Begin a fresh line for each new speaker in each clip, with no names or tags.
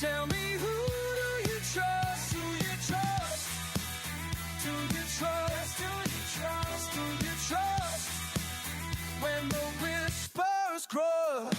Tell me, who do you trust? Who you trust? Do you trust? Do you trust? Do you trust? When the whispers grow.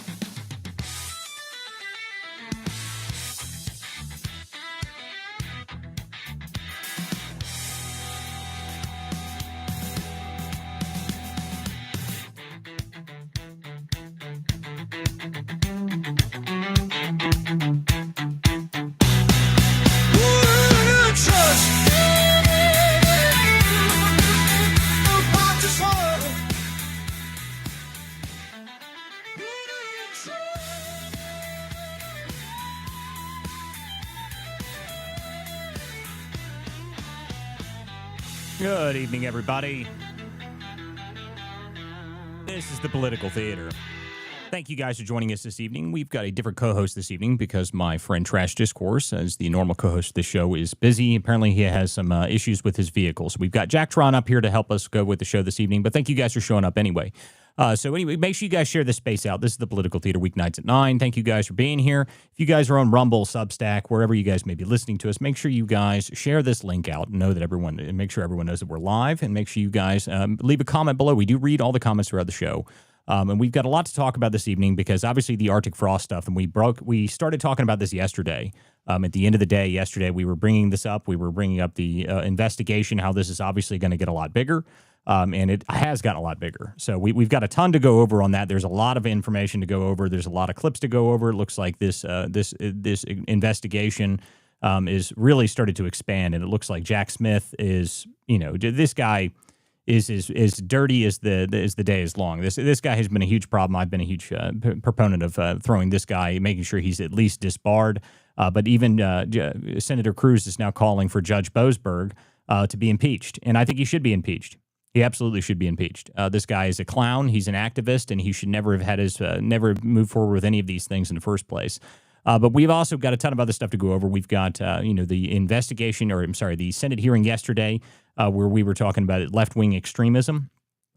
Good evening, everybody. This is the Political Theater. Thank you guys for joining us this evening. We've got a different co-host this evening because my friend Trash Discourse, as the normal co-host of the show, is busy. Apparently, he has some issues with his vehicle. So we've got Jack Tron up here to help us go with the show this evening. But thank you guys for showing up anyway. So anyway, make sure you guys share this space out. This is the Political Theater Weeknights at 9. Thank you guys for being here. If you guys are on Rumble, Substack, wherever you guys may be listening to us, make sure you guys share this link out. Know that everyone, and make sure everyone knows that we're live, and make sure you guys leave a comment below. We do read all the comments throughout the show. And we've got a lot to talk about this evening because obviously the Arctic frost stuff, and we started talking about this yesterday. At the end of the day, yesterday, we were bringing this up. We were bringing up the investigation, how this is obviously going to get a lot bigger. And it has gotten a lot bigger. So we've got a ton to go over on that. There's a lot of information to go over. There's a lot of clips to go over. It looks like this investigation is really started to expand, and it looks like Jack Smith is, this guy is as dirty as the day is long. This guy has been a huge problem. I've been a huge proponent of throwing this guy, making sure he's at least disbarred. But even Senator Cruz is now calling for Judge Boasberg to be impeached, and I think he should be impeached. He absolutely should be impeached. This guy is a clown. He's an activist, and he should never have had never moved forward with any of these things in the first place. But we've also got a ton of other stuff to go over. We've got, the investigation, the Senate hearing yesterday, where we were talking about left-wing extremism.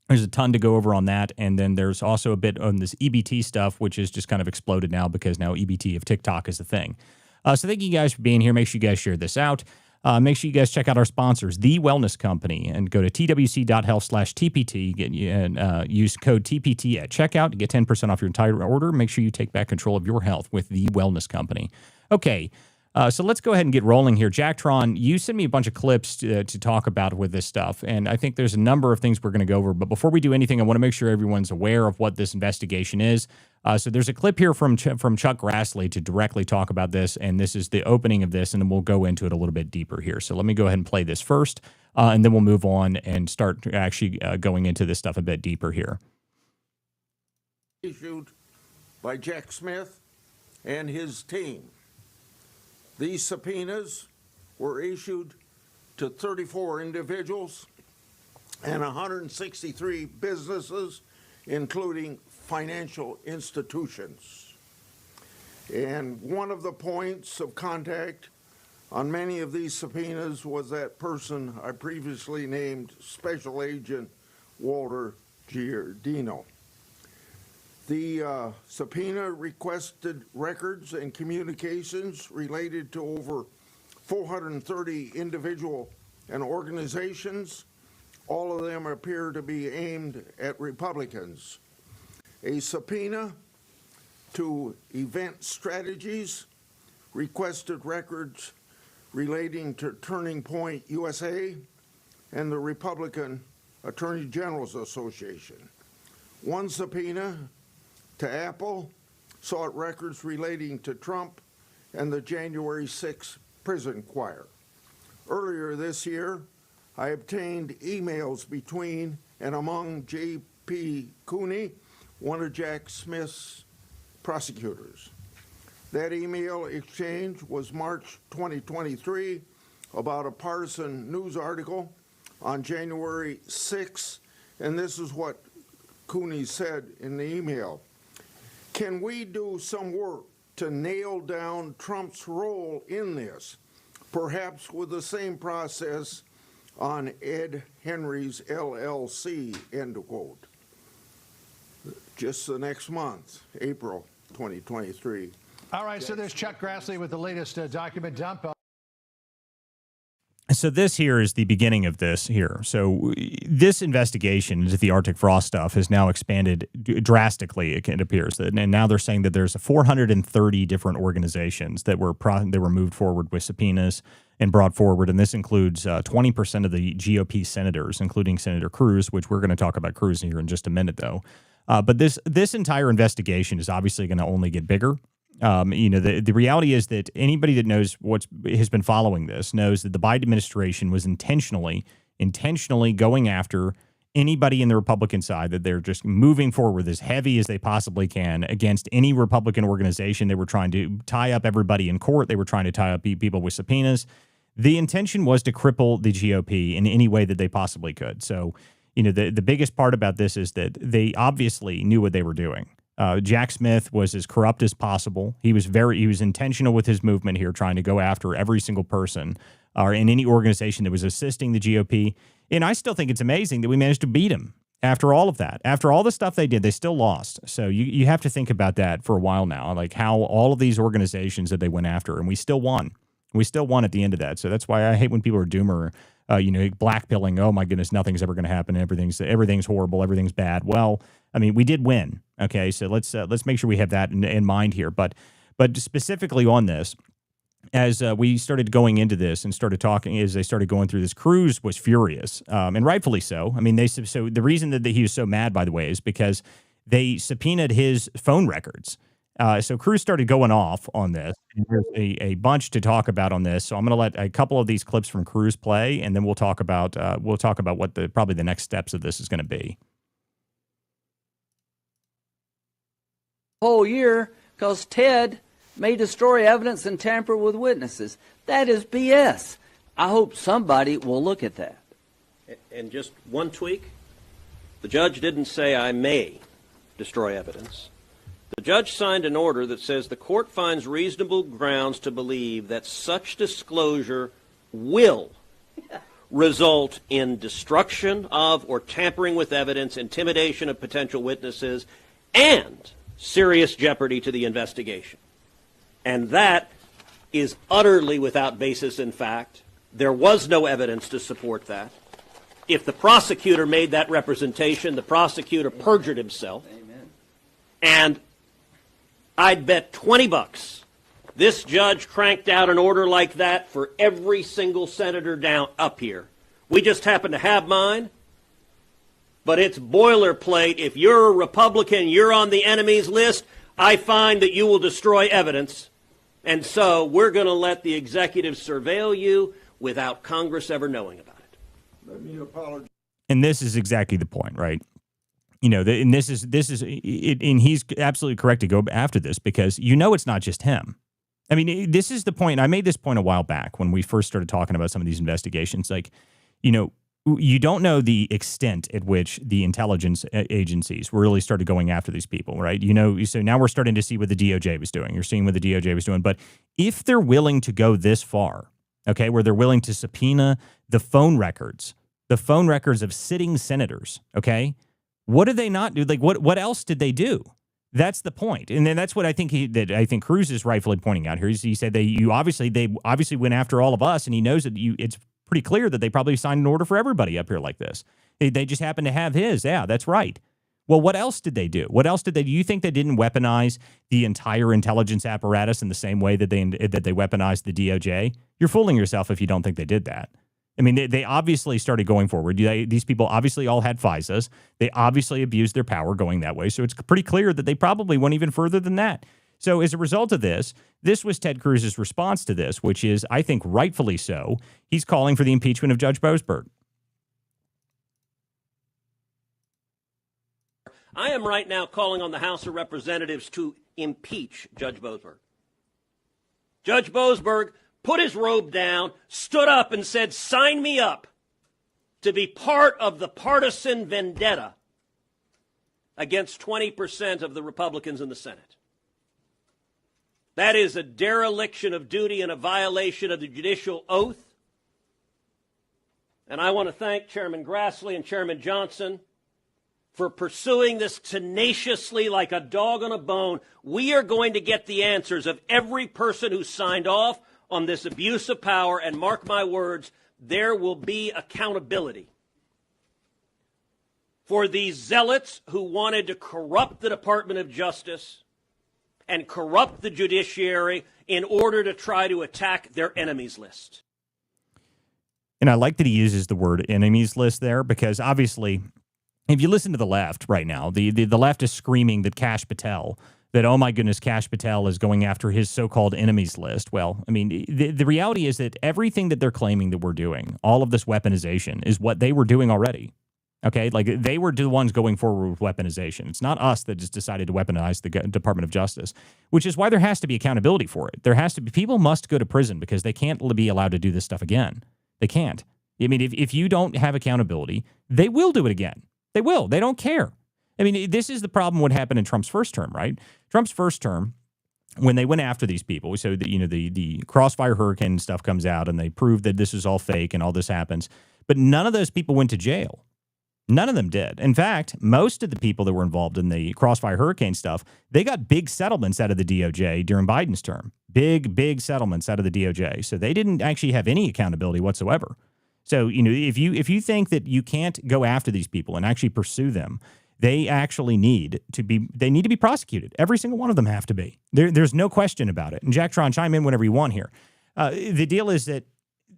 There's a ton to go over on that. And then there's also a bit on this EBT stuff, which has just kind of exploded now because now EBT of TikTok is the thing. So thank you guys for being here. Make sure you guys share this out. Make sure you guys check out our sponsors, The Wellness Company, and go to twc.health/TPT and use code TPT at checkout to get 10% off your entire order. Make sure you take back control of your health with The Wellness Company. Okay, so let's go ahead and get rolling here. Jacktron, you sent me a bunch of clips to talk about with this stuff, and I think there's a number of things we're going to go over. But before we do anything, I want to make sure everyone's aware of what this investigation is. So there's a clip here from Chuck Grassley to directly talk about this, and this is the opening of this, and then we'll go into it a little bit deeper here. So let me go ahead and play this first, and then we'll move on and start actually going into this stuff a bit deeper here.
Issued by Jack Smith and his team. These subpoenas were issued to 34 individuals and 163 businesses, including financial institutions. And one of the points of contact on many of these subpoenas was that person I previously named Special Agent Walter Giardino. The subpoena requested records and communications related to over 430 individual and organizations. All of them appear to be aimed at Republicans. A subpoena to Event Strategies requested records relating to Turning Point USA and the Republican Attorney General's Association. One subpoena to Apple sought records relating to Trump and the January 6th prison choir. Earlier this year, I obtained emails between and among J.P. Cooney, one of Jack Smith's prosecutors. That email exchange was March 2023 about a partisan news article on January 6th, and this is what Cooney said in the email. Can we do some work to nail down Trump's role in this, perhaps with the same process on Ed Henry's LLC, end quote. Just the next month, April 2023.
All right, so there's Chuck Grassley with the latest document dump.
So this here is the beginning of this here. So this investigation into the Arctic frost stuff has now expanded drastically, it appears. And now they're saying that there's 430 different organizations that were moved forward with subpoenas and brought forward. And this includes 20% of the GOP senators, including Senator Cruz, which we're going to talk about Cruz here in just a minute, though. But this entire investigation is obviously going to only get bigger. The reality is that anybody that knows has been following this knows that the Biden administration was intentionally going after anybody in the Republican side, that they're just moving forward as heavy as they possibly can against any Republican organization. They were trying to tie up everybody in court. They were trying to tie up people with subpoenas. The intention was to cripple the GOP in any way that they possibly could. So, the biggest part about this is that they obviously knew what they were doing. Jack Smith was as corrupt as possible. He was intentional with his movement here, trying to go after every single person or in any organization that was assisting the GOP. And I still think it's amazing that we managed to beat him after all of that. After all the stuff they did, they still lost. So you have to think about that for a while now, like how all of these organizations that they went after, and we still won. We still won at the end of that. So that's why I hate when people are doomer, blackpilling. Oh my goodness, nothing's ever going to happen. Everything's horrible. Everything's bad. Well, I mean, we did win. Okay, so let's make sure we have that in mind here. But specifically on this, as we started going into this and started talking, as they started going through this, Cruz was furious, and rightfully so. I mean, so the reason that he was so mad, by the way, is because they subpoenaed his phone records. So Cruz started going off on this. And there's a bunch to talk about on this. So I'm going to let a couple of these clips from Cruz play, and then we'll talk about what probably the next steps of this is going to be.
Whole year because Ted may destroy evidence and tamper with witnesses. That is BS. I hope somebody will look at that.
And just one tweak. The judge didn't say I may destroy evidence. The judge signed an order that says the court finds reasonable grounds to believe that such disclosure will result in destruction of or tampering with evidence, intimidation of potential witnesses, and serious jeopardy to the investigation. And that is utterly without basis in fact. There was no evidence to support that. If the prosecutor made that representation, the prosecutor perjured himself.
Amen.
And I'd bet $20 this judge cranked out an order like that for every single senator down up here. We just happen to have mine. But it's boilerplate. If you're a Republican, you're on the enemy's list, I find that you will destroy evidence. And so we're going to let the executive surveil you without Congress ever knowing about it.
Let me apologize.
And this is exactly the point, right? And this is, and he's absolutely correct to go after this because it's not just him. I mean, this is the point. I made this point a while back when we first started talking about some of these investigations. Like, you don't know the extent at which the intelligence agencies really started going after these people, right? So now we're starting to see what the DOJ was doing. You're seeing what the DOJ was doing. But if they're willing to go this far, okay, where they're willing to subpoena the phone records of sitting senators, okay, what did they not do? Like, what else did they do? That's the point. And then that's what I think Cruz is rightfully pointing out here. He said they obviously went after all of us, and he knows that it's pretty clear that they probably signed an order for everybody up here like this. They just happen to have his. Yeah, that's right. Well, what else did they do? Do you think they didn't weaponize the entire intelligence apparatus in the same way that they weaponized the DOJ? You're fooling yourself if you don't think they did that. I mean, they obviously started going forward. These people obviously all had FISAs. They obviously abused their power going that way. So it's pretty clear that they probably went even further than that. So as a result of this was Ted Cruz's response to this, which is, I think, rightfully so. He's calling for the impeachment of Judge Boasberg.
I am right now calling on the House of Representatives to impeach Judge Boasberg. Judge Boasberg put his robe down, stood up and said, sign me up to be part of the partisan vendetta against 20% of the Republicans in the Senate. That is a dereliction of duty and a violation of the judicial oath. And I want to thank Chairman Grassley and Chairman Johnson for pursuing this tenaciously like a dog on a bone. We are going to get the answers of every person who signed off on this abuse of power, and mark my words, there will be accountability for these zealots who wanted to corrupt the Department of Justice and corrupt the judiciary in order to try to attack their enemies list.
And I like that he uses the word enemies list there, because obviously, if you listen to the left right now, the left is screaming that Kash Patel, that, oh my goodness, Kash Patel is going after his so-called enemies list. Well, I mean, the reality is that everything that they're claiming that we're doing, all of this weaponization, is what they were doing already. Okay, like they were the ones going forward with weaponization. It's not us that just decided to weaponize the Department of Justice, which is why there has to be accountability for it. There has to be, people must go to prison because they can't be allowed to do this stuff again. They can't. I mean, if you don't have accountability, they will do it again. They will. They don't care. I mean, this is the problem what happened in Trump's first term, right? Trump's first term, when they went after these people, so that, the Crossfire Hurricane stuff comes out and they prove that this is all fake and all this happens, but none of those people went to jail. None of them did. In fact, most of the people that were involved in the Crossfire Hurricane stuff, they got big settlements out of the DOJ during Biden's term. Big settlements out of the DOJ. So they didn't actually have any accountability whatsoever. So, if you think that you can't go after these people and actually pursue them, they actually need to be prosecuted. Every single one of them have to be. There's no question about it. And Jack Tron, chime in whenever you want here. The deal is that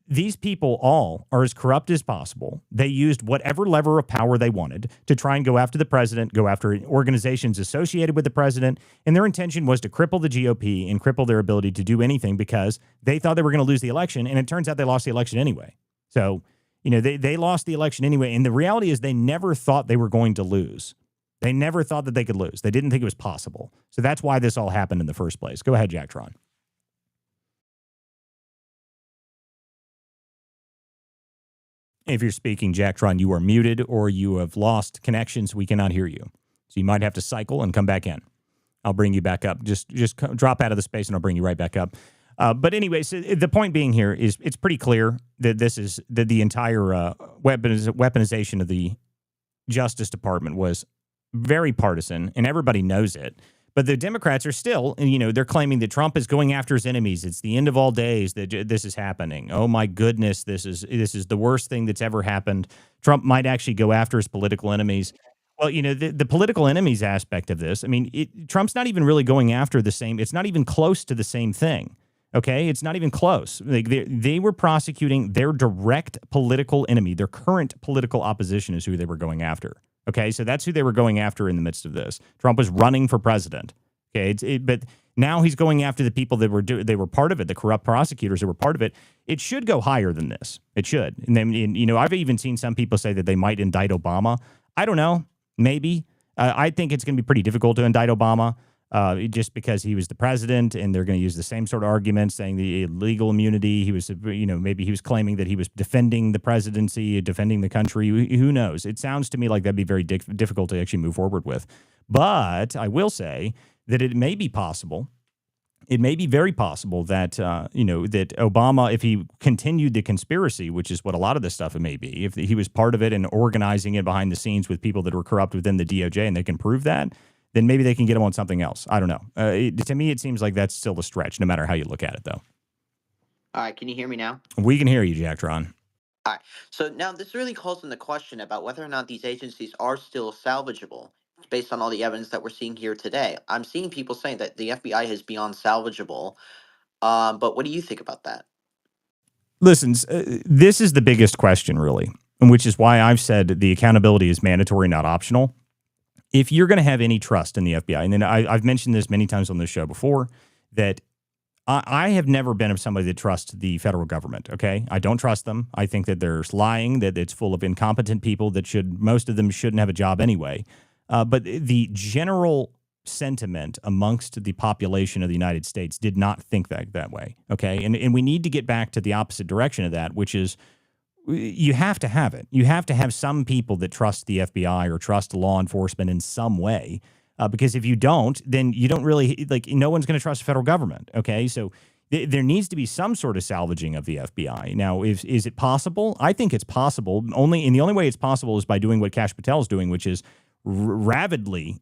these people all are as corrupt as possible. They used whatever lever of power they wanted to try and go after the president, go after organizations associated with the president, and their intention was to cripple the GOP and cripple their ability to do anything because they thought they were going to lose the election, and it turns out they lost the election anyway. So, they lost the election anyway, and the reality is they never thought they were going to lose. They never thought that they could lose. They didn't think it was possible. So that's why this all happened in the first place. Go ahead, Jack Tron. If you're speaking, Jack Tron, you are muted or you have lost connections. We cannot hear you. So you might have to cycle and come back in. I'll bring you back up. Just drop out of the space and I'll bring you right back up. But anyways, the point being here is it's pretty clear that this is that the entire weaponization of the Justice Department was very partisan, and everybody knows it. But the Democrats are still, they're claiming that Trump is going after his enemies. It's the end of all days that this is happening. Oh my goodness, this is the worst thing that's ever happened. Trump might actually go after his political enemies. Well, the political enemies aspect of this, I mean, Trump's not even really going after the same. It's not even close to the same thing. Okay, it's not even close. Like they were prosecuting their direct political enemy. Their current political opposition is who they were going after. Okay, so that's who they were going after in the midst of this. Trump was running for president. Okay, but now he's going after the people that they were part of it, the corrupt prosecutors that were part of it. It should go higher than this. It should. And then, I've even seen some people say that they might indict Obama. I don't know. Maybe. I think it's going to be pretty difficult to indict Obama. Just because he was the president, and they're going to use the same sort of arguments, saying the illegal immunity. He was, maybe he was claiming that he was defending the presidency, defending the country. Who knows? It sounds to me like that'd be very difficult to actually move forward with. But I will say that it may be possible. It may be very possible that, that Obama, if he continued the conspiracy, which is what a lot of this stuff it may be, if he was part of it and organizing it behind the scenes with people that were corrupt within the DOJ, and they can prove that, then maybe they can get him on something else. I don't know. To me, it seems like that's still a stretch, no matter how you look at it, though.
All right, can you hear me now?
We can hear you, Jack Tron.
All right, so now this really calls into question about whether or not these agencies are still salvageable based on all the evidence that we're seeing here today. I'm seeing people saying that the FBI is beyond salvageable, but what do you think about that?
Listen, this is the biggest question, really, which is why I've said the accountability is mandatory, not optional. If you're going to have any trust in the FBI, and then I've mentioned this many times on this show before, that I have never been somebody that trusts the federal government, okay? I don't trust them. I think that there's lying, that it's full of incompetent people that most of them shouldn't have a job anyway. But the general sentiment amongst the population of the United States did not think that way, okay? And we need to get back to the opposite direction of that, which is you have to have it. You have to have some people that trust the FBI or trust law enforcement in some way, because if you don't, then you don't really, no one's going to trust the federal government, okay? So there needs to be some sort of salvaging of the FBI. Now, is it possible? I think it's possible. The only way it's possible is by doing what Kash Patel is doing, which is rabidly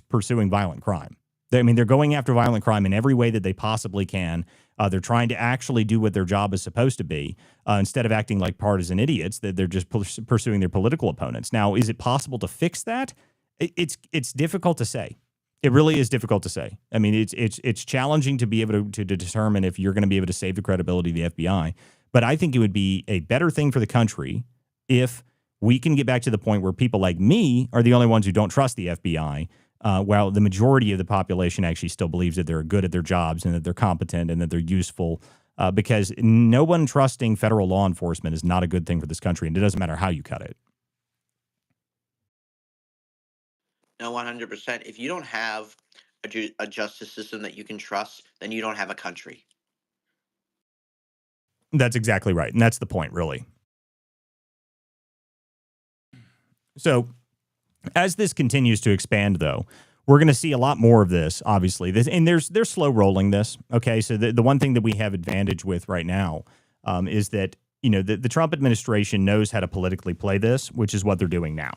pursuing violent crime. I mean, they're going after violent crime in every way that they possibly can. They're trying to actually do what their job is supposed to be instead of acting like partisan idiots. That they're just pursuing their political opponents. Now, is it possible to fix that? It's difficult to say. It really is difficult to say. I mean, it's challenging to be able to determine if you're going to be able to save the credibility of the FBI. But I think it would be a better thing for the country if we can get back to the point where people like me are the only ones who don't trust the FBI, while the majority of the population actually still believes that they're good at their jobs and that they're competent and that they're useful. Because no one trusting federal law enforcement is not a good thing for this country, and it doesn't matter how you cut it.
No, 100%. If you don't have a justice system that you can trust, then you don't have a country.
That's exactly right. And that's the point, really. So as this continues to expand, though, we're going to see a lot more of this, obviously. And they're slow rolling this. Okay. So the one thing that we have advantage with right now is that, the Trump administration knows how to politically play this, which is what they're doing now.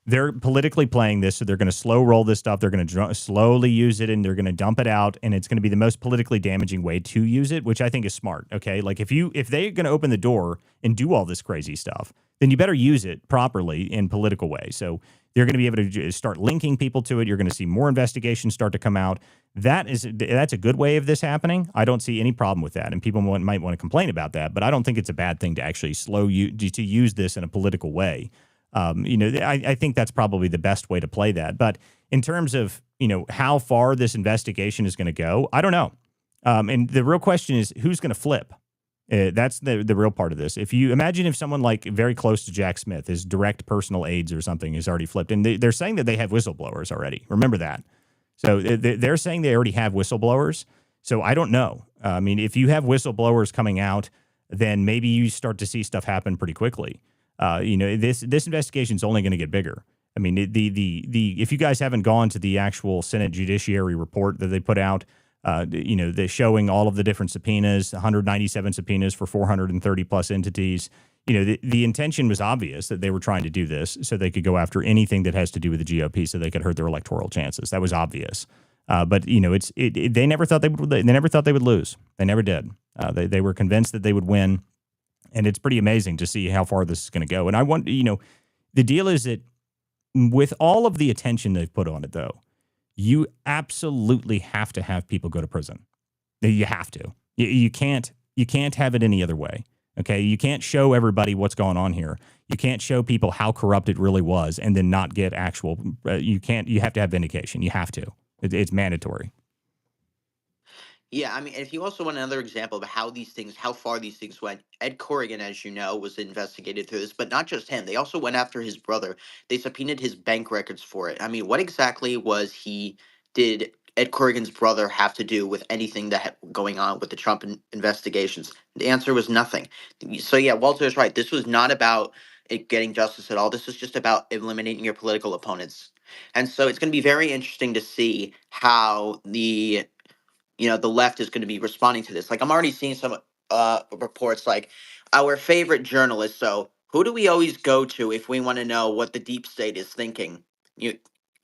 They're politically playing this, so they're going to slow roll this stuff. They're going to slowly use it, and they're going to dump it out, and it's going to be the most politically damaging way to use it, which I think is smart. Okay, like if they're going to open the door and do all this crazy stuff, then you better use it properly in political way. So they're going to be able to start linking people to it. You're going to see more investigations start to come out. That's a good way of this happening. I don't see any problem with that, and people might want to complain about that, but I don't think it's a bad thing to actually to use this in a political way. I think that's probably the best way to play that. But in terms of, how far this investigation is going to go, I don't know. And the real question is who's going to flip? That's the real part of this. If you imagine if someone like very close to Jack Smith, his direct personal aides or something, is already flipped, and they're saying that they have whistleblowers already. Remember that. So they're saying they already have whistleblowers. So I don't know. I mean, if you have whistleblowers coming out, then maybe you start to see stuff happen pretty quickly. This investigation is only going to get bigger. I mean, if you guys haven't gone to the actual Senate Judiciary report that they put out, they're showing all of the different subpoenas, 197 subpoenas for 430 plus entities. The intention was obvious that they were trying to do this so they could go after anything that has to do with the GOP, so they could hurt their electoral chances. That was obvious. But they never thought they would lose. They never did. They were convinced that they would win. And it's pretty amazing to see how far this is going to go. And I want, the deal is that with all of the attention they've put on it, though, you absolutely have to have people go to prison. You have to. You can't have it any other way. Okay. You can't show everybody what's going on here. You can't show people how corrupt it really was and then not get actual, you have to have vindication. You have to. It's mandatory.
Yeah, I mean, if you also want another example of how far these things went, Ed Corrigan, as you know, was investigated through this, but not just him. They also went after his brother. They subpoenaed his bank records for it. I mean, what exactly did Ed Corrigan's brother have to do with anything going on with the Trump investigations? The answer was nothing. So yeah, Walter is right. This was not about it getting justice at all. This was just about eliminating your political opponents. And so it's going to be very interesting to see how the left is going to be responding to this. Like, I'm already seeing some reports like our favorite journalist. So who do we always go to if we want to know what the deep state is thinking?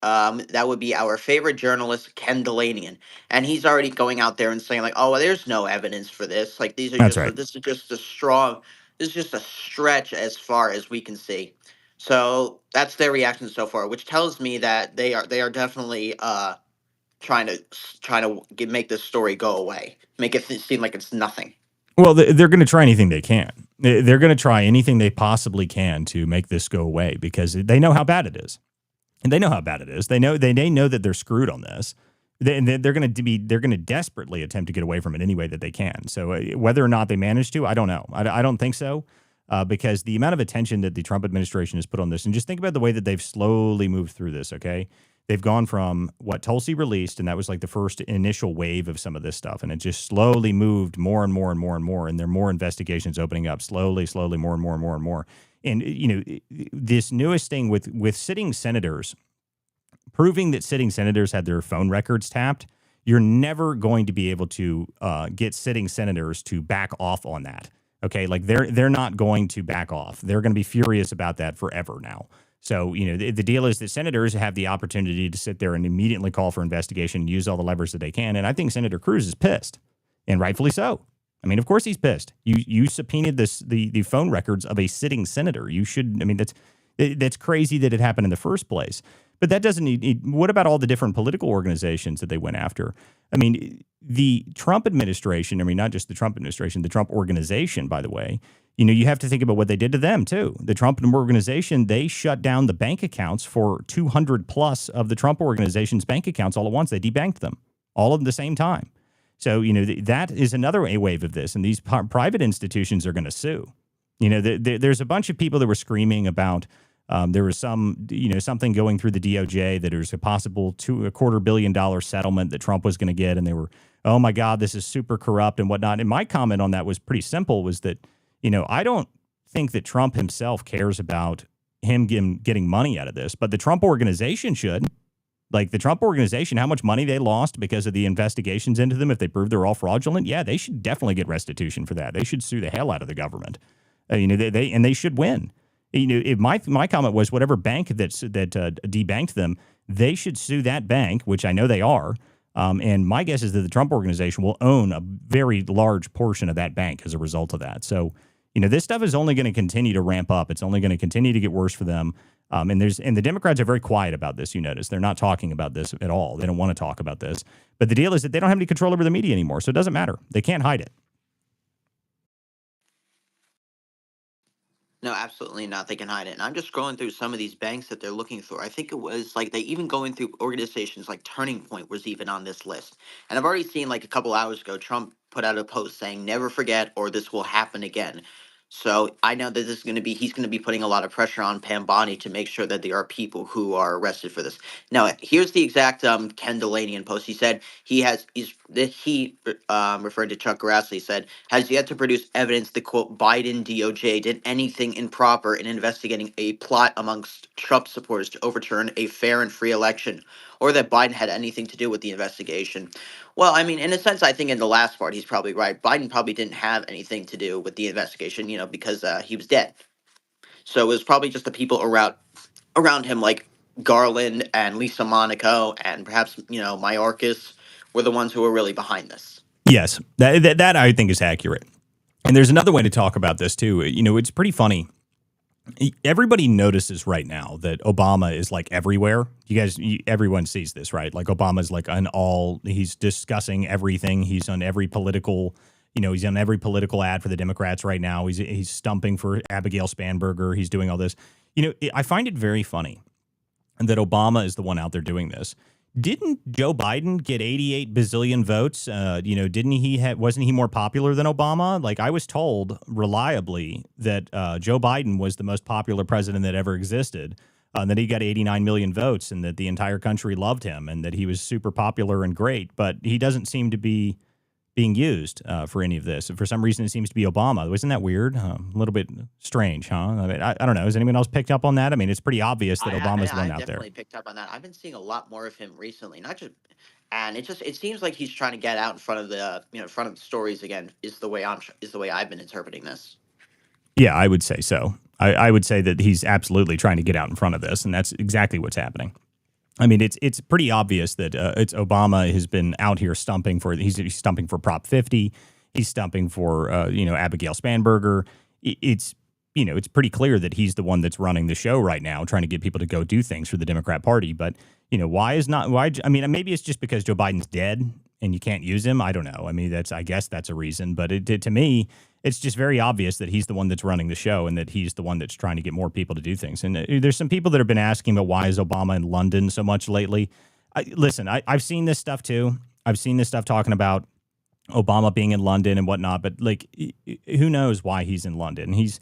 That would be our favorite journalist, Ken Delanian. And he's already going out there and saying like, oh, well, there's no evidence for this. Like, this is just a stretch as far as we can see. So that's their reaction so far, which tells me that they are definitely trying to make this story go away, make it seem like it's nothing.
Well, they're going to try anything they can. They're going to try anything they possibly can to make this go away because they know how bad it is, and they know how bad it is. They know that they're screwed on this. They're going to desperately attempt to get away from it any way that they can. So whether or not they manage to, I don't know. I don't think so. Because the amount of attention that the Trump administration has put on this, and just think about the way that they've slowly moved through this, okay? They've gone from what Tulsi released, and that was like the first initial wave of some of this stuff, and it just slowly moved more and more and more and more, and there are more investigations opening up slowly, more and more and more and more. And, this newest thing with sitting senators, proving that sitting senators had their phone records tapped, you're never going to be able to get sitting senators to back off on that. Okay, like they're not going to back off. They're going to be furious about that forever now. So, the deal is that senators have the opportunity to sit there and immediately call for investigation and use all the levers that they can. And I think Senator Cruz is pissed, and rightfully so. I mean, of course he's pissed. You subpoenaed the phone records of a sitting senator. You should. I mean, that's crazy that it happened in the first place. But that doesn't. What about all the different political organizations that they went after? I mean, the Trump administration. I mean, not just the Trump administration, the Trump organization. By the way, you have to think about what they did to them too. The Trump organization, they shut down the bank accounts for 200 plus of the Trump organization's bank accounts all at once. They debanked them all at the same time. So, that is another wave of this. And these private institutions are going to sue. There's a bunch of people that were screaming about there was something going through the DOJ that there's a possible $250 million settlement that Trump was going to get. And they were, oh, my God, this is super corrupt and whatnot. And my comment on that was pretty simple, was that, I don't think that Trump himself cares about him getting money out of this, but the Trump organization should. Like the Trump organization, how much money they lost because of the investigations into them, if they prove they're all fraudulent, yeah, they should definitely get restitution for that. They should sue the hell out of the government. They should win. My comment was whatever bank that debanked them, they should sue that bank, which I know they are. And my guess is that the Trump organization will own a very large portion of that bank as a result of that. So, this stuff is only going to continue to ramp up. It's only going to continue to get worse for them. And the Democrats are very quiet about this. You notice they're not talking about this at all. They don't want to talk about this. But the deal is that they don't have any control over the media anymore, so it doesn't matter. They can't hide it.
No, absolutely not. They can hide it. And I'm just scrolling through some of these banks that they're looking for. I think it was like they even going through organizations like Turning Point was even on this list. And I've already seen like a couple hours ago, Trump put out a post saying, never forget or this will happen again. So I know that he's going to be putting a lot of pressure on Pam Bondi to make sure that there are people who are arrested for this. Now, here's the exact Ken Delanian post. He said he referred to Chuck Grassley, said, has yet to produce evidence that, quote, Biden DOJ did anything improper in investigating a plot amongst Trump supporters to overturn a fair and free election, or that Biden had anything to do with the investigation. Well, I mean, in a sense, I think in the last part, he's probably right. Biden probably didn't have anything to do with the investigation, because he was dead. So it was probably just the people around him, like Garland and Lisa Monaco and perhaps, Mayorkas, were the ones who were really behind this.
Yes, that I think is accurate. And there's another way to talk about this, too. It's pretty funny. Everybody notices right now that Obama is like everywhere. Everyone sees this, right? Like Obama's like he's discussing everything. He's on every political, he's on every political ad for the Democrats right now. He's stumping for Abigail Spanberger. He's doing all this. I find it very funny that Obama is the one out there doing this. Didn't Joe Biden get 88 bazillion votes? Wasn't he more popular than Obama? Like I was told reliably that Joe Biden was the most popular president that ever existed, that he got 89 million votes and that the entire country loved him and that he was super popular and great. But he doesn't seem to be being used for any of this. For some reason, it seems to be Obama. Isn't that weird? A little bit strange, huh? I mean, I don't know. Has anyone else picked up on that? I mean, it's pretty obvious that Obama's the one out there. I
definitely picked up on that. I've been seeing a lot more of him recently. And it seems like he's trying to get out in front of the stories again. Is the way I've been interpreting this.
Yeah, I would say so. I would say that he's absolutely trying to get out in front of this, and that's exactly what's happening. I mean, it's pretty obvious that it's Obama has been out here stumping for he's stumping for Prop 50. He's stumping for Abigail Spanberger. It's pretty clear that he's the one that's running the show right now, trying to get people to go do things for the Democrat Party. But why? I mean, maybe it's just because Joe Biden's dead and you can't use him. I don't know. I mean, I guess that's a reason. But to me, it's just very obvious that he's the one that's running the show and that he's the one that's trying to get more people to do things. And there's some people that have been asking about why is Obama in London so much lately. Listen, I've seen this stuff too. I've seen this stuff talking about Obama being in London and whatnot. But like, who knows why he's in London? He's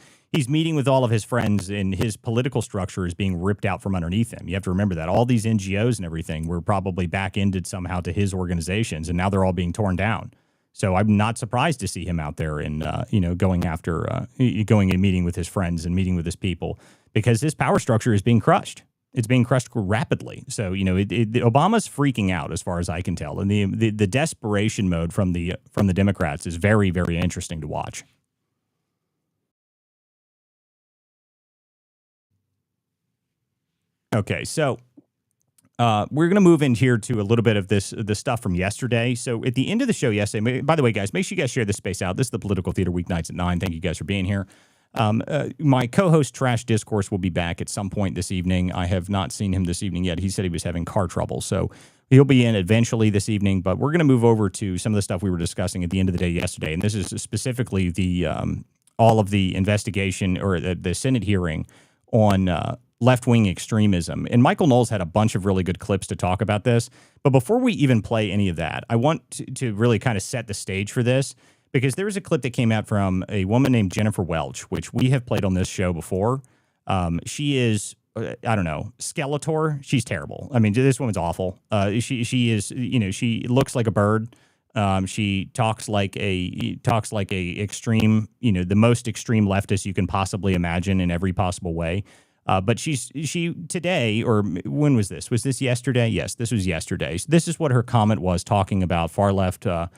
meeting with all of his friends, and his political structure is being ripped out from underneath him. You have to remember that all these NGOs and everything were probably back-ended somehow to his organizations, and now they're all being torn down. So I'm not surprised to see him out there and, going and meeting with his friends and meeting with his people, because his power structure is being crushed. It's being crushed rapidly. So, Obama's freaking out as far as I can tell. And the desperation mode from the Democrats is very, very interesting to watch. Okay, so we're going to move in here to a little bit of the stuff from yesterday. So at the end of the show yesterday, by the way, guys, make sure you guys share this space out. This is the Political Theater Weeknights at 9. Thank you guys for being here. My co-host Trash Discourse will be back at some point this evening. I have not seen him this evening yet. He said he was having car trouble, so he'll be in eventually this evening. But we're going to move over to some of the stuff we were discussing at the end of the day yesterday, and this is specifically the all of the investigation or the Senate hearing on left-wing extremism. And Michael Knowles had a bunch of really good clips to talk about this. But before we even play any of that, I want to really kind of set the stage for this, because there was a clip that came out from a woman named Jennifer Welch, which we have played on this show before. She is, I don't know, Skeletor. She's terrible. I mean, this woman's awful. She is, she looks like a bird. She talks like a extreme, the most extreme leftist you can possibly imagine in every possible way. But she today, or when was this? Was this yesterday? Yes, this was yesterday. So this is what her comment was, talking about far left. What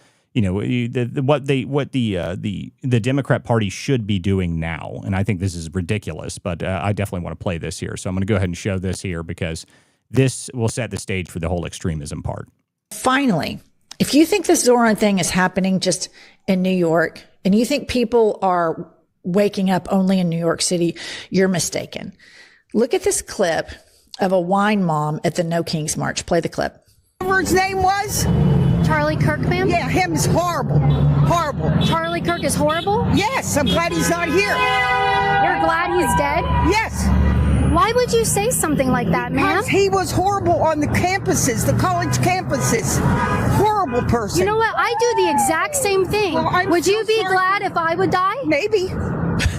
the Democrat Party should be doing now, and I think this is ridiculous. But I definitely want to play this here, so I'm going to go ahead and show this here because this will set the stage for the whole extremism part.
Finally, if you think this Zoran thing is happening just in New York, and you think people are waking up only in New York City, you're mistaken. Look at this clip of a wine mom at the No Kings March. Play the clip.
Whatever his name was?
Charlie Kirk, ma'am?
Yeah, him is horrible. Horrible.
Charlie Kirk is horrible?
Yes, I'm glad he's not here.
You're glad he's dead?
Yes.
Why would you say something like that, ma'am?
Because he was horrible on the campuses, the college campuses. Horrible person.
You know what? I do the exact same thing.
Well,
would you be
sorry.
glad if I would die?
Maybe.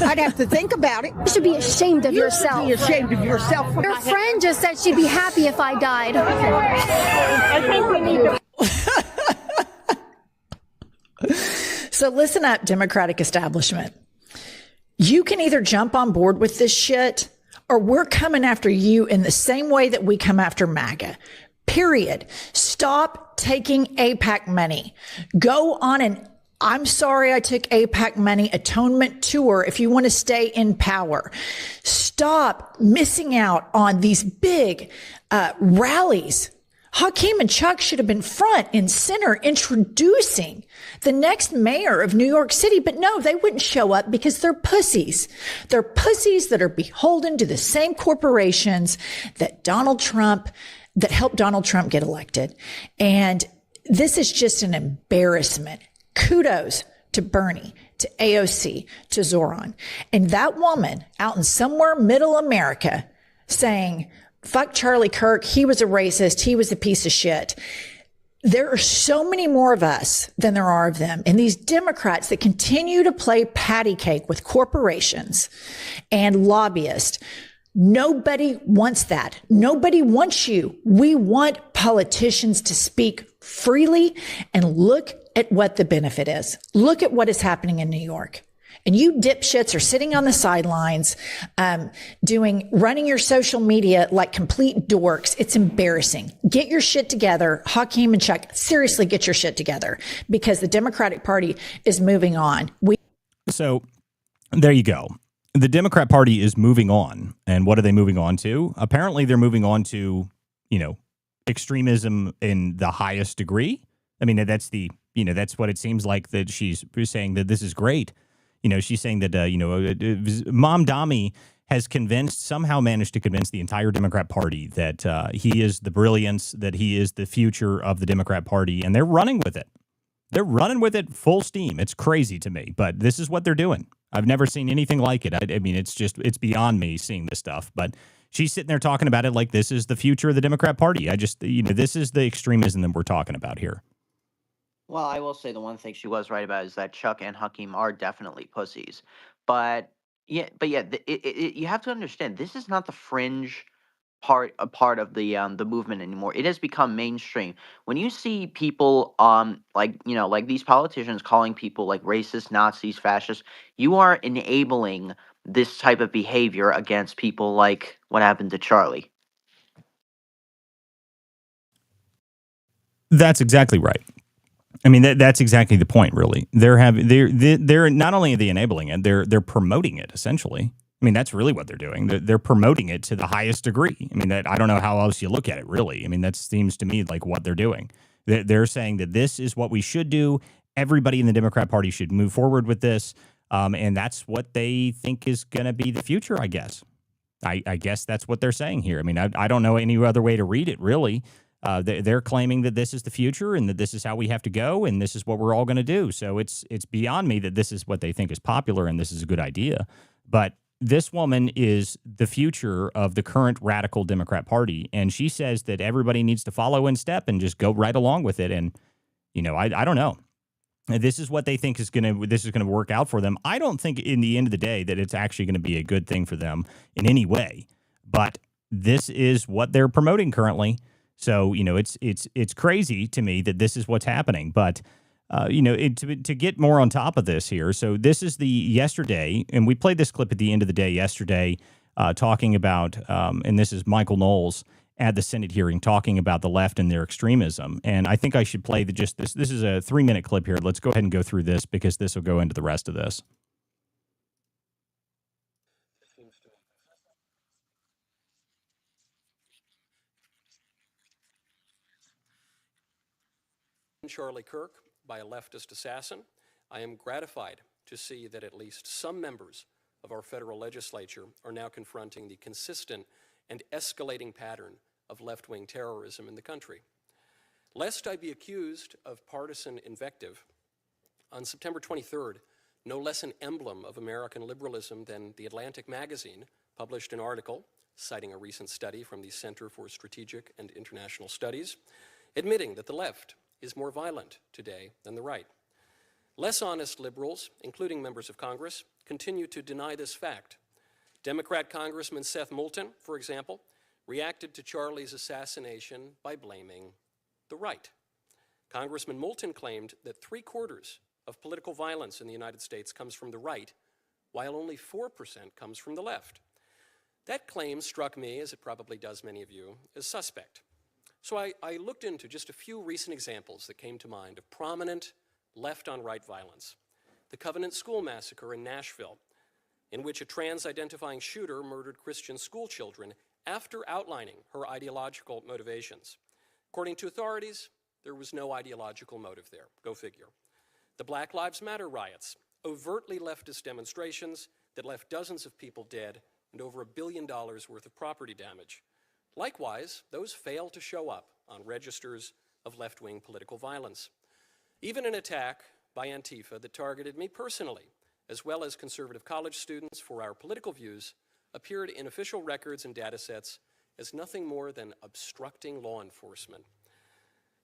I'd have to think about it.
You should be ashamed of yourself.
Be ashamed of yourself.
Your friend just said she'd be happy if I died.
I think we need to.
So listen up, Democratic establishment. You can either jump on board with this shit, or we're coming after you in the same way that we come after MAGA. Period. Stop taking AIPAC money. Go on an I'm sorry I took AIPAC money atonement tour if you want to stay in power. Stop missing out on these big rallies. Hakeem and Chuck should have been front and center introducing the next mayor of New York City, but no, they wouldn't show up because they're pussies. They're pussies that are beholden to the same corporations that that helped Donald Trump get elected. And this is just an embarrassment. Kudos to Bernie, to AOC, to Zoran. And that woman out in somewhere middle America saying, fuck Charlie Kirk, he was a racist, he was a piece of shit. There are so many more of us than there are of them. And these Democrats that continue to play patty cake with corporations and lobbyists, nobody wants that. Nobody wants you. We want politicians to speak freely and look at what the benefit is. Look at what is happening in New York. And you dipshits are sitting on the sidelines, running your social media like complete dorks. It's embarrassing. Get your shit together. Hakeem and Chuck, seriously, get your shit together, because the Democratic Party is moving on.
So there you go. The Democrat Party is moving on. And what are they moving on to? Apparently they're moving on to, extremism in the highest degree. I mean, that's what it seems like, that she's saying that this is great. She's saying that, Mom Dami has somehow managed to convince the entire Democrat Party that he is the brilliance, that he is the future of the Democrat Party, and they're running with it. They're running with it full steam. It's crazy to me, but this is what they're doing. I've never seen anything like it. I mean, it's beyond me seeing this stuff, but she's sitting there talking about it like this is the future of the Democrat Party. This is the extremism that we're talking about here.
Well, I will say the one thing she was right about is that Chuck and Hakeem are definitely pussies. But you have to understand, this is not the fringe part of the movement anymore. It has become mainstream. When you see people like these politicians calling people like racist, Nazis, fascists, you are enabling this type of behavior against people like what happened to Charlie.
That's exactly right. I mean, that's exactly the point, really. They're not only are they enabling it, they're promoting it, essentially. I mean, that's really what they're doing. They're promoting it to the highest degree. I mean, I don't know how else you look at it, really. I mean, that seems to me like what they're doing. They're saying that this is what we should do. Everybody in the Democrat Party should move forward with this. And that's what they think is going to be the future, I guess. I guess that's what they're saying here. I mean, I don't know any other way to read it, really. They're claiming that this is the future and that this is how we have to go and this is what we're all going to do. So it's beyond me that this is what they think is popular and this is a good idea. But this woman is the future of the current radical Democrat Party, and she says that everybody needs to follow in step and just go right along with it. And, you know, I don't know. This is what they think is going to work out for them. I don't think in the end of the day that it's actually going to be a good thing for them in any way. But this is what they're promoting currently. So, you know, it's crazy to me that this is what's happening. But, you know, to get more on top of this here. So this is the yesterday, and we played this clip at the end of the day yesterday talking about, and this is Michael Knowles at the Senate hearing talking about the left and their extremism. And I think I should play this. This is a 3-minute clip here. Let's go ahead and go through this because this will go into the rest of this.
Charlie Kirk by a leftist assassin, I am gratified to see that at least some members of our federal legislature are now confronting the consistent and escalating pattern of left-wing terrorism in the country. Lest I be accused of partisan invective, on September 23rd, no less an emblem of American liberalism than The Atlantic magazine published an article citing a recent study from the Center for Strategic and International Studies, admitting that the left is more violent today than the right. Less honest liberals, including members of Congress, continue to deny this fact. Democrat Congressman Seth Moulton, for example, reacted to Charlie's assassination by blaming the right. Congressman Moulton claimed that 3/4 of political violence in the United States comes from the right, while only 4% comes from the left. That claim struck me, as it probably does many of you, as suspect. So I looked into just a few recent examples that came to mind of prominent left-on-right violence. The Covenant School Massacre in Nashville, in which a trans-identifying shooter murdered Christian school children after outlining her ideological motivations. According to authorities, there was no ideological motive there. Go figure. The Black Lives Matter riots, overtly leftist demonstrations that left dozens of people dead and over $1 billion worth of property damage. Likewise, those fail to show up on registers of left-wing political violence. Even an attack by Antifa that targeted me personally, as well as conservative college students for our political views, appeared in official records and data sets as nothing more than obstructing law enforcement.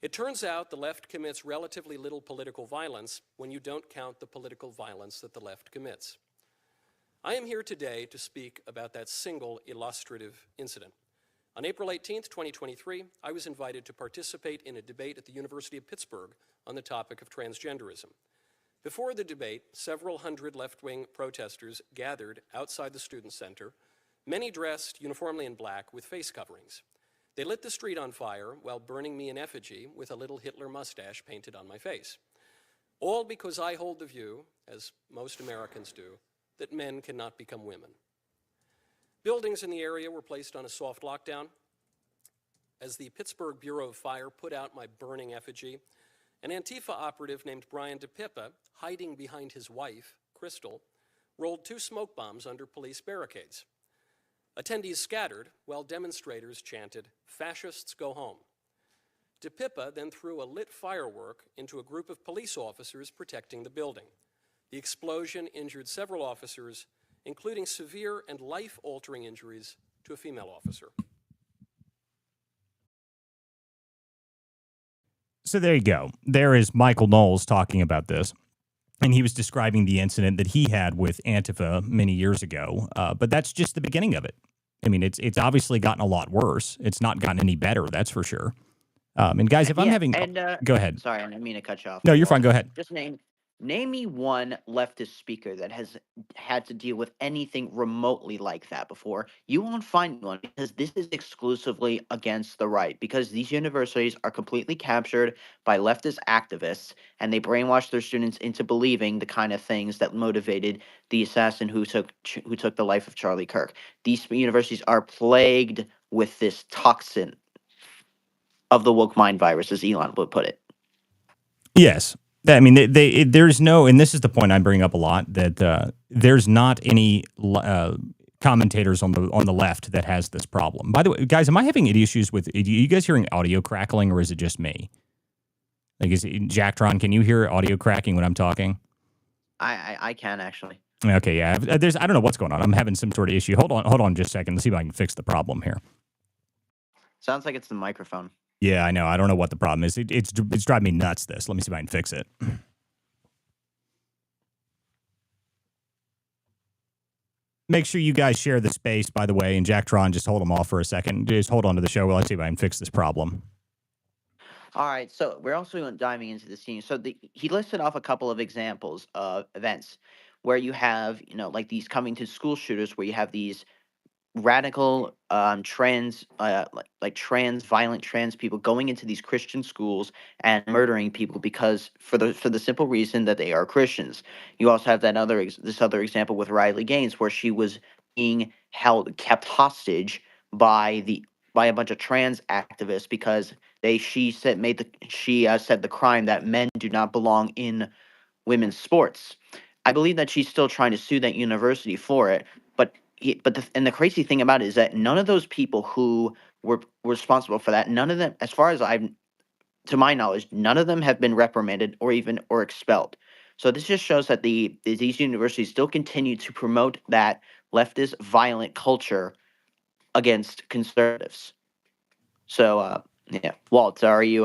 It turns out the left commits relatively little political violence when you don't count the political violence that the left commits. I am here today to speak about that single illustrative incident. On April 18th, 2023, I was invited to participate in a debate at the University of Pittsburgh on the topic of transgenderism. Before the debate, several hundred left-wing protesters gathered outside the Student Center, many dressed uniformly in black with face coverings. They lit the street on fire while burning me in effigy with a little Hitler mustache painted on my face. All because I hold the view, as most Americans do, that men cannot become women. Buildings in the area were placed on a soft lockdown. As the Pittsburgh Bureau of Fire put out my burning effigy, an Antifa operative named Brian DePippa, hiding behind his wife, Crystal, rolled 2 smoke bombs under police barricades. Attendees scattered while demonstrators chanted, "Fascists go home." DePippa then threw a lit firework into a group of police officers protecting the building. The explosion injured several officers, including severe and life-altering injuries to a female officer.
So there you go. There is Michael Knowles talking about this. And he was describing the incident that he had with Antifa many years ago. But that's just the beginning of it. I mean, it's obviously gotten a lot worse. It's not gotten any better, that's for sure. And guys, if I'm having... go ahead.
Sorry, I didn't mean to cut you off.
No, you're fine. Go ahead.
Name me one leftist speaker that has had to deal with anything remotely like that before. You won't find one because this is exclusively against the right. Because these universities are completely captured by leftist activists, and they brainwash their students into believing the kind of things that motivated the assassin who took the life of Charlie Kirk. These universities are plagued with this toxin of the woke mind virus, as Elon would put it.
Yes. I mean, there's no, and this is the point I bring up a lot, that there's not any commentators on the left that has this problem. By the way, guys, am I having any issues with, are you guys hearing audio crackling, or is it just me? Like, is it, Jacktron, can you hear audio cracking when I'm talking?
I can actually.
Okay, yeah. I don't know what's going on. I'm having some sort of issue. Hold on just a second. Let's see if I can fix the problem here.
Sounds like it's the microphone.
Yeah, I know. I don't know what the problem is. It's driving me nuts, this. Let me see if I can fix it. Make sure you guys share the space, by the way, and Jacktron, just hold them off for a second. Just hold on to the show while I see if I can fix this problem.
All right, so we're also diving into the scene. So he listed off a couple of examples of events where you have, like these coming to school shooters, where you have these radical trans trans violent trans people going into these Christian schools and murdering people because for the simple reason that they are Christians. You also have this other example with Riley Gaines, where she was being kept hostage by a bunch of trans activists because she said the crime that men do not belong in women's sports. I believe that she's still trying to sue that university for it, but the crazy thing about it is that none of those people who were responsible for that, none of them, as far as to my knowledge, none of them have been reprimanded or expelled. So this just shows that these universities still continue to promote that leftist violent culture against conservatives. So yeah, Walt, are you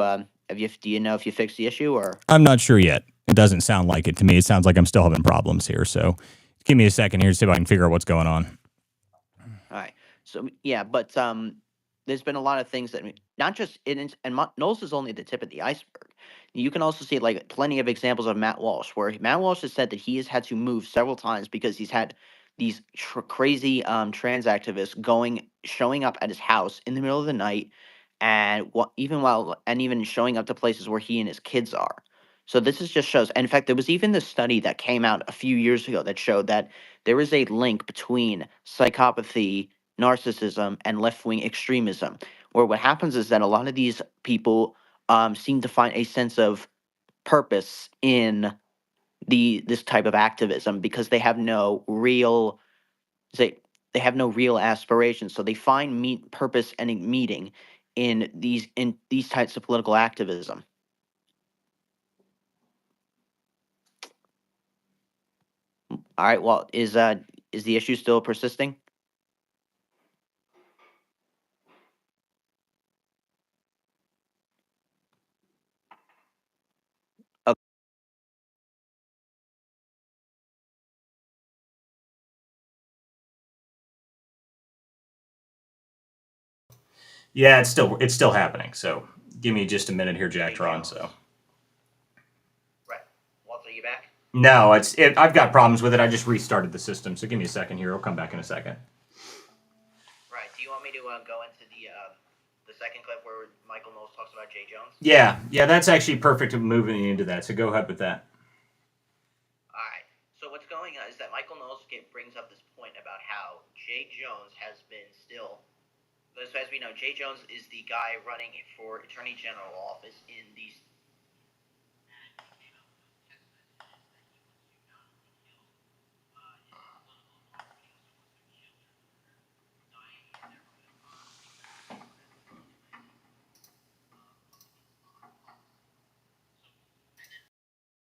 do you know if you fixed the issue or?
I'm not sure yet. It doesn't sound like it to me. It sounds like I'm still having problems here. So give me a second here to see if I can figure out what's going on.
All right. So yeah, but there's been a lot of things that not just Knowles is only the tip of the iceberg. You can also see like plenty of examples of Matt Walsh, where Matt Walsh has said that he has had to move several times because he's had these crazy trans activists showing up at his house in the middle of the night, and even showing up to places where he and his kids are. So this is just shows. And in fact, there was even this study that came out a few years ago that showed that there is a link between psychopathy, narcissism, and left-wing extremism, where what happens is that a lot of these people seem to find a sense of purpose in this type of activism because they have no real they have no real aspirations. So they find purpose and meaning in these types of political activism. All right. Well, is the issue still persisting?
Yeah, it's still happening. So give me just a minute here, Jacktron. So.
Right. Walt, are you back?
No, I've got problems with it. I just restarted the system. So give me a second here. I'll come back in a second.
Right. Do you want me to go into the second clip where Michael Knowles talks about Jay Jones?
Yeah, that's actually perfect moving into that. So go ahead with that.
All right. So what's going on is that Michael Knowles brings up this point about how Jay Jones has been still. So as we know, Jay Jones is the guy running for Attorney General office in these.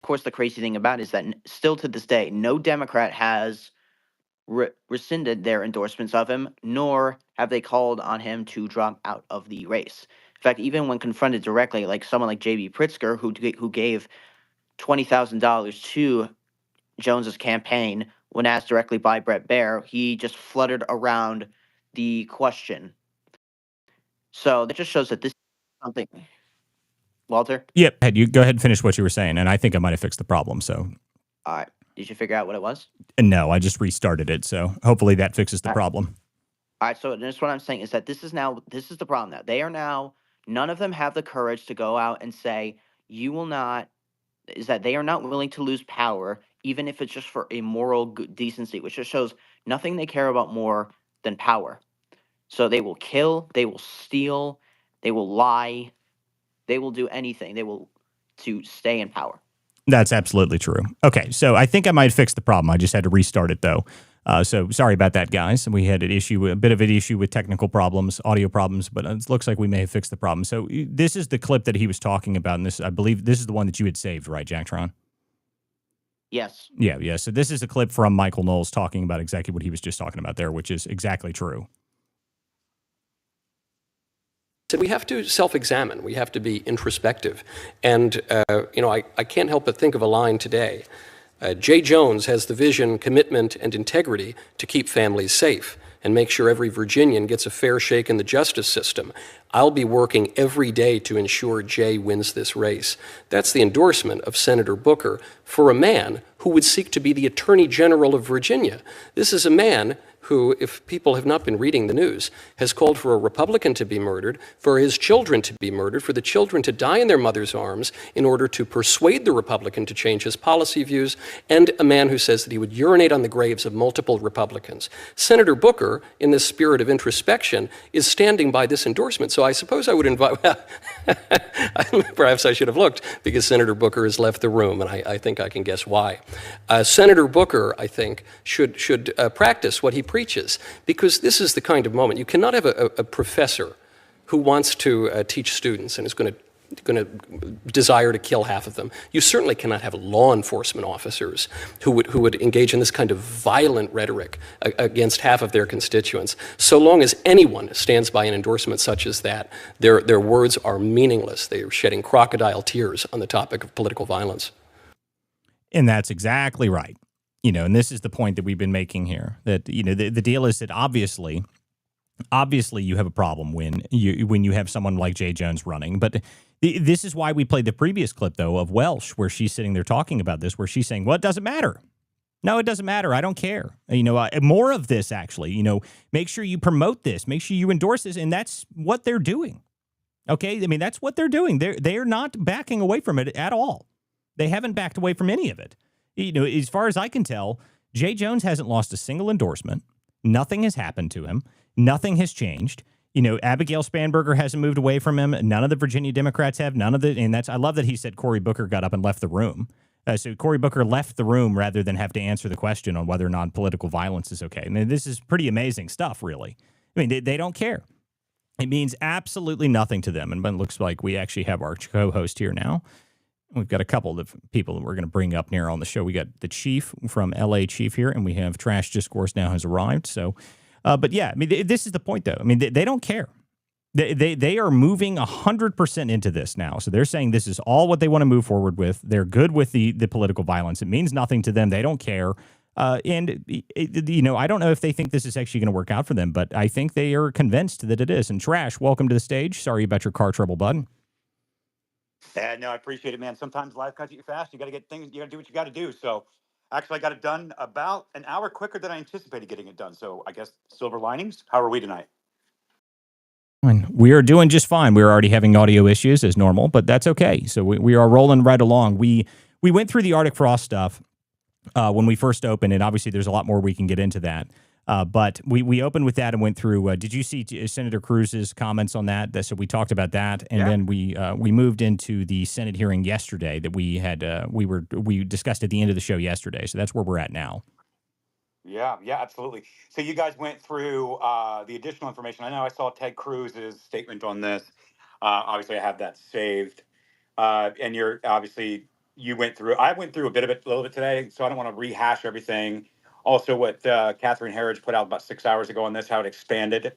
Of course, the crazy thing about it is that still to this day, no Democrat has rescinded their endorsements of him, nor have they called on him to drop out of the race. In fact, even when confronted directly, like someone like J.B. Pritzker, who gave $20,000 to Jones's campaign, when asked directly by Brett Baer, he just fluttered around the question. So that just shows that this is something. Walter?
Yep. You go ahead and finish what you were saying, and I think I might have fixed the problem. So,
All right. Did you figure out what it was?
no, I just restarted it. So hopefully that fixes the problem.
All right. So this what I'm saying is that this is the problem now. They are now, none of them have the courage to go out and say, you will not, is that they are not willing to lose power, even if it's just for a moral decency, which just shows nothing they care about more than power. So they will kill, they will steal, they will lie, they will do anything. They will to stay in power.
That's absolutely true. Okay, so I think I might fix the problem. I just had to restart it though. So sorry about that, guys. We had a bit of an issue with technical problems, audio problems, but it looks like we may have fixed the problem. So this is the clip that he was talking about, and I believe this is the one that you had saved, right, Jacktron?
Yes.
Yeah. So this is a clip from Michael Knowles talking about exactly what he was just talking about there, which is exactly true.
So we have to self-examine. We have to be introspective. And, I can't help but think of a line today. Jay Jones has the vision, commitment, and integrity to keep families safe and make sure every Virginian gets a fair shake in the justice system. I'll be working every day to ensure Jay wins this race. That's the endorsement of Senator Booker for a man who would seek to be the Attorney General of Virginia. This is a man who, if people have not been reading the news, has called for a Republican to be murdered, for his children to be murdered, for the children to die in their mother's arms in order to persuade the Republican to change his policy views, and a man who says that he would urinate on the graves of multiple Republicans. Senator Booker, in this spirit of introspection, is standing by this endorsement. So I suppose I would invite, well, perhaps I should have looked, because Senator Booker has left the room, and I think I can guess why. Senator Booker, I think, should practice what he preaches, because this is the kind of moment. You cannot have a professor who wants to teach students and is going to desire to kill half of them. You certainly cannot have law enforcement officers who would engage in this kind of violent rhetoric against half of their constituents. So long as anyone stands by an endorsement such as that, their words are meaningless. They are shedding crocodile tears on the topic of political violence.
And that's exactly right. And this is the point that we've been making here, that, the deal is that obviously you have a problem when you have someone like Jay Jones running. But this is why we played the previous clip, though, of Welsh, where she's sitting there talking about this, where she's saying, well, it doesn't matter. No, it doesn't matter. I don't care. More of this, actually. Make sure you promote this. Make sure you endorse this. And that's what they're doing. Okay? I mean, that's what they're doing. They're not backing away from it at all. They haven't backed away from any of it. As far as I can tell, Jay Jones hasn't lost a single endorsement. Nothing has happened to him. Nothing has changed. Abigail Spanberger hasn't moved away from him. None of the Virginia Democrats have. I love that he said Cory Booker got up and left the room. So Cory Booker left the room rather than have to answer the question on whether or not political violence is okay. I mean, this is pretty amazing stuff, really. I mean, they don't care. It means absolutely nothing to them. And it looks like we actually have our co-host here now. We've got a couple of people that we're going to bring up here on the show. We got the Chief from LA Chief here, and we have Trash Discourse now has arrived. So, but yeah, I mean, this is the point, though. I mean, they don't care. They are moving 100% into this now. So they're saying this is all what they want to move forward with. They're good with the political violence. It means nothing to them. They don't care. I don't know if they think this is actually going to work out for them, but I think they are convinced that it is. And Trash, welcome to the stage. Sorry about your car trouble, bud.
Yeah, no, I appreciate it, man. Sometimes life comes at you fast. You got to get things, you got to do what you got to do. So actually, I got it done about an hour quicker than I anticipated getting it done. So I guess silver linings. How are we tonight?
We are doing just fine. We're already having audio issues as normal, but that's okay. So we are rolling right along. We went through the Arctic Frost stuff when we first opened, and obviously there's a lot more we can get into that. But we opened with that and went through. Did you see Senator Cruz's comments on that? So we talked about that, and then we moved into the Senate hearing yesterday that we had. We discussed at the end of the show yesterday. So that's where we're at now.
Yeah, absolutely. So you guys went through the additional information. I know I saw Ted Cruz's statement on this. Obviously, I have that saved, and you went through. I went through a little bit today, so I don't want to rehash everything. Also, what Catherine Herridge put out about 6 hours ago on this, how it expanded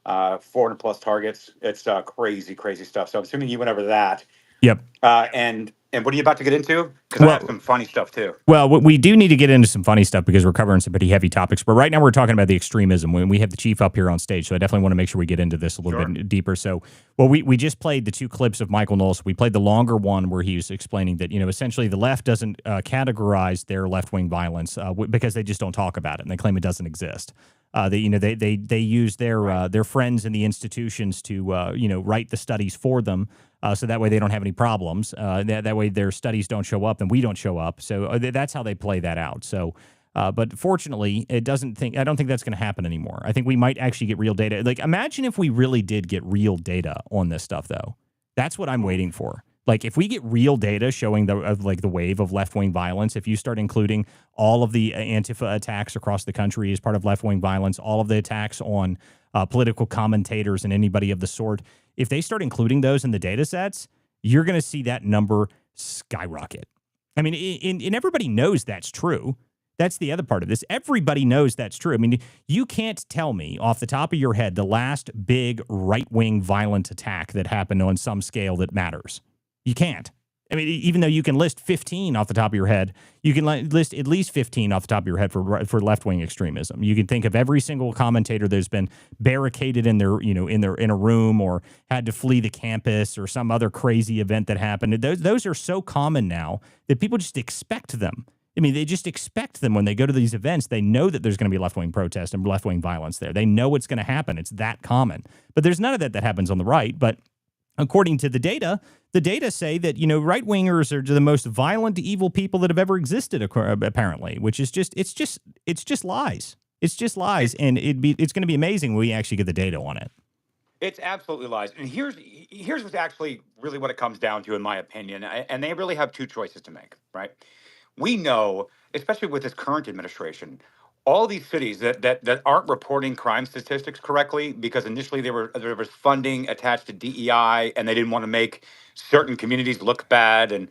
400 plus targets. It's crazy stuff. So I'm assuming you went over that.
Yep.
And And what are you about to get into? Because I have some funny stuff too.
Well, we do need to get into some funny stuff because we're covering some pretty heavy topics. But right now we're talking about the extremism. When we have the chief up here on stage, so I definitely want to make sure we get into this a little bit deeper. So, well, we just played the 2 clips of Michael Knowles. We played the longer one where he was explaining that, essentially the left doesn't categorize their left-wing violence because they just don't talk about it and they claim it doesn't exist. They use their friends in the institutions to write the studies for them, so that way they don't have any problems. That way their studies don't show up and we don't show up. So that's how they play that out. So, but fortunately, I don't think that's going to happen anymore. I think we might actually get real data. Like, imagine if we really did get real data on this stuff, though. That's what I'm waiting for. Like, if we get real data showing the wave of left-wing violence, if you start including all of the Antifa attacks across the country as part of left-wing violence, all of the attacks on political commentators and anybody of the sort, if they start including those in the data sets, you're going to see that number skyrocket. I mean, and everybody knows that's true. That's the other part of this. Everybody knows that's true. I mean, you can't tell me off the top of your head the last big right-wing violent attack that happened on some scale that matters. You can't. I mean, even though you can list 15 off the top of your head, you can list at least 15 off the top of your head for left-wing extremism. You can think of every single commentator that's been barricaded in a room or had to flee the campus or some other crazy event that happened. Those are so common now that people just expect them. I mean, they just expect them when they go to these events. They know that there's going to be left-wing protest and left-wing violence there. They know it's going to happen. It's that common. But there's none of that happens on the right. But according to the data say that, right-wingers are the most violent, evil people that have ever existed, apparently, which is it's just lies. It's just lies, and it's going to be amazing when we actually get the data on it.
It's absolutely lies. And here's what's actually really what it comes down to, in my opinion. And they really have 2 choices to make, right? We know, especially with this current administration, all these cities that aren't reporting crime statistics correctly because initially there was funding attached to DEI and they didn't want to make certain communities look bad, and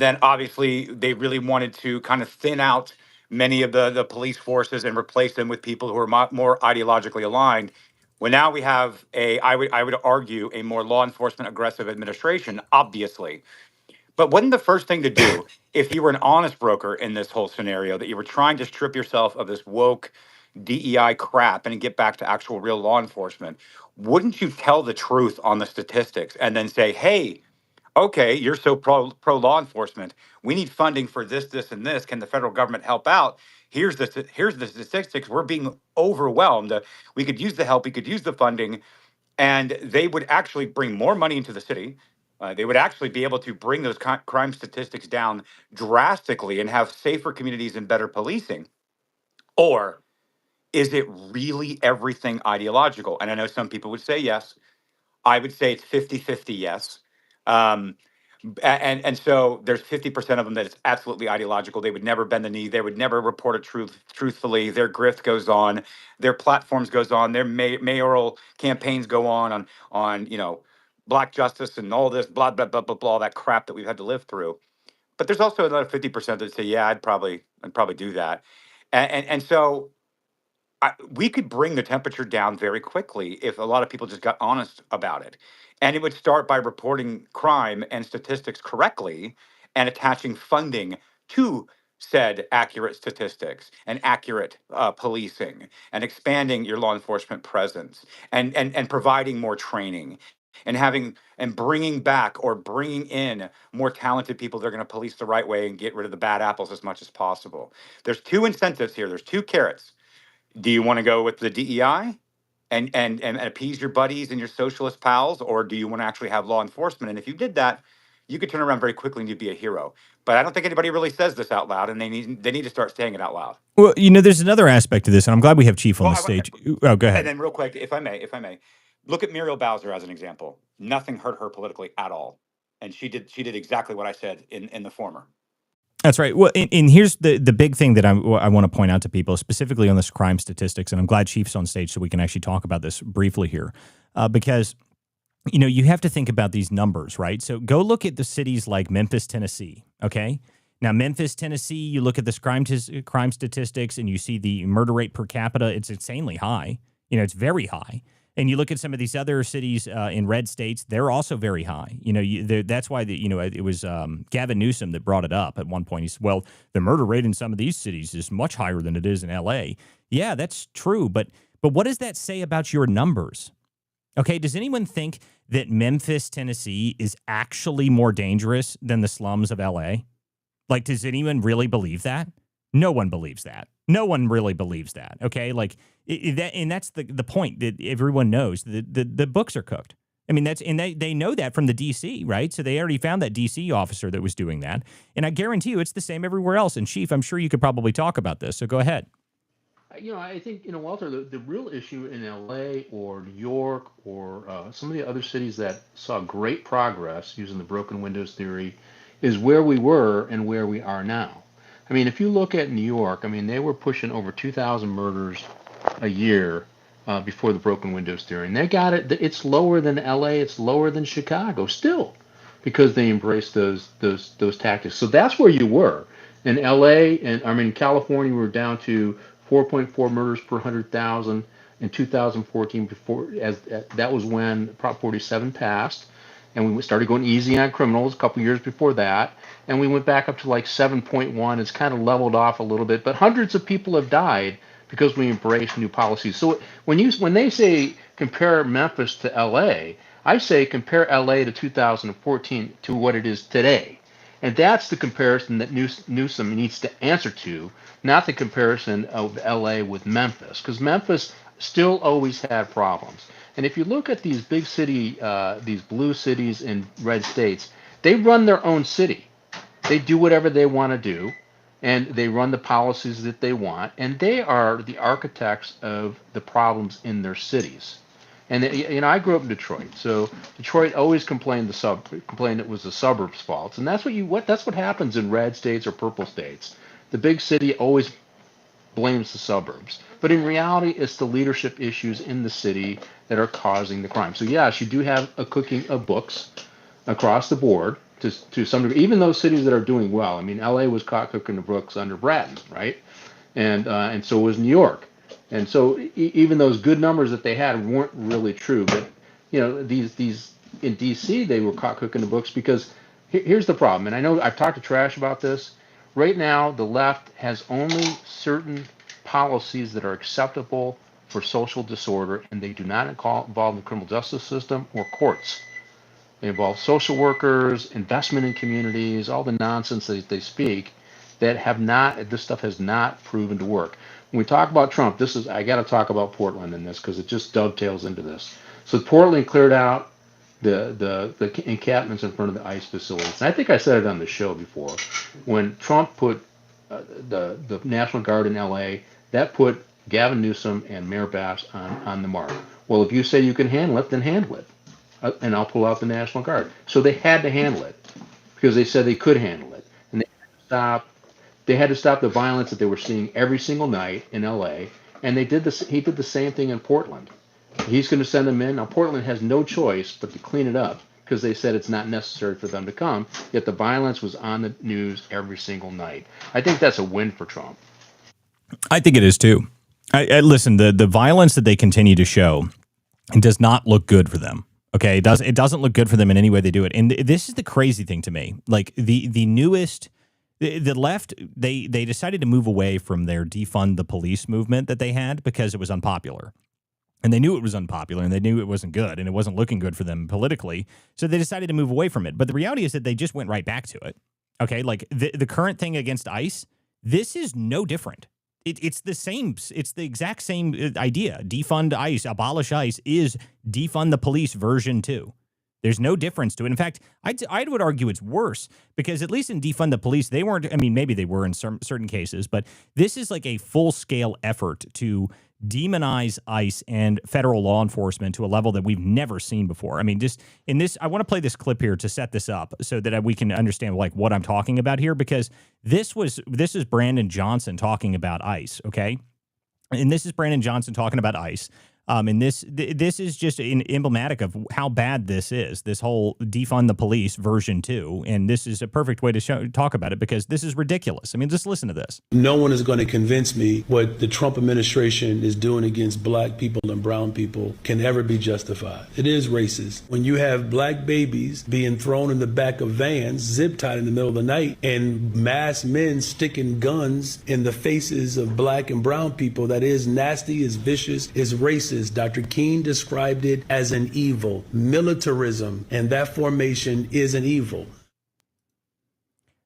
then obviously they really wanted to kind of thin out many of the police forces and replace them with people who are more ideologically aligned. Well, now we have I would argue a more law enforcement aggressive administration, obviously. But wasn't the first thing to do, if you were an honest broker in this whole scenario, that you were trying to strip yourself of this woke DEI crap and get back to actual real law enforcement, wouldn't you tell the truth on the statistics and then say, hey, okay, you're so pro law enforcement. We need funding for this, this, and this. Can the federal government help out? Here's the statistics. We're being overwhelmed. We could use the help. We could use the funding. And they would actually bring more money into the city. They would actually be able to bring those crime statistics down drastically and have safer communities and better policing. Or is it really everything ideological? And I know some people would say yes. I would say it's 50-50 yes. And so there's 50% of them that it's absolutely ideological. They would never bend the knee. They would never report a truthfully. Their grift goes on. Their platforms goes on. Their mayoral campaigns go on black justice and all this blah, blah, blah, blah, blah, all that crap that we've had to live through. But there's also another 50% that say, yeah, I'd probably do that. And so we could bring the temperature down very quickly if a lot of people just got honest about it. And it would start by reporting crime and statistics correctly and attaching funding to said accurate statistics and accurate policing and expanding your law enforcement presence and providing more training and bringing back or bringing in more talented people that are going to police the right way and get rid of the bad apples as much as possible. There's 2 incentives here. There's 2 carrots. Do you want to go with the DEI and appease your buddies and your socialist pals, or do you want to actually have law enforcement? And if you did that, you could turn around very quickly and you'd be a hero. But I don't think anybody really says this out loud, and they need to start saying it out loud.
Well, there's another aspect to this, and I'm glad we have Chief on the stage. Oh, go ahead.
And then real quick, if I may, look at Muriel Bowser as an example. Nothing hurt her politically at all. And she did exactly what I said in the former.
That's right. Well, and here's the big thing that I want to point out to people, specifically on this crime statistics, and I'm glad Chief's on stage so we can actually talk about this briefly here, because, you have to think about these numbers, right? So go look at the cities like Memphis, Tennessee, okay? Now, Memphis, Tennessee, you look at this crime statistics and you see the murder rate per capita, it's insanely high. It's very high. And you look at some of these other cities in red states; they're also very high. You know, that's why it was Gavin Newsom that brought it up at one point. He said, "Well, the murder rate in some of these cities is much higher than it is in L.A." Yeah, that's true, but what does that say about your numbers? Okay, does anyone think that Memphis, Tennessee, is actually more dangerous than the slums of L.A.? Like, does anyone really believe that? No one believes that. No one really believes that. Okay, like and that's the point that everyone knows. The books are cooked. I mean, they know that from the D.C., right? So they already found that D.C. officer that was doing that, and I guarantee you, it's the same everywhere else. And Chief, I'm sure you could probably talk about this. So go ahead.
I think, Walter, the real issue in LA or New York or some of the other cities that saw great progress using the broken windows theory is where we were and where we are now. I mean, if you look at New York, I mean, they were pushing over 2,000 murders a year before the broken windows theory. And they got it. It's lower than LA. It's lower than Chicago still because they embraced those tactics. So that's where you were. In LA and California, we were down to 4.4 murders per 100,000 in 2014. Before that was when Prop 47 passed, and we started going easy on criminals a couple years before that, and we went back up to like 7.1. It's kind of leveled off a little bit, but hundreds of people have died because we embraced new policies. So when they say compare Memphis to LA, I say compare LA to 2014 to what it is today. And that's the comparison that Newsom needs to answer to, not the comparison of LA with Memphis, because Memphis still always had problems. And if you look at these big these blue cities in red states, they run their own city. They do whatever they want to do, and they run the policies that they want, and they are the architects of the problems in their cities. And I grew up in Detroit, so Detroit always complained it was the suburbs' fault, and that's what happens in red states or purple states. The big city always blames the suburbs, but in reality, it's the leadership issues in the city that are causing the crime. So yes, you do have a cooking of books across the board to some degree. Even those cities that are doing well. I mean, L.A. was caught cooking the books under Bratton, right? And so was New York. And so even those good numbers that they had weren't really true. But these in D.C. they were caught cooking the books because here's the problem. And I know I've talked to Trash about this. Right now, the left has only certain policies that are acceptable for social disorder, and they do not involve the criminal justice system or courts. They involve social workers, investment in communities, all the nonsense that they speak this stuff has not proven to work. When we talk about Trump, I got to talk about Portland in this because it just dovetails into this. So Portland cleared out the encampments in front of the ICE facilities. And I think I said it on the show before. When Trump put the National Guard in LA, that put Gavin Newsom and Mayor Bass on the mark. Well, if you say you can handle it, then handle it. And I'll pull out the National Guard. So they had to handle it because they said they could handle it. And they had to stop the violence that they were seeing every single night in LA. And he did the same thing in Portland. He's going to send them in. Now, Portland has no choice but to clean it up because they said it's not necessary for them to come. Yet the violence was on the news every single night. I think that's a win for Trump.
I think it is too. I listen, the violence that they continue to show does not look good for them. Okay, it doesn't look good for them in any way they do it. And this is the crazy thing to me. Like the newest, the left, they decided to move away from their defund the police movement that they had because it was unpopular. And they knew it was unpopular and they knew it wasn't good and it wasn't looking good for them politically. So they decided to move away from it. But the reality is that they just went right back to it. Okay, like the current thing against ICE, this is no different. It's the same. It's the exact same idea. Defund ICE, abolish ICE is defund the police version 2. There's no difference to it. In fact, I would argue it's worse because at least in defund the police, they weren't. I mean, maybe they were in certain cases, but this is like a full-scale effort to demonize ICE and federal law enforcement to a level that we've never seen before. I mean, just in this, I want to play this clip here to set this up so that we can understand like what I'm talking about here, because this is Brandon Johnson talking about ICE, okay? And this is Brandon Johnson talking about ICE. And this is just emblematic of how bad this is, this whole defund the police version 2. And this is a perfect way to talk about it because this is ridiculous. I mean, just listen to this.
No one is going to convince me what the Trump administration is doing against black people and brown people can ever be justified. It is racist. When you have black babies being thrown in the back of vans, zip tied in the middle of the night, and masked men sticking guns in the faces of black and brown people, that is nasty, is vicious, is racist. Dr. King described it as an evil. Militarism and that formation is an evil.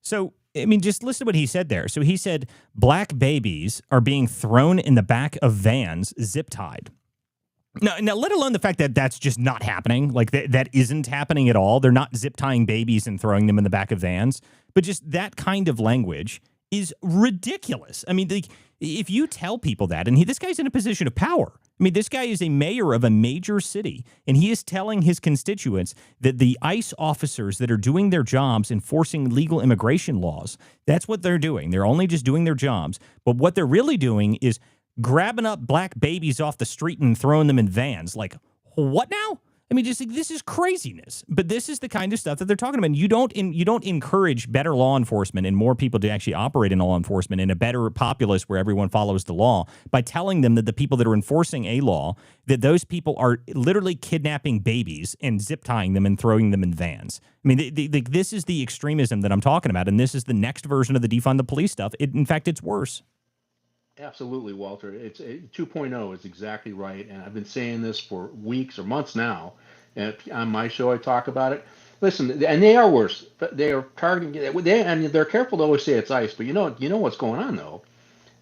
So, I mean, just listen to what he said there. So he said black babies are being thrown in the back of vans, zip tied. Now, let alone the fact that that's just not happening. Like that isn't happening at all. They're not zip tying babies and throwing them in the back of vans. But just that kind of language is ridiculous. I mean, if you tell people that, and this guy's in a position of power. I mean, this guy is a mayor of a major city, and he is telling his constituents that the ICE officers that are doing their jobs enforcing legal immigration laws, that's what they're doing. They're only just doing their jobs. But what they're really doing is grabbing up black babies off the street and throwing them in vans. Like, what now? I mean, just this is craziness. But this is the kind of stuff that they're talking about. And you don't encourage better law enforcement and more people to actually operate in law enforcement in a better populace where everyone follows the law by telling them that the people that are enforcing a law, that those people are literally kidnapping babies and zip tying them and throwing them in vans. I mean, this is the extremism that I'm talking about, and this is the next version of the defund the police stuff. In fact, it's worse.
Absolutely, Walter. 2.0 is exactly right, and I've been saying this for weeks or months now. And on my show, I talk about it. Listen, and they are worse. They are targeting. And they're careful to always say it's ICE, but you know what's going on though.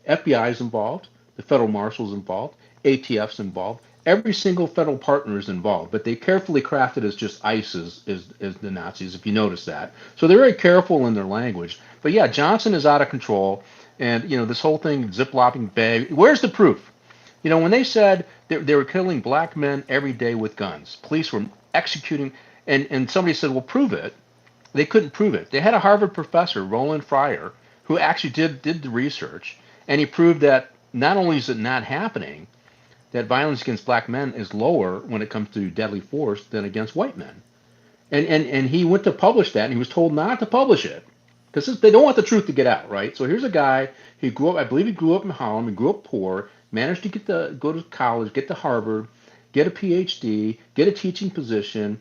FBI is involved. The federal marshal's involved. ATF's involved. Every single federal partner is involved, but they carefully crafted as just ICE is the Nazis, if you notice that. So they're very careful in their language. But yeah, Johnson is out of control. And, this whole thing, zip-lopping bag, where's the proof? When they said they were killing black men every day with guns, police were executing, and somebody said, well, prove it. They couldn't prove it. They had a Harvard professor, Roland Fryer, who actually did the research, and he proved that not only is it not happening, that violence against black men is lower when it comes to deadly force than against white men. And he went to publish that, and he was told not to publish it. Because they don't want the truth to get out, right? So here's a guy, he grew up, I believe he grew up in Harlem, he grew up poor, managed to go to college, get to Harvard, get a PhD, get a teaching position,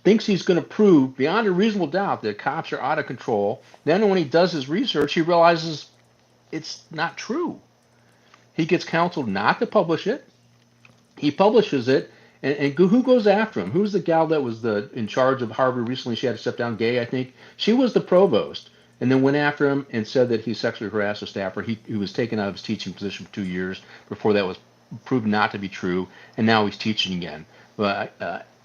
thinks he's going to prove beyond a reasonable doubt that cops are out of control. Then when he does his research, he realizes it's not true. He gets counseled not to publish it. He publishes it, and who goes after him? Who's the gal that was in charge of Harvard recently? She had to step down, Gay, I think. She was the provost, and then went after him and said that he sexually harassed a staffer. He was taken out of his teaching position for 2 years before that was proved not to be true, and now he's teaching again.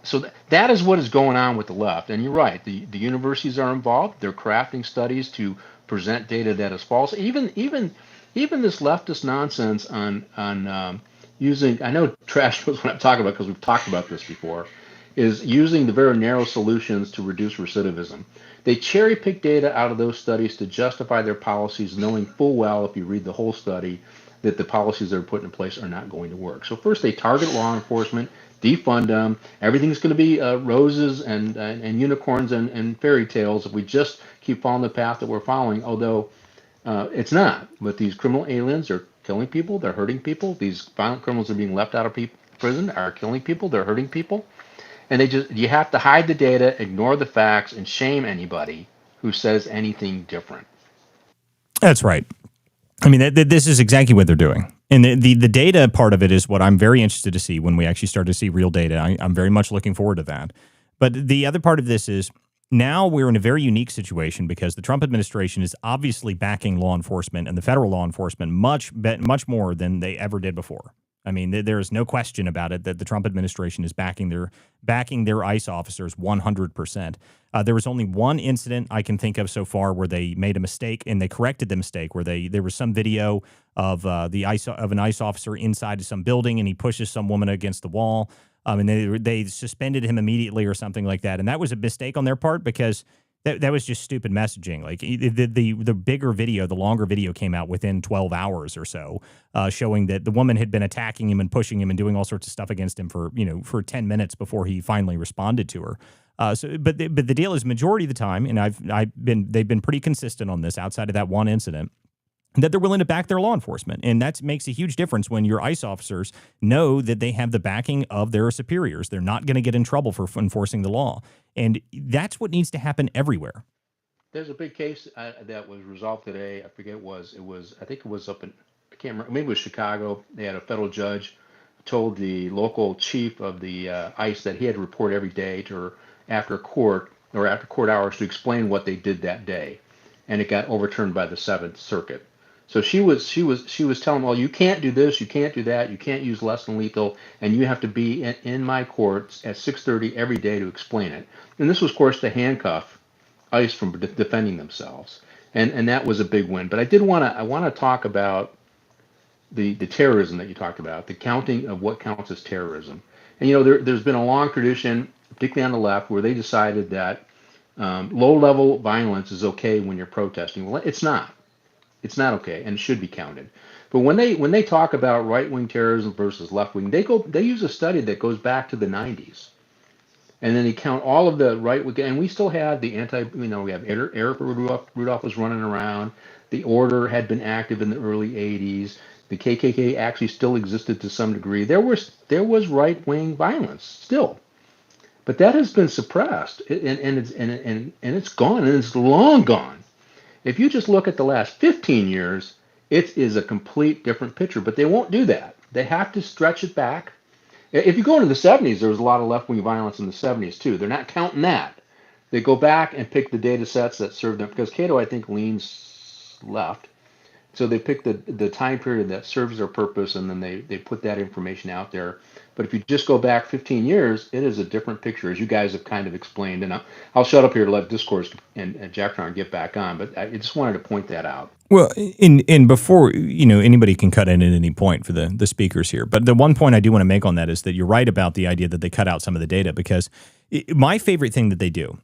So that is what is going on with the left. And you're right, the universities are involved. They're crafting studies to present data that is false. Even this leftist nonsense on using, I know trash was what I'm talking about because we've talked about this before, is using the very narrow solutions to reduce recidivism. They cherry pick data out of those studies to justify their policies, knowing full well, if you read the whole study, that the policies that are put in place are not going to work. So first they target law enforcement, defund them. Everything's going to be roses and unicorns and fairy tales if we just keep following the path that we're following, although it's not. But these criminal aliens are killing people, they're hurting people. These violent criminals are being left out of prison, are killing people, they're hurting people. And you have to hide the data, ignore the facts, and shame anybody who says anything different.
That's right. I mean, this is exactly what they're doing. And the data part of it is what I'm very interested to see when we actually start to see real data. I'm very much looking forward to that. But the other part of this is now we're in a very unique situation because the Trump administration is obviously backing law enforcement and the federal law enforcement much more than they ever did before. I mean, there is no question about it that the Trump administration is backing their ICE officers 100%. There was only one incident I can think of so far where they made a mistake and they corrected the mistake. Where there was some video of an ICE officer inside of some building and he pushes some woman against the wall, and they suspended him immediately or something like that. And that was a mistake on their part because That was just stupid messaging. Like the bigger video, the longer video came out within 12 hours or so, showing that the woman had been attacking him and pushing him and doing all sorts of stuff against him for 10 minutes before he finally responded to her. But the deal is, majority of the time, and they've been pretty consistent on this outside of that one incident, that they're willing to back their law enforcement. And that makes a huge difference when your ICE officers know that they have the backing of their superiors. They're not going to get in trouble for enforcing the law. And that's what needs to happen everywhere.
There's a big case that was resolved today. I forget I think it was up in, I can't remember, maybe it was Chicago. They had a federal judge told the local chief of the ICE that he had to report every day to her after court hours to explain what they did that day. And it got overturned by the Seventh Circuit. So she was telling, well, you can't do this, you can't do that, you can't use less than lethal, and you have to be in my courts at 6:30 every day to explain it. And this was, of course, to handcuff ICE from defending themselves, and that was a big win. But I want to talk about the terrorism that you talked about, the counting of what counts as terrorism. And there's been a long tradition, particularly on the left, where they decided that low-level violence is okay when you're protesting. Well, it's not. It's not okay, and it should be counted. But when they talk about right-wing terrorism versus left-wing, they use a study that goes back to the 90s, and then they count all of the right-wing. And we still had the we have Eric Rudolph was running around. The Order had been active in the early 80s. The KKK actually still existed to some degree. There was right-wing violence still, but that has been suppressed, and it's gone, and it's long gone. If you just look at the last 15 years, it is a complete different picture, but they won't do that. They have to stretch it back. If you go into the 70s, there was a lot of left-wing violence in the 70s too. They're not counting that. They go back and pick the data sets that serve them, because Cato, I think, leans left. So they pick the time period that serves their purpose, and then they put that information out there. But if you just go back 15 years, it is a different picture, as you guys have kind of explained. And I'll shut up here to let Discourse and Jack Tron get back on, but I just wanted to point that out.
Well, in before, anybody can cut in at any point for the speakers here. But the one point I do want to make on that is that you're right about the idea that they cut out some of the data, because my favorite thing that they do,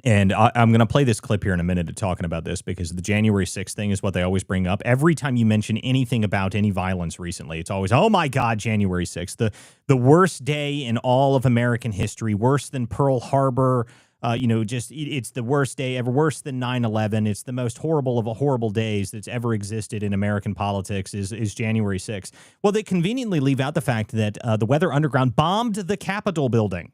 and I'm going to play this clip here in a minute talking about this, because the January 6th thing is what they always bring up. Every time you mention anything about any violence recently, it's always, oh my God, January 6th, the worst day in all of American history, worse than Pearl Harbor. It's the worst day ever, worse than 9/11. It's the most horrible of horrible days that's ever existed in American politics is January 6th. Well, they conveniently leave out the fact that the Weather Underground bombed the Capitol building.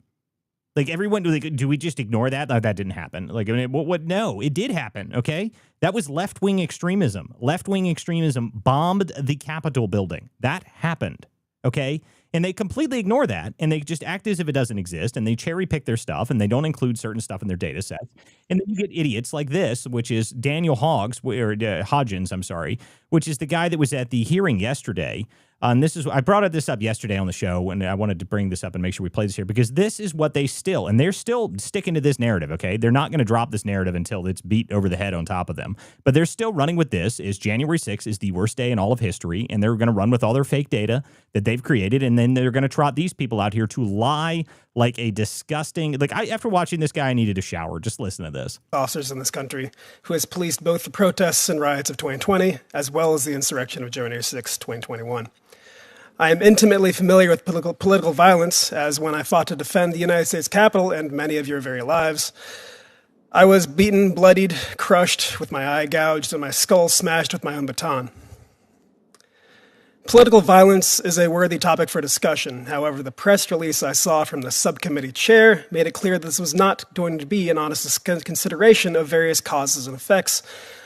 Like, everyone, do we just ignore that? That didn't happen. Like, I mean, what? No, it did happen. Okay, that was left-wing extremism. Left-wing extremism bombed the Capitol building. That happened. Okay, and they completely ignore that, and they just act as if it doesn't exist, and they cherry pick their stuff, and they don't include certain stuff in their data sets. And then you get idiots like this, which is Daniel Hodgins, I'm sorry, which is the guy that was at the hearing yesterday. And I brought this up yesterday on the show, and I wanted to bring this up and make sure we play this here, because this is what they're still sticking to this narrative, okay? They're not going to drop this narrative until it's beat over the head on top of them. But they're still running with this, is January 6th is the worst day in all of history, and they're going to run with all their fake data that they've created, and then they're going to trot these people out here to lie like a disgusting... After watching this guy, I needed a shower. Just listen to this.
Officers in this country who has policed both the protests and riots of 2020, as well as the insurrection of January 6, 2021. I am intimately familiar with political violence, as when I fought to defend the United States Capitol and many of your very lives, I was beaten, bloodied, crushed, with my eye gouged, and my skull smashed with my own baton. Political violence is a worthy topic for discussion. However, the press release I saw from the subcommittee chair made it clear that this was not going to be an honest consideration of various causes and effects,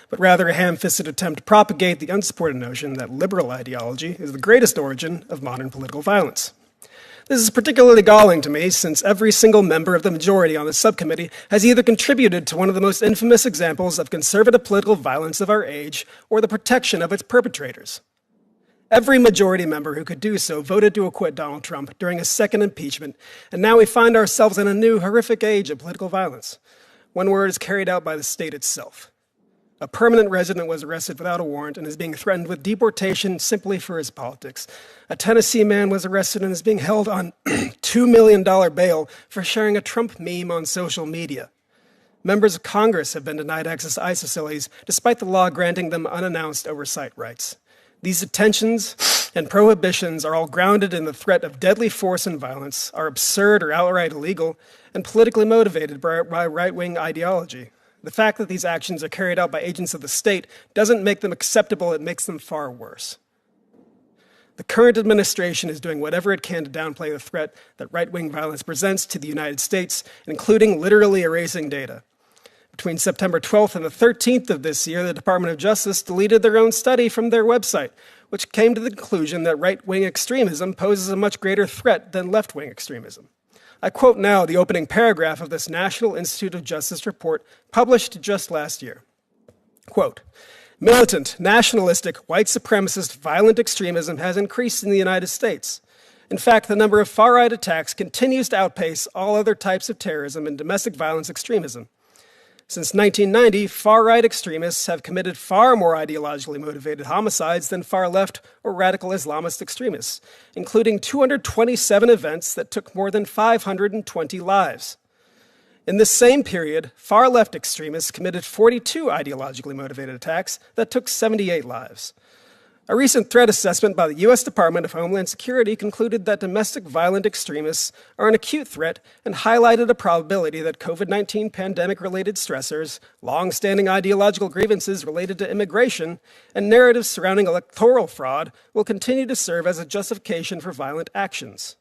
but rather a ham-fisted attempt to propagate the unsupported notion that liberal ideology is the greatest origin of modern political violence. This is particularly galling to me, since every single member of the majority on the subcommittee has either contributed to one of the most infamous examples of conservative political violence of our age, or the protection of its perpetrators. Every majority member who could do so voted to acquit Donald Trump during his second impeachment, and now we find ourselves in a new horrific age of political violence, one where it is carried out by the state itself. A permanent resident was arrested without a warrant and is being threatened with deportation simply for his politics. A Tennessee man was arrested and is being held on $2 million bail for sharing a Trump meme on social media. Members of Congress have been denied access to ICE facilities despite the law granting them unannounced oversight rights. These detentions and prohibitions are all grounded in the threat of deadly force and violence, are absurd or outright illegal, and politically motivated by right-wing ideology. The fact that these actions are carried out by agents of the state doesn't make them acceptable, it makes them far worse. The current administration is doing whatever it can to downplay the threat that right-wing violence presents to the United States, including literally erasing data. Between September 12th and the 13th of this year, the Department of Justice deleted their own study from their website, which came to the conclusion that right-wing extremism poses a much greater threat than left-wing extremism. I quote now the opening paragraph of this National Institute of Justice report published just last year. Quote, militant, nationalistic, white supremacist, violent extremism has increased in the United States. In fact, the number of far-right attacks continues to outpace all other types of terrorism and domestic violence extremism. Since 1990, far-right extremists have committed far more ideologically motivated homicides than far-left or radical Islamist extremists, including 227 events that took more than 520 lives. In this same period, far-left extremists committed 42 ideologically motivated attacks that took 78 lives. A recent threat assessment by the U.S. Department of Homeland Security concluded that domestic violent extremists are an acute threat and highlighted a probability that COVID-19 pandemic-related stressors, long-standing ideological grievances related to immigration, and narratives surrounding electoral fraud will continue to serve as a justification for violent actions.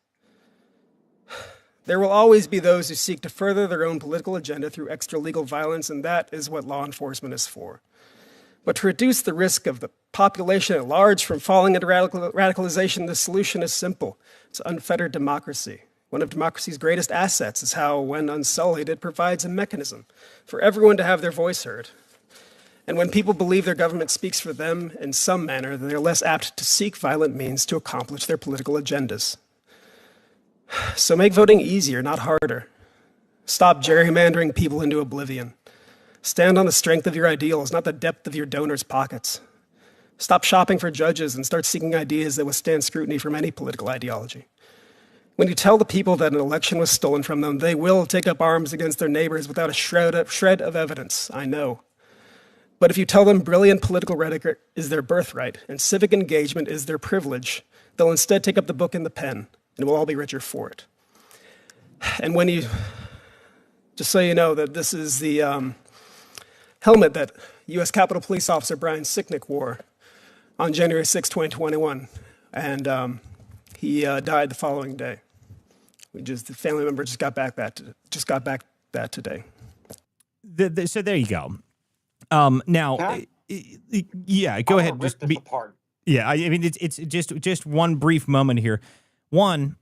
There will always be those who seek to further their own political agenda through extra-legal violence, and that is what law enforcement is for. But to reduce the risk of the population at large from falling into radicalization, the solution is simple. It's unfettered democracy. One of democracy's greatest assets is how, when unsullied, it provides a mechanism for everyone to have their voice heard. And when people believe their government speaks for them in some manner, then they're less apt to seek violent means to accomplish their political agendas. So make voting easier, not harder. Stop gerrymandering people into oblivion. Stand on the strength of your ideals, not the depth of your donors' pockets. Stop shopping for judges and start seeking ideas that withstand scrutiny from any political ideology. When you tell the people that an election was stolen from them, they will take up arms against their neighbors without a shred of evidence, I know. But if you tell them brilliant political rhetoric is their birthright and civic engagement is their privilege, they'll instead take up the book and the pen, and we'll all be richer for it. And when you, just so you know that this is the helmet that U.S. Capitol Police Officer Brian Sicknick wore on January 6, 2021, and he died the following day. The family member just got back that today.
So there you go. Now, yeah, go ahead.
Rip this apart.
Yeah, I mean it's just one brief moment here. One,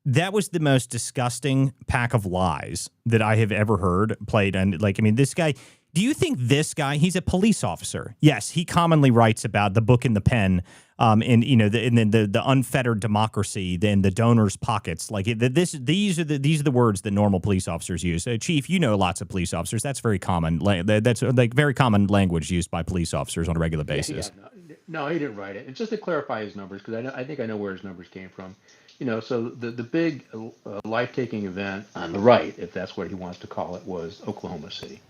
that was the most disgusting pack of lies that I have ever heard played. And this guy. Do you think this guy, he's a police officer? Yes, he commonly writes about the book and the pen, and the unfettered democracy, then the donors' pockets. These are the words that normal police officers use. Chief, you know lots of police officers. That's very common. That's very common language used by police officers on a regular basis.
Yeah, no, he didn't write it. And just to clarify his numbers, because I think I know where his numbers came from. So the big life-taking event on the right, if that's what he wants to call it, was Oklahoma City.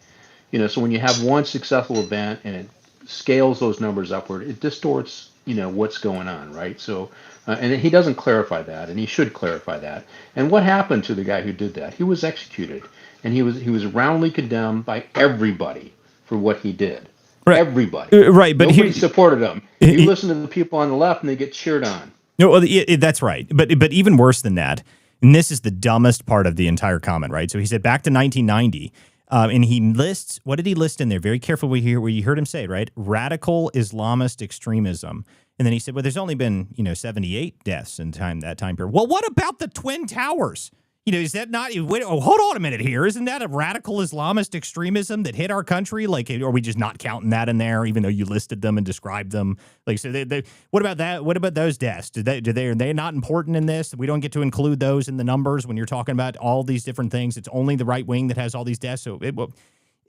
So when you have one successful event and it scales those numbers upward, it distorts, what's going on, right? So, and he doesn't clarify that, and he should clarify that. And what happened to the guy who did that? He was executed, and he was roundly condemned by everybody for what he did. Right. Everybody.
Right, but
nobody supported him. You listen to the people on the left, and they get cheered on.
No, well, that's right. But even worse than that, and this is the dumbest part of the entire comment, right? So he said back to 1990. And he lists, what did he list in there? Very careful where you heard him say, right? Radical Islamist extremism. And then he said, well, there's only been, 78 deaths in that time period. Well, what about the Twin Towers? Is that not, hold on a minute here. Isn't that a radical Islamist extremism that hit our country? Are we just not counting that in there, even though you listed them and described them? What about that? What about those deaths? Are they not important in this? We don't get to include those in the numbers when you're talking about all these different things. It's only the right wing that has all these deaths. So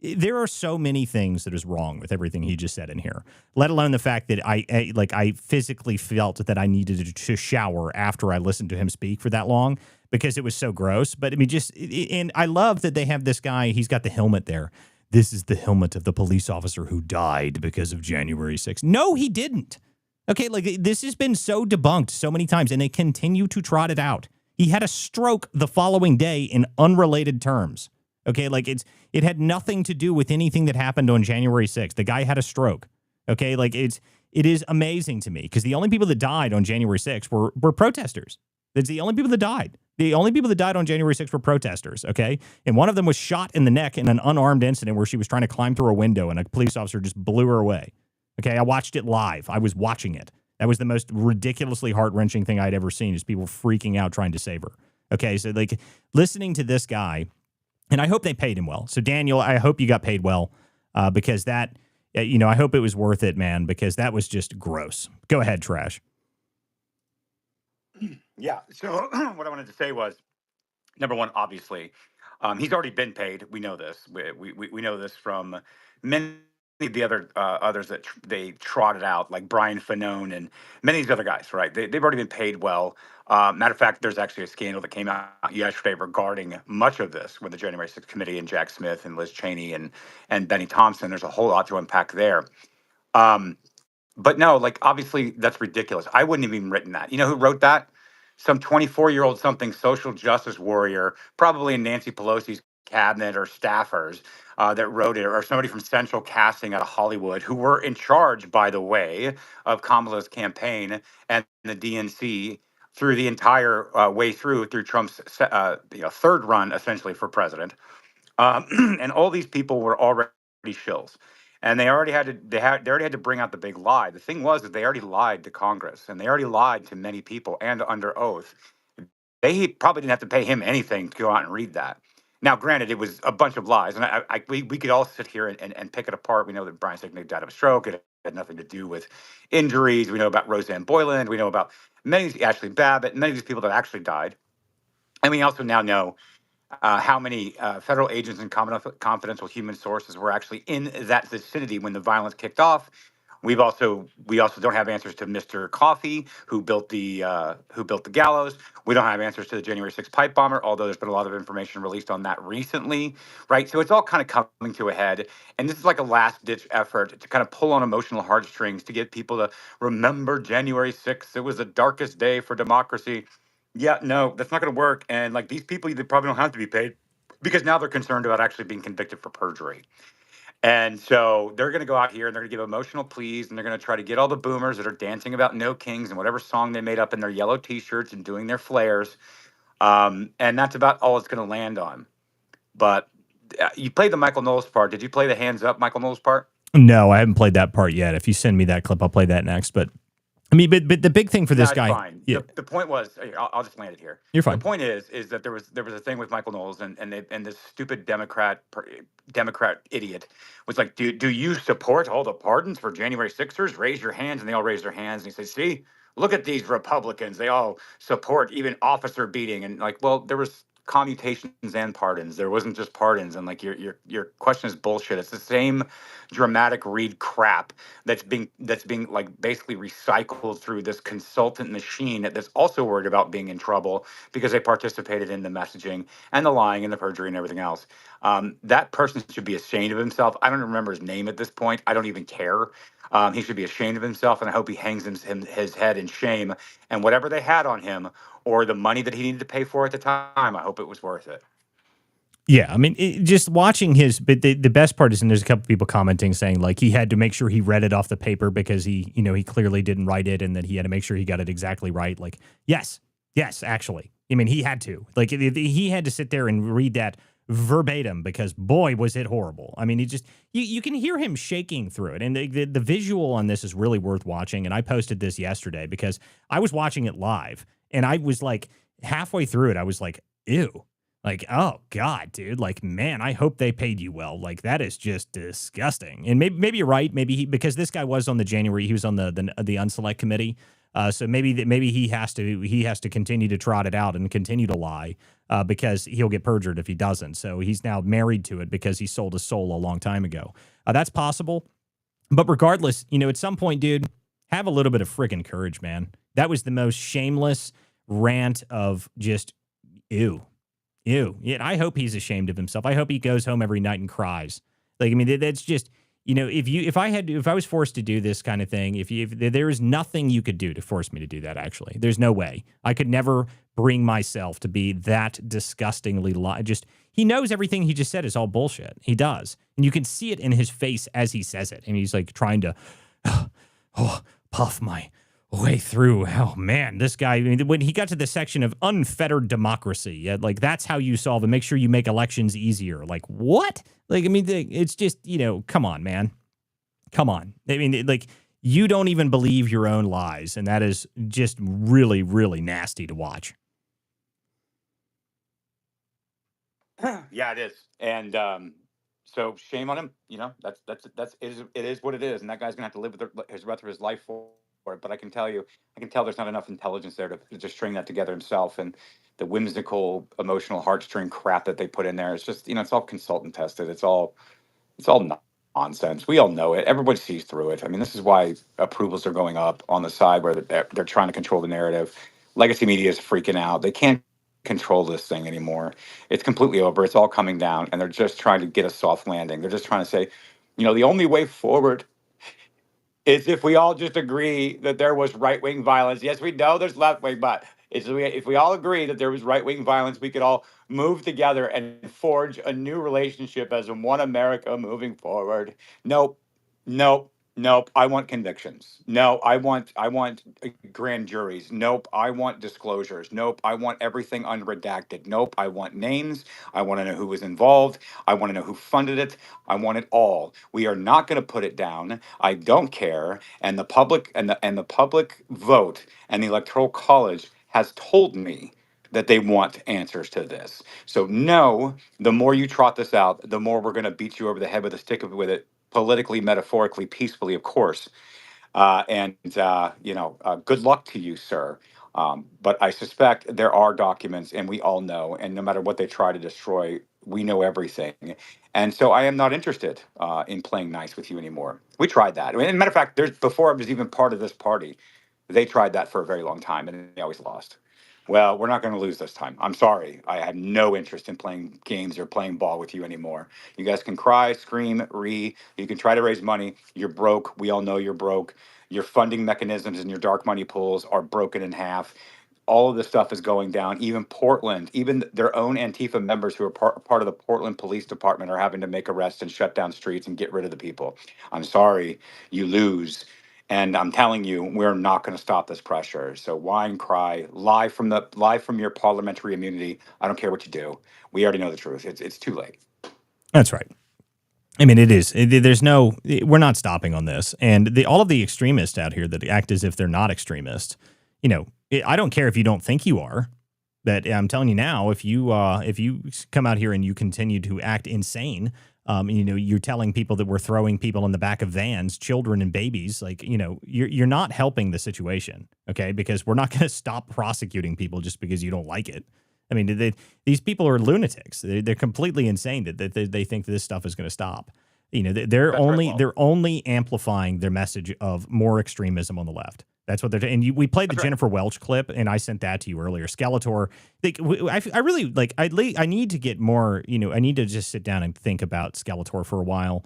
there are so many things that is wrong with everything he just said in here, let alone the fact that I physically felt that I needed to shower after I listened to him speak for that long because it was so gross. But I mean, and I love that they have this guy, he's got the helmet there. This is the helmet of the police officer who died because of January 6th. No, he didn't. Okay, like this has been so debunked so many times, and they continue to trot it out. He had a stroke the following day in unrelated terms. Okay, like it had nothing to do with anything that happened on January 6th. The guy had a stroke. Okay, like it is amazing to me because the only people that died on January 6th were protesters. That's the only people that died. The only people that died on January 6th were protesters, okay? And one of them was shot in the neck in an unarmed incident where she was trying to climb through a window and a police officer just blew her away. Okay, I watched it live. I was watching it. That was the most ridiculously heart-wrenching thing I'd ever seen is people freaking out trying to save her. Okay, so like listening to this guy, and I hope they paid him well. So Daniel, I hope you got paid well because that, I hope it was worth it, man, because that was just gross. Go ahead, Trash.
Yeah. So what I wanted to say was, number one, obviously, he's already been paid. We know this. We know this from many of the others that they trotted out, like Brian Fanone and many of these other guys, right? They've already been paid well. Matter of fact, there's actually a scandal that came out yesterday regarding much of this with the January 6th committee and Jack Smith and Liz Cheney and Benny Thompson. There's a whole lot to unpack there. But no, like, obviously, that's ridiculous. I wouldn't have even written that. You know who wrote that? Some 24-year-old something social justice warrior, probably in Nancy Pelosi's cabinet or staffers that wrote it, or somebody from Central Casting out of Hollywood, who were in charge, by the way, of Kamala's campaign and the DNC through the entire way through Trump's third run, essentially, for president. And all these people were already shills. And they already had to bring out the big lie. The thing was that they already lied to Congress, and they already lied to many people and under oath. They probably didn't have to pay him anything to go out and read that. Now, granted, it was a bunch of lies, and we could all sit here and pick it apart. We know that Brian Sicknick died of a stroke. It had nothing to do with injuries. We know about Roseanne Boyland. We know about Ashley Babbitt, many of these people that actually died. And we also now know how many federal agents and confidential human sources were actually in that vicinity when the violence kicked off. We also don't have answers to Mr. Coffey, who built the gallows. We don't have answers to the January 6th pipe bomber, although there's been a lot of information released on that recently, right? So it's all kind of coming to a head, and this is like a last-ditch effort to kind of pull on emotional heartstrings to get people to remember January 6th. It was the darkest day for democracy. Yeah, no, that's not going to work. And like these people, they probably don't have to be paid because now they're concerned about actually being convicted for perjury. And so they're going to go out here and they're going to give emotional pleas and they're going to try to get all the boomers that are dancing about no kings and whatever song they made up in their yellow T-shirts and doing their flares. And that's about all it's going to land on. But you played the Michael Knowles part. Did you play the hands up Michael Knowles part?
No, I haven't played that part yet. If you send me that clip, I'll play that next. But I mean, but the big thing for this guy,
fine.
yeah.
The point was, I'll just land it here.
You're fine.
The point is that there was a thing with Michael Knowles and this stupid Democrat idiot was like, do you support all the pardons for January 6ers? Raise your hands, and they all raised their hands. And he says, see, look at these Republicans. They all support even officer beating. And like, well, there was commutations and pardons. There wasn't just pardons. And like your question is bullshit. It's the same dramatic read crap that's being like basically recycled through this consultant machine that's also worried about being in trouble because they participated in the messaging and the lying and the perjury and everything else. That person should be ashamed of himself. I don't remember his name at this point. I don't even care. He should be ashamed of himself, and I hope he hangs his head in shame. And whatever they had on him or the money that he needed to pay for at the time, I hope it was worth it.
Yeah, I mean, just watching but the best part is, and there's a couple people commenting saying like he had to make sure he read it off the paper because he clearly didn't write it, and that he had to make sure he got it exactly right. Like, yes, actually. I mean, he had to. Like, he had to sit there and read that verbatim because boy was it horrible. I mean, he just you can hear him shaking through it, and the visual on this is really worth watching. And I posted this yesterday because I was watching it live, and I was like halfway through it, I was like, ew. Like, oh God, dude, like, man, I hope they paid you well. Like, that is just disgusting. And maybe you're right. Maybe because this guy was on the January, he was on the Unselect committee. So maybe he has to continue to trot it out and continue to lie because he'll get perjured if he doesn't. So he's now married to it because he sold his soul a long time ago. That's possible. But regardless, at some point, dude, have a little bit of friggin' courage, man. That was the most shameless rant of just ew. Yeah, I hope he's ashamed of himself. I hope he goes home every night and cries. Like, I mean, that's just, if I was forced to do this kind of thing, if there is nothing you could do to force me to do that, actually. There's no way. I could never bring myself to be that disgustingly he knows everything he just said is all bullshit. He does. And you can see it in his face as he says it. And he's like trying to puff my way through. Oh, man, this guy, I mean, when he got to the section of unfettered democracy, like that's how you solve it. Make sure you make elections easier. Like, what? Like, I mean, it's just, come on, man. Come on. I mean, like, you don't even believe your own lies. And that is just really, really nasty to watch.
Yeah, it is. And so shame on him. It is what it is. And that guy's gonna have to live with his rest of his life for it. But I can tell there's not enough intelligence there to just string that together himself. And the whimsical, emotional heartstring crap that they put in there, it's just, it's all consultant tested. It's all nonsense. We all know it. Everybody sees through it. I mean, this is why approvals are going up on the side where they're trying to control the narrative. Legacy media is freaking out. They can't control this thing anymore. It's completely over. It's all coming down, and they're just trying to get a soft landing. They're just trying to say, the only way forward is if we all just agree that there was right-wing violence. Yes, we know there's left-wing, but if we all agree that there was right-wing violence, we could all move together and forge a new relationship as one America moving forward. Nope, nope, nope. I want convictions. No, I want grand juries. Nope, I want disclosures. Nope, I want everything unredacted. Nope, I want names. I want to know who was involved. I want to know who funded it. I want it all. We are not going to put it down. I don't care. And the public and the public vote and the Electoral College has told me that they want answers to this. So no, the more you trot this out, the more we're going to beat you over the head with a stick with it, politically, metaphorically, peacefully, of course. Good luck to you, sir. But I suspect there are documents, and we all know, and no matter what they try to destroy, we know everything. And so I am not interested in playing nice with you anymore. We tried that. I mean, as a matter of fact, before I was even part of this party, they tried that for a very long time, and they always lost. Well, we're not going to lose this time. I'm sorry. I have no interest in playing games or playing ball with you anymore. You guys can cry, scream, you can try to raise money. You're broke. We all know you're broke. Your funding mechanisms and your dark money pools are broken in half. All of this stuff is going down. Even Portland, even their own Antifa members who are part of the Portland Police Department are having to make arrests and shut down streets and get rid of the people. I'm sorry, you lose. And I'm telling you, we're not going to stop this pressure. So whine, cry, lie from your parliamentary immunity. I don't care what you do. We already know the truth. It's too late.
That's right. I mean, it is. We're not stopping on this. And all of the extremists out here that act as if they're not extremists, I don't care if you don't think you are. But I'm telling you now, if you come out here and you continue to act insane, you're telling people that we're throwing people in the back of vans, children and babies, like, you're not helping the situation, okay? Because we're not going to stop prosecuting people just because you don't like it. I mean, these people are lunatics. They're completely insane that they think this stuff is going to stop. They're only amplifying their message of more extremism on the left. That's what they're doing. And we played the Jennifer Welch clip, and I sent that to you earlier. Skeletor. I really like. I need to get more. I need to just sit down and think about Skeletor for a while.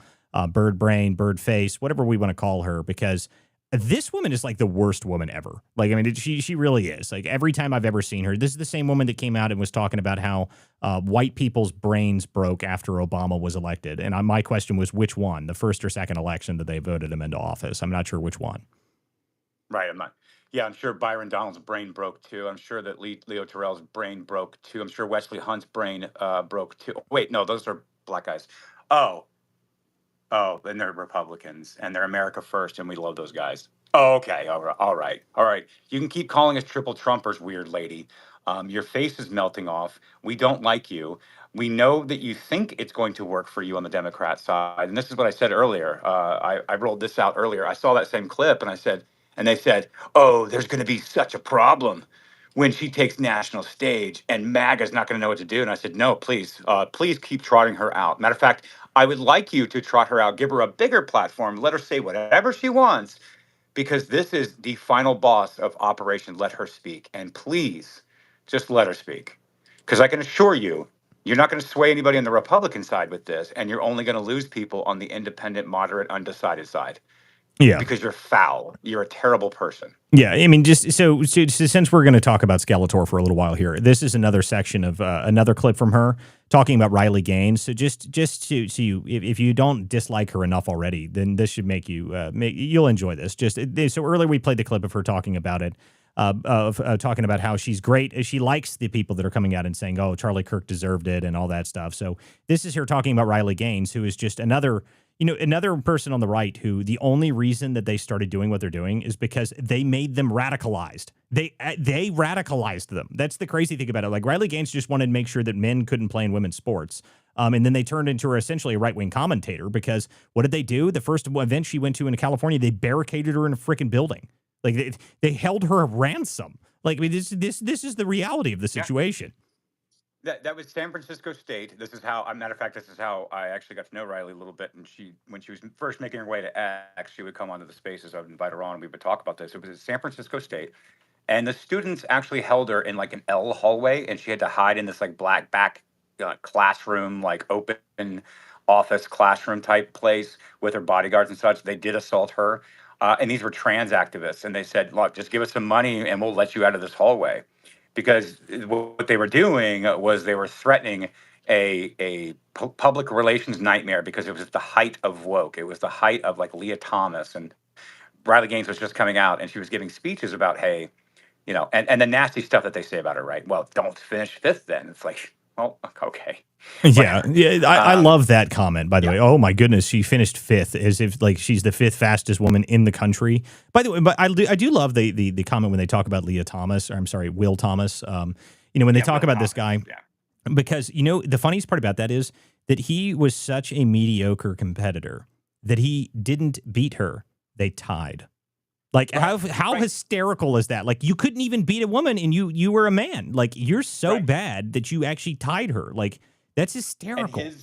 Bird brain, bird face, whatever we want to call her, because this woman is like the worst woman ever. Like, I mean, she really is. Like, every time I've ever seen her, this is the same woman that came out and was talking about how white people's brains broke after Obama was elected. And my question was, which one? The first or second election that they voted him into office? I'm not sure which one.
Right. I'm sure Byron Donald's brain broke too. I'm sure that Leo Terrell's brain broke too. I'm sure Wesley Hunt's brain broke too. Wait, no, those are black guys. Oh, and they're Republicans and they're America first, and we love those guys. Oh, okay. All right. You can keep calling us triple Trumpers, weird lady. Your face is melting off. We don't like you. We know that you think it's going to work for you on the Democrat side. And this is what I said earlier. I rolled this out earlier. I saw that same clip and I said, And they said, oh, there's going to be such a problem when she takes national stage and MAGA's not going to know what to do. And I said, no, please, please keep trotting her out. Matter of fact, I would like you to trot her out, give her a bigger platform, let her say whatever she wants, because this is the final boss of Operation Let Her Speak. And please, just let her speak. Because I can assure you, you're not going to sway anybody on the Republican side with this, and you're only going to lose people on the independent, moderate, undecided side.
Yeah.
Because you're foul. You're a terrible person.
Yeah, I mean, just so since we're going to talk about Skeletor for a little while here, this is another section of another clip from her talking about Riley Gaines. So just to see you, if you don't dislike her enough already, then this should make you you'll enjoy this. So earlier we played the clip of her talking about it, talking about how she's great. She likes the people that are coming out and saying, "Oh, Charlie Kirk deserved it," and all that stuff. So this is her talking about Riley Gaines, who is just another person on the right who the only reason that they started doing what they're doing is because they made them radicalized. They radicalized them. That's the crazy thing about it. Like Riley Gaines just wanted to make sure that men couldn't play in women's sports. And then they turned into her essentially a right-wing commentator because what did they do? The first event she went to in California, they barricaded her in a freaking building. Like they held her a ransom. Like I mean, this is the reality of the situation.
That was San Francisco State. This is how, matter of fact, this is how I actually got to know Riley a little bit. And when she was first making her way to X, she would come onto the spaces. I would invite her on and we would talk about this. It was at San Francisco State. And the students actually held her in like an L hallway, and she had to hide in this like black back classroom, like open office classroom type place with her bodyguards and such. They did assault her. And these were trans activists. And they said, look, just give us some money and we'll let you out of this hallway. Because what they were doing was they were threatening a public relations nightmare because it was the height of woke. It was the height of like Leah Thomas, and Riley Gaines was just coming out and she was giving speeches about, hey, and the nasty stuff that they say about her, right? Well, don't finish fifth then. It's like, well, okay.
Yeah. I love that comment, by the way. Oh my goodness, she finished fifth, as if like she's the fifth fastest woman in the country. By the way, but I do love the comment when they talk about Will Thomas. When they talk about this guy, because the funniest part about that is that he was such a mediocre competitor that he didn't beat her; they tied. Like how hysterical is that? Like you couldn't even beat a woman, and you were a man. Like you're so bad that you actually tied her. Like. That's hysterical.
And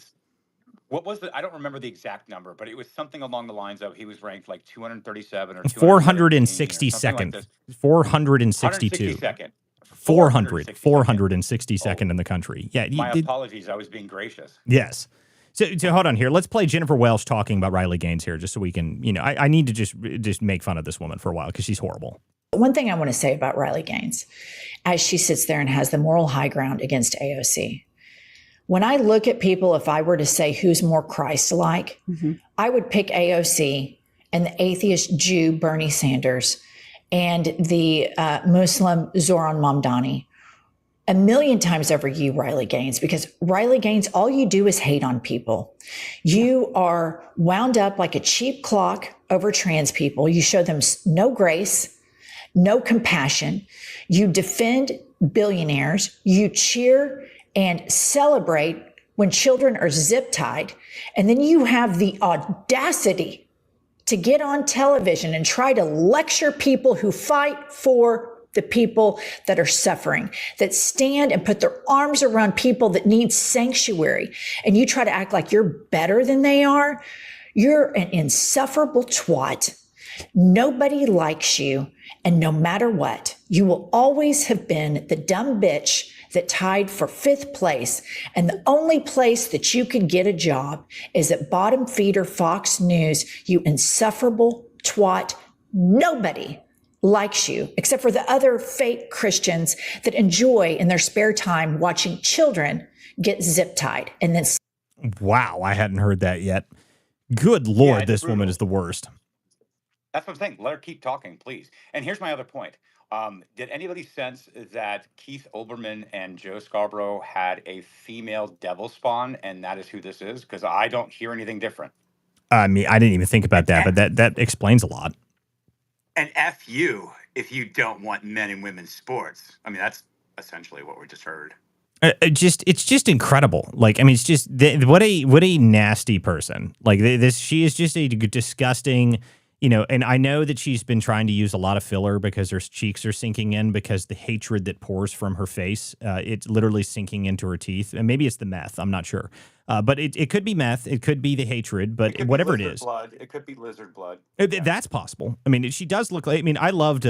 what was I don't remember the exact number, but it was something along the lines of he was ranked like 237 or
462nd, like 462. 462nd in the country. Yeah.
My apologies. I was being gracious.
Yes. So hold on here. Let's play Jennifer Welsh talking about Riley Gaines here just so we can, I need to just make fun of this woman for a while because she's horrible.
One thing I want to say about Riley Gaines, as she sits there and has the moral high ground against AOC, when I look at people, if I were to say who's more Christ-like, I would pick AOC and the atheist Jew Bernie Sanders and the Muslim Zoran Mamdani a million times over you, Riley Gaines, because Riley Gaines, all you do is hate on people. You are wound up like a cheap clock over trans people. You show them no grace, no compassion. You defend billionaires. You cheer and celebrate when children are zip tied. And then you have the audacity to get on television and try to lecture people who fight for the people that are suffering, that stand and put their arms around people that need sanctuary. And you try to act like you're better than they are. You're an insufferable twat. Nobody likes you. And no matter what, you will always have been the dumb bitch that tied for fifth place. And the only place that you could get a job is at bottom feeder Fox News, you insufferable twat. Nobody likes you except for the other fake Christians that enjoy in their spare time watching children get zip tied. And then.
Wow, I hadn't heard that yet. Good Lord, this woman is the worst.
That's what I'm saying. Let her keep talking, please. And here's my other point. Did anybody sense that Keith Olbermann and Joe Scarborough had a female devil spawn, and that is who this is? Because I don't hear anything different.
I mean, I didn't even think about that, but that explains a lot.
And F you if you don't want men and women's sports. I mean, that's essentially what we just heard.
It's just incredible. Like, I mean, it's just what a nasty person. Like this, she is just a disgusting. you know, and I know that she's been trying to use a lot of filler because her cheeks are sinking in because the hatred that pours from her face, it's literally sinking into her teeth. And maybe it's the meth. I'm not sure. But it could be meth. It could be the hatred, but whatever it is.
Blood. It could be lizard blood.
That's possible. I mean, she does look like, I mean, I loved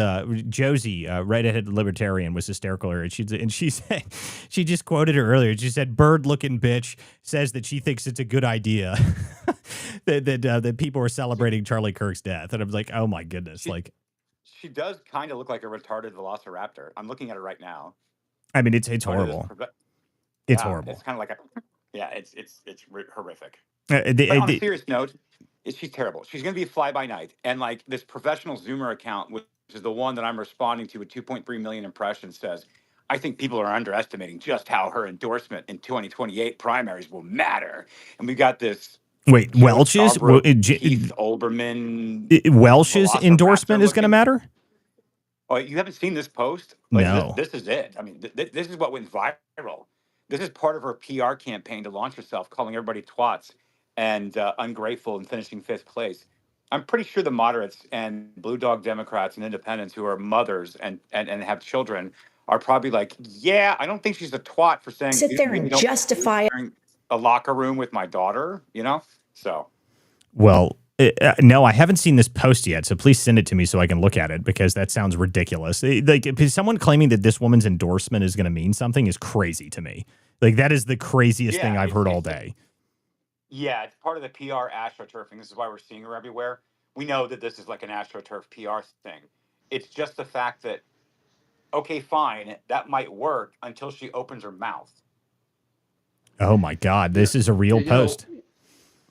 Josie, redheaded libertarian, was hysterical earlier. She said, she just quoted her earlier. She said, bird looking bitch says that she thinks it's a good idea that people are celebrating Charlie Kirk's death. And I was like, oh my goodness.
She does kind of look like a retarded velociraptor. I'm looking at her right now.
I mean, it's horrible. It's horrible.
It's kind of like it's horrific.
But
on a serious note, she's terrible. She's going to be a fly by night. And like this professional Zoomer account, which is the one that I'm responding to with 2.3 million impressions, says, I think people are underestimating just how her endorsement in 2028 primaries will matter. And we got this.
Wait, Welch's?
Keith Olbermann.
Welch's endorsement is going to matter?
Oh, you haven't seen this post?
No.
This is it. I mean, this is what went viral. This is part of her PR campaign to launch herself, calling everybody twats and ungrateful and finishing 5th place. I'm pretty sure the moderates and blue dog Democrats and independents who are mothers and have children are probably like, yeah, I don't think she's a twat for saying
sit there and justify
a locker room with my daughter, you know? So.
Well, no, I haven't seen this post yet, so please send it to me so I can look at it because that sounds ridiculous. Like, someone claiming that this woman's endorsement is going to mean something is crazy to me. Like, that is the craziest thing I've heard all day.
Yeah, it's part of the PR astroturfing. This is why we're seeing her everywhere. We know that this is like an astroturf PR thing. It's just the fact that, okay, fine, that might work until she opens her mouth.
Oh my God, this is a real post.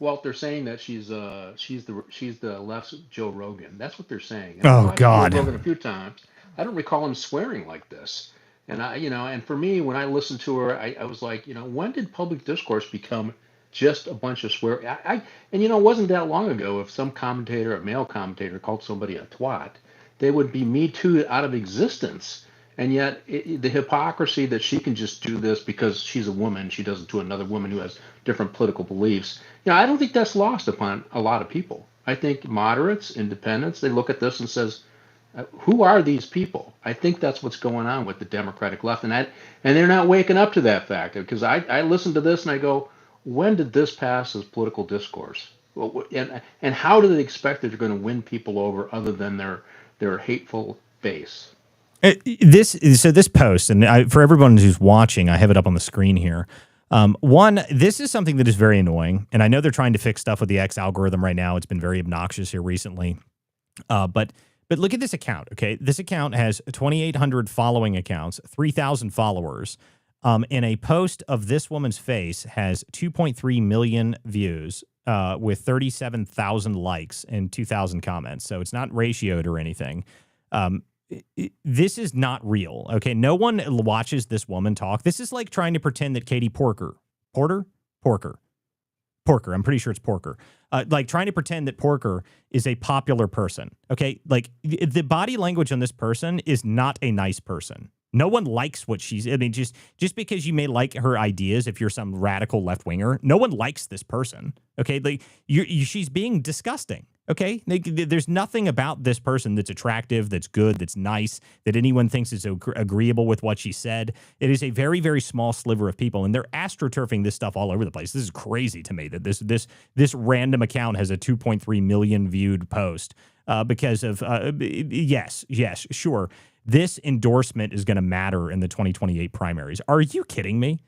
Walt, they're saying that she's the left's Joe Rogan. That's what they're saying. And
Oh God,
Joe Rogan a few times. I don't recall him swearing like this. And and for me, when I listened to her, I was like, when did public discourse become just a bunch of swear? And it wasn't that long ago. If some commentator, a male commentator, called somebody a twat, they would be Me Too out of existence. And yet, the hypocrisy that she can just do this because she's a woman, she does it to another woman who has different political beliefs. I don't think that's lost upon a lot of people. I think moderates, independents, they look at this and says, who are these people? I think that's what's going on with the Democratic left, and they're not waking up to that fact. Because I listen to this and I go, when did this pass as political discourse? And how do they expect that they're going to win people over other than their hateful base?
This post, and for everyone who's watching, I have it up on the screen here. One, this is something that is very annoying, and I know they're trying to fix stuff with the X algorithm right now. It's been very obnoxious here recently. But look at this account, okay? This account has 2,800 following accounts, 3,000 followers, and a post of this woman's face has 2.3 million views with 37,000 likes and 2,000 comments. So it's not ratioed or anything. This is not real, okay? No one watches this woman talk. This is like trying to pretend that Katie Porker, I'm pretty sure it's Porker. Like trying to pretend that Porker is a popular person, okay? Like the body language on this person is not a nice person. No one likes what she's, I mean, just because you may like her ideas, if you're some radical left winger, no one likes this person, okay? Like she's being disgusting. Okay, there's nothing about this person that's attractive, that's good, that's nice, that anyone thinks is agreeable with what she said. It is a very, very small sliver of people, and they're astroturfing this stuff all over the place. This is crazy to me that this random account has a 2.3 million viewed post because of yes, sure. This endorsement is going to matter in the 2028 primaries. Are you kidding me?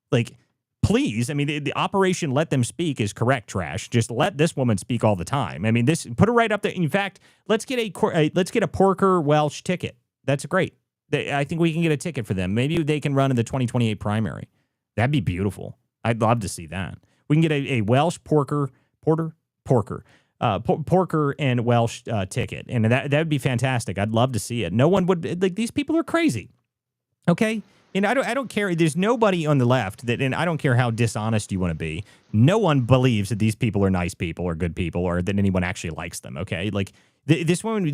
Like, please, I mean, the Operation Let Them Speak is correct, Trash. Just let this woman speak all the time. I mean, put her right up there. In fact, let's get a Porker Welch ticket. That's great. I think we can get a ticket for them. Maybe they can run in the 2028 primary. That'd be beautiful. I'd love to see that. We can get a Welsh Porker and Welsh ticket, and that would be fantastic. I'd love to see it. No one would like these people are crazy. Okay. And I don't care. There's nobody on the left and I don't care how dishonest you want to be. No one believes that these people are nice people or good people or that anyone actually likes them. Okay. Like this woman,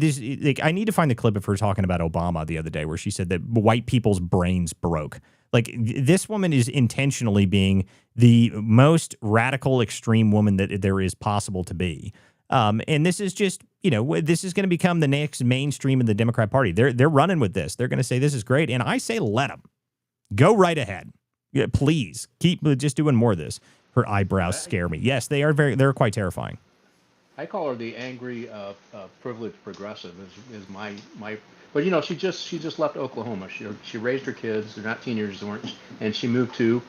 I need to find the clip of her talking about Obama the other day where she said that white people's brains broke. Like this woman is intentionally being the most radical, extreme woman that there is possible to be. And this is just, this is going to become the next mainstream in the Democrat Party. They're running with this. They're going to say this is great. And I say let them. Go right ahead. Yeah, please keep just doing more of this. Her eyebrows scare me. Yes, they're quite terrifying.
I call her the angry, privileged progressive. Is my. But she just left Oklahoma. She raised her kids. They're not teenagers, and she moved to,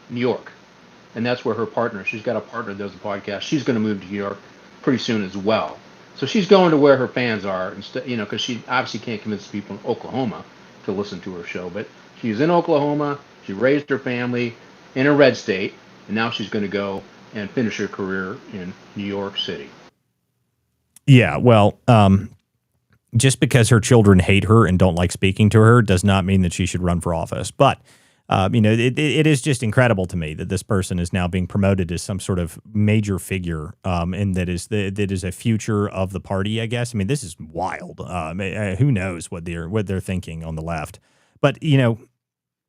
New York, and that's where her partner. She's got a partner that does a podcast. She's going to move to New York pretty soon as well. So she's going to where her fans are, instead, because she obviously can't convince people in Oklahoma to listen to her show. But she's in Oklahoma. She raised her family in a red state, and now she's going to go and finish her career in New York City.
Yeah, well, just because her children hate her and don't like speaking to her does not mean that she should run for office. But, it is just incredible to me that this person is now being promoted as some sort of major figure, and that is a future of the party, I guess. I mean, this is wild. Who knows what they're thinking on the left. But,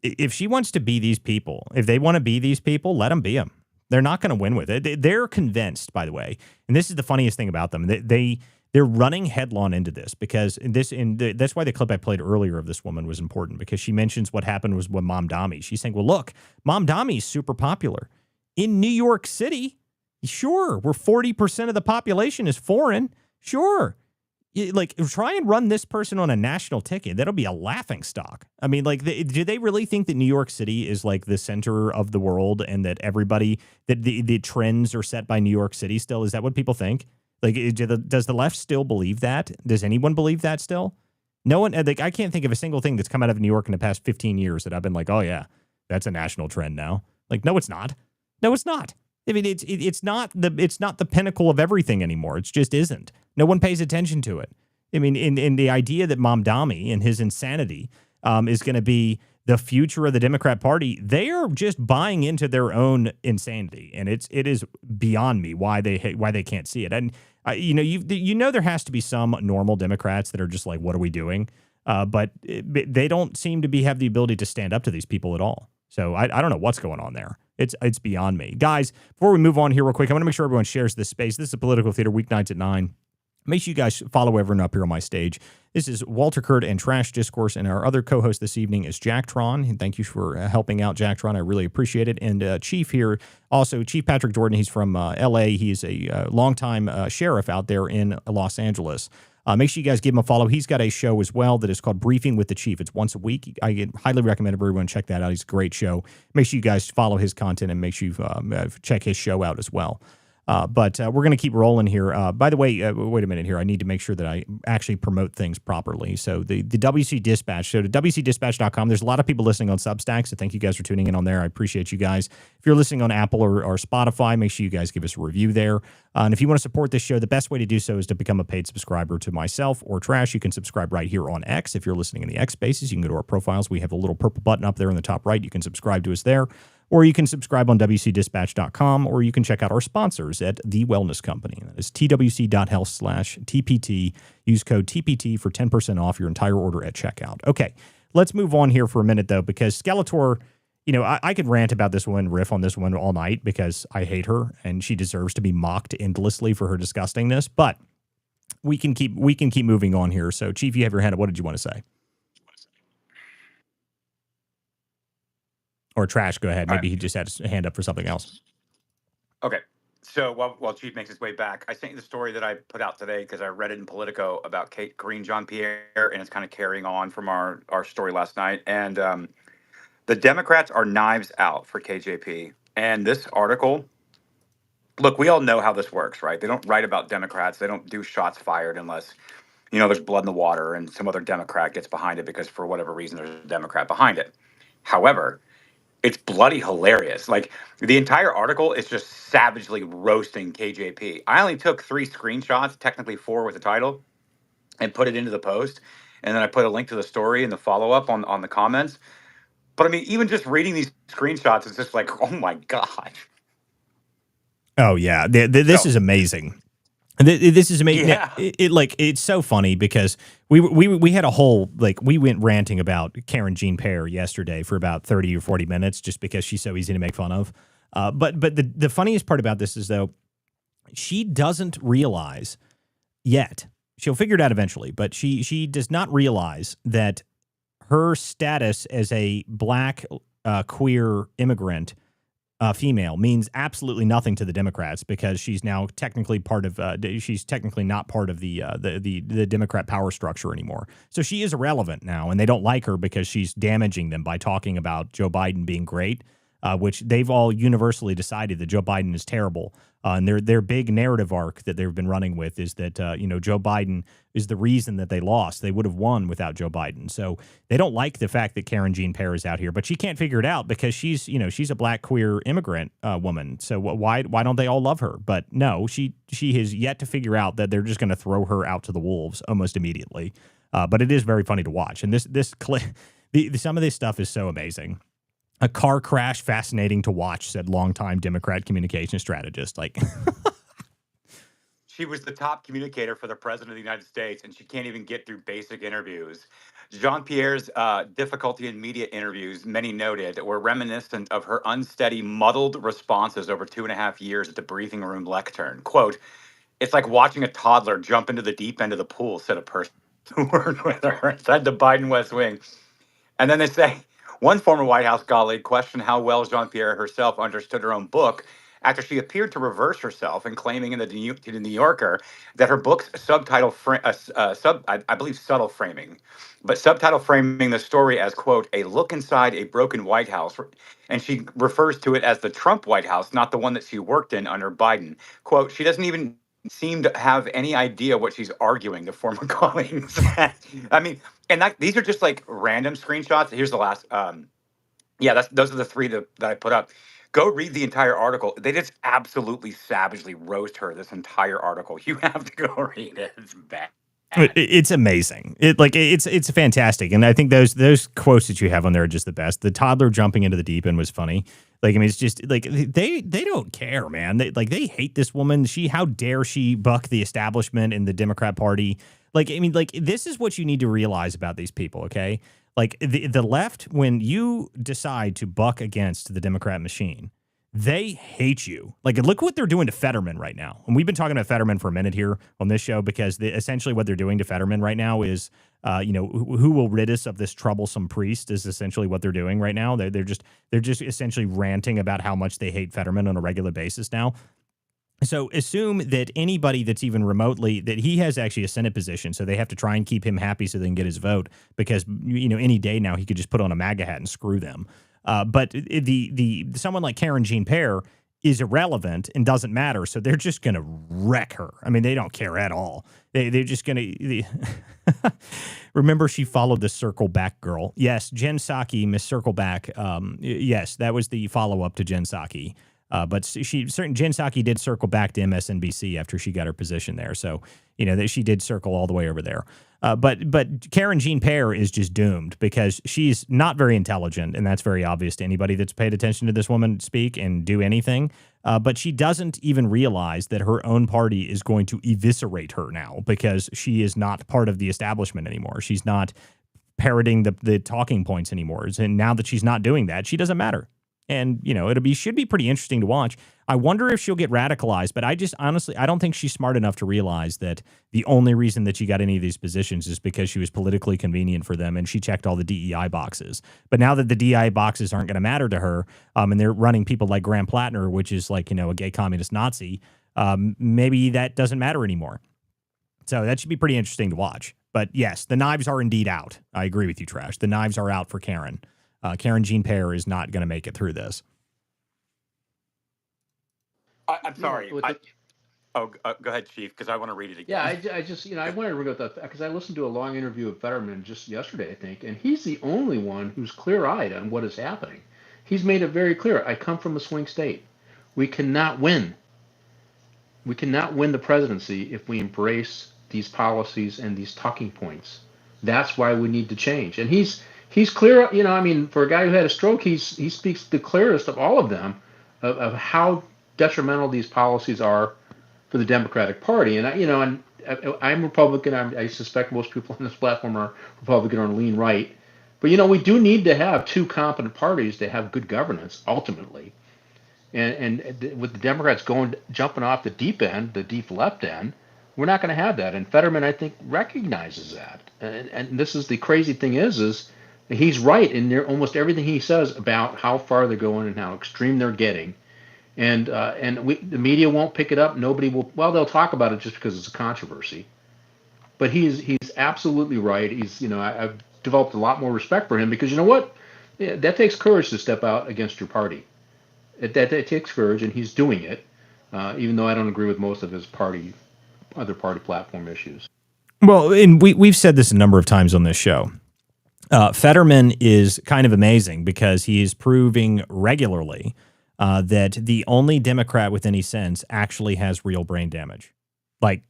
if she wants to be these people, if they want to be these people, let them be them. They're not going to win with it. They're convinced, by the way, and this is the funniest thing about them. They're running headlong into this because that's why the clip I played earlier of this woman was important, because she mentions what happened was with Mom Dami. She's saying, well, look, Mom Dami is super popular in New York City. Sure, where 40% of the population is foreign. Sure. Try and run this person on a national ticket. That'll be a laughing stock. I mean, do they really think that New York City is like the center of the world and that everybody, that the trends are set by New York City still? Is that what people think? Does the left still believe that? Does anyone believe that still? No one. I can't think of a single thing that's come out of New York in the past 15 years that I've been like, oh yeah, that's a national trend now. No, it's not. No, it's not. I mean, it's not the pinnacle of everything anymore. It just isn't. No one pays attention to it. I mean, in the idea that Mom Dami and his insanity is going to be the future of the Democrat Party, they are just buying into their own insanity, and it is beyond me why they can't see it. And there has to be some normal Democrats that are just like, what are we doing? But they don't seem to have the ability to stand up to these people at all. So I don't know what's going on there. It's beyond me. Guys, before we move on here real quick, I want to make sure everyone shares this space. This is Political Theater, weeknights at 9. Make sure you guys follow everyone up here on my stage. This is Walter Kurt and Trash Discourse, and our other co-host this evening is Jack Tron. And thank you for helping out, Jack Tron. I really appreciate it. And Chief here, also Chief Patrick Jordan. He's from L.A. He's a longtime sheriff out there in Los Angeles. Make sure you guys give him a follow. He's got a show as well that is called Briefing with the Chief. It's once a week. I highly recommend everyone check that out. He's a great show. Make sure you guys follow his content and make sure you check his show out as well. But we're going to keep rolling here. By the way, wait a minute here. I need to make sure that I actually promote things properly. So the WC Dispatch, so to WCDispatch.com, there's a lot of people listening on Substack, so thank you guys for tuning in on there. I appreciate you guys. If you're listening on Apple or Spotify, make sure you guys give us a review there. And if you want to support this show, the best way to do so is to become a paid subscriber to myself or Trash. You can subscribe right here on X. If you're listening in the X Spaces, you can go to our profiles. We have a little purple button up there in the top right. You can subscribe to us there. Or you can subscribe on WCDispatch.com, or you can check out our sponsors at The Wellness Company. That is twc.health/TPT. Use code TPT for 10% off your entire order at checkout. Okay, let's move on here for a minute, though, because Skeletor, I could rant about this one, riff on this one all night because I hate her, and she deserves to be mocked endlessly for her disgustingness. But we can keep moving on here. So, Chief, you have your hand up. What did you want to say? Or Trash, go ahead. Maybe he just had his hand up for something else.
Okay. So while Chief makes his way back, I sent you the story that I put out today because I read it in Politico about Karine Jean-Pierre, and it's kind of carrying on from our story last night. And the Democrats are knives out for KJP. And this article, look, we all know how this works, right? They don't write about Democrats. They don't do shots fired unless, there's blood in the water and some other Democrat gets behind it because for whatever reason there's a Democrat behind it. However, it's bloody hilarious. Like, the entire article is just savagely roasting KJP. I only took 3 screenshots, technically 4 with the title, and put it into the post. And then I put a link to the story and the follow-up on the comments. But, I mean, even just reading these screenshots is just like, oh, my God.
Oh, yeah. This is amazing. This is amazing.
Yeah.
It's so funny because we had a whole, we went ranting about Karine Jean-Pierre yesterday for about 30 or 40 minutes just because she's so easy to make fun of. But the funniest part about this is, though, she doesn't realize yet. She'll figure it out eventually, but she does not realize that her status as a black queer immigrant female means absolutely nothing to the Democrats, because she's now technically part of she's technically not part of the Democrat power structure anymore. So she is irrelevant now, and they don't like her because she's damaging them by talking about Joe Biden being great, which they've all universally decided that Joe Biden is terrible. And their big narrative arc that they've been running with is that Joe Biden is the reason that they lost. They would have won without Joe Biden. So they don't like the fact that Karen Jean Pierre is out here, but she can't figure it out because she's a black queer immigrant woman. So why don't they all love her? But no, she has yet to figure out that they're just going to throw her out to the wolves almost immediately. But it is very funny to watch, and this clip, some of this stuff is so amazing. A car crash, fascinating to watch, said longtime Democrat communication strategist. Like,
she was the top communicator for the president of the United States, and she can't even get through basic interviews. Jean-Pierre's difficulty in media interviews, many noted, were reminiscent of her unsteady, muddled responses over 2.5 years at the briefing room lectern. Quote, "It's like watching a toddler jump into the deep end of the pool," said a person who worked with her inside the Biden West Wing. And then they say, one former White House colleague questioned how well Jean-Pierre herself understood her own book after she appeared to reverse herself in claiming in the New Yorker that her book's subtitle, I believe subtle framing, but subtitle framing the story as, quote, "a look inside a broken White House." And she refers to it as the Trump White House, not the one that she worked in under Biden. Quote, "She doesn't even seem to have any idea what she's arguing," the former colleague said. I mean, and these are just like random screenshots. Here's the last. Those are the three that I put up. Go read the entire article. They just absolutely savagely roast her this entire article. You have to go read it. It's bad.
It's amazing. It's fantastic, and I think those quotes that you have on there are just the best. The toddler jumping into the deep end was funny. Like, I mean, it's just like they don't care, man. They hate this woman. How dare she buck the establishment in the Democrat Party? Like, I mean, like, this is what you need to realize about these people, okay? Like, the left, when you decide to buck against the Democrat machine, they hate you. Like, look what they're doing to Fetterman right now. And we've been talking about Fetterman for a minute here on this show because essentially what they're doing to Fetterman right now is, who will rid us of this troublesome priest is essentially what they're doing right now. They're just essentially ranting about how much they hate Fetterman on a regular basis now. So assume that anybody that's even remotely, that he has actually a Senate position, so they have to try and keep him happy so they can get his vote because, any day now he could just put on a MAGA hat and screw them. But the someone like Karen Jean Pierre is irrelevant and doesn't matter, so they're just going to wreck her. I mean, they don't care at all. They're just going to... Remember, she followed the Circle Back girl. Yes, Jen Psaki, Miss Circle Back. Yes, that was the follow-up to Jen Psaki. But Jen Psaki did circle back to MSNBC after she got her position there. So, that she did circle all the way over there. But Karen Jean Pierre is just doomed because she's not very intelligent, and that's very obvious to anybody that's paid attention to this woman speak and do anything. But she doesn't even realize that her own party is going to eviscerate her now because she is not part of the establishment anymore. She's not parroting the talking points anymore. And now that she's not doing that, she doesn't matter. And, should be pretty interesting to watch. I wonder if she'll get radicalized, but I just honestly, I don't think she's smart enough to realize that the only reason that she got any of these positions is because she was politically convenient for them and she checked all the DEI boxes. But now that the DEI boxes aren't going to matter to her, and they're running people like Graham Plattner, which is like, a gay communist Nazi, maybe that doesn't matter anymore. So that should be pretty interesting to watch. But yes, the knives are indeed out. I agree with you, Trash. The knives are out for Karen. Karen Jean Pierre is not going to make it through this.
I'm sorry. Go ahead, Chief, because I want to read it again.
Yeah, I just, I wanted to bring up that because I listened to a long interview of Fetterman just yesterday, I think, and he's the only one who's clear-eyed on what is happening. He's made it very clear. I come from a swing state. We cannot win. We cannot win the presidency if we embrace these policies and these talking points. That's why we need to change. And he's clear, for a guy who had a stroke, he speaks the clearest of all of them of how detrimental these policies are for the Democratic Party. And I'm Republican. I suspect most people on this platform are Republican or lean right. But we do need to have two competent parties to have good governance ultimately. And with the Democrats jumping off the deep end, the deep left end, we're not going to have that. And Fetterman, I think, recognizes that. And this is the crazy thing is he's right in almost everything he says about how far they're going and how extreme they're getting. And the media won't pick it up. Nobody will. Well, they'll talk about it just because it's a controversy. But he's absolutely right. I've developed a lot more respect for him because you know what? Yeah, that takes courage to step out against your party. That takes courage, and he's doing it, even though I don't agree with most of his other party platform issues.
Well, and we've said this a number of times on this show. Fetterman is kind of amazing because he is proving regularly that the only Democrat with any sense actually has real brain damage. Like,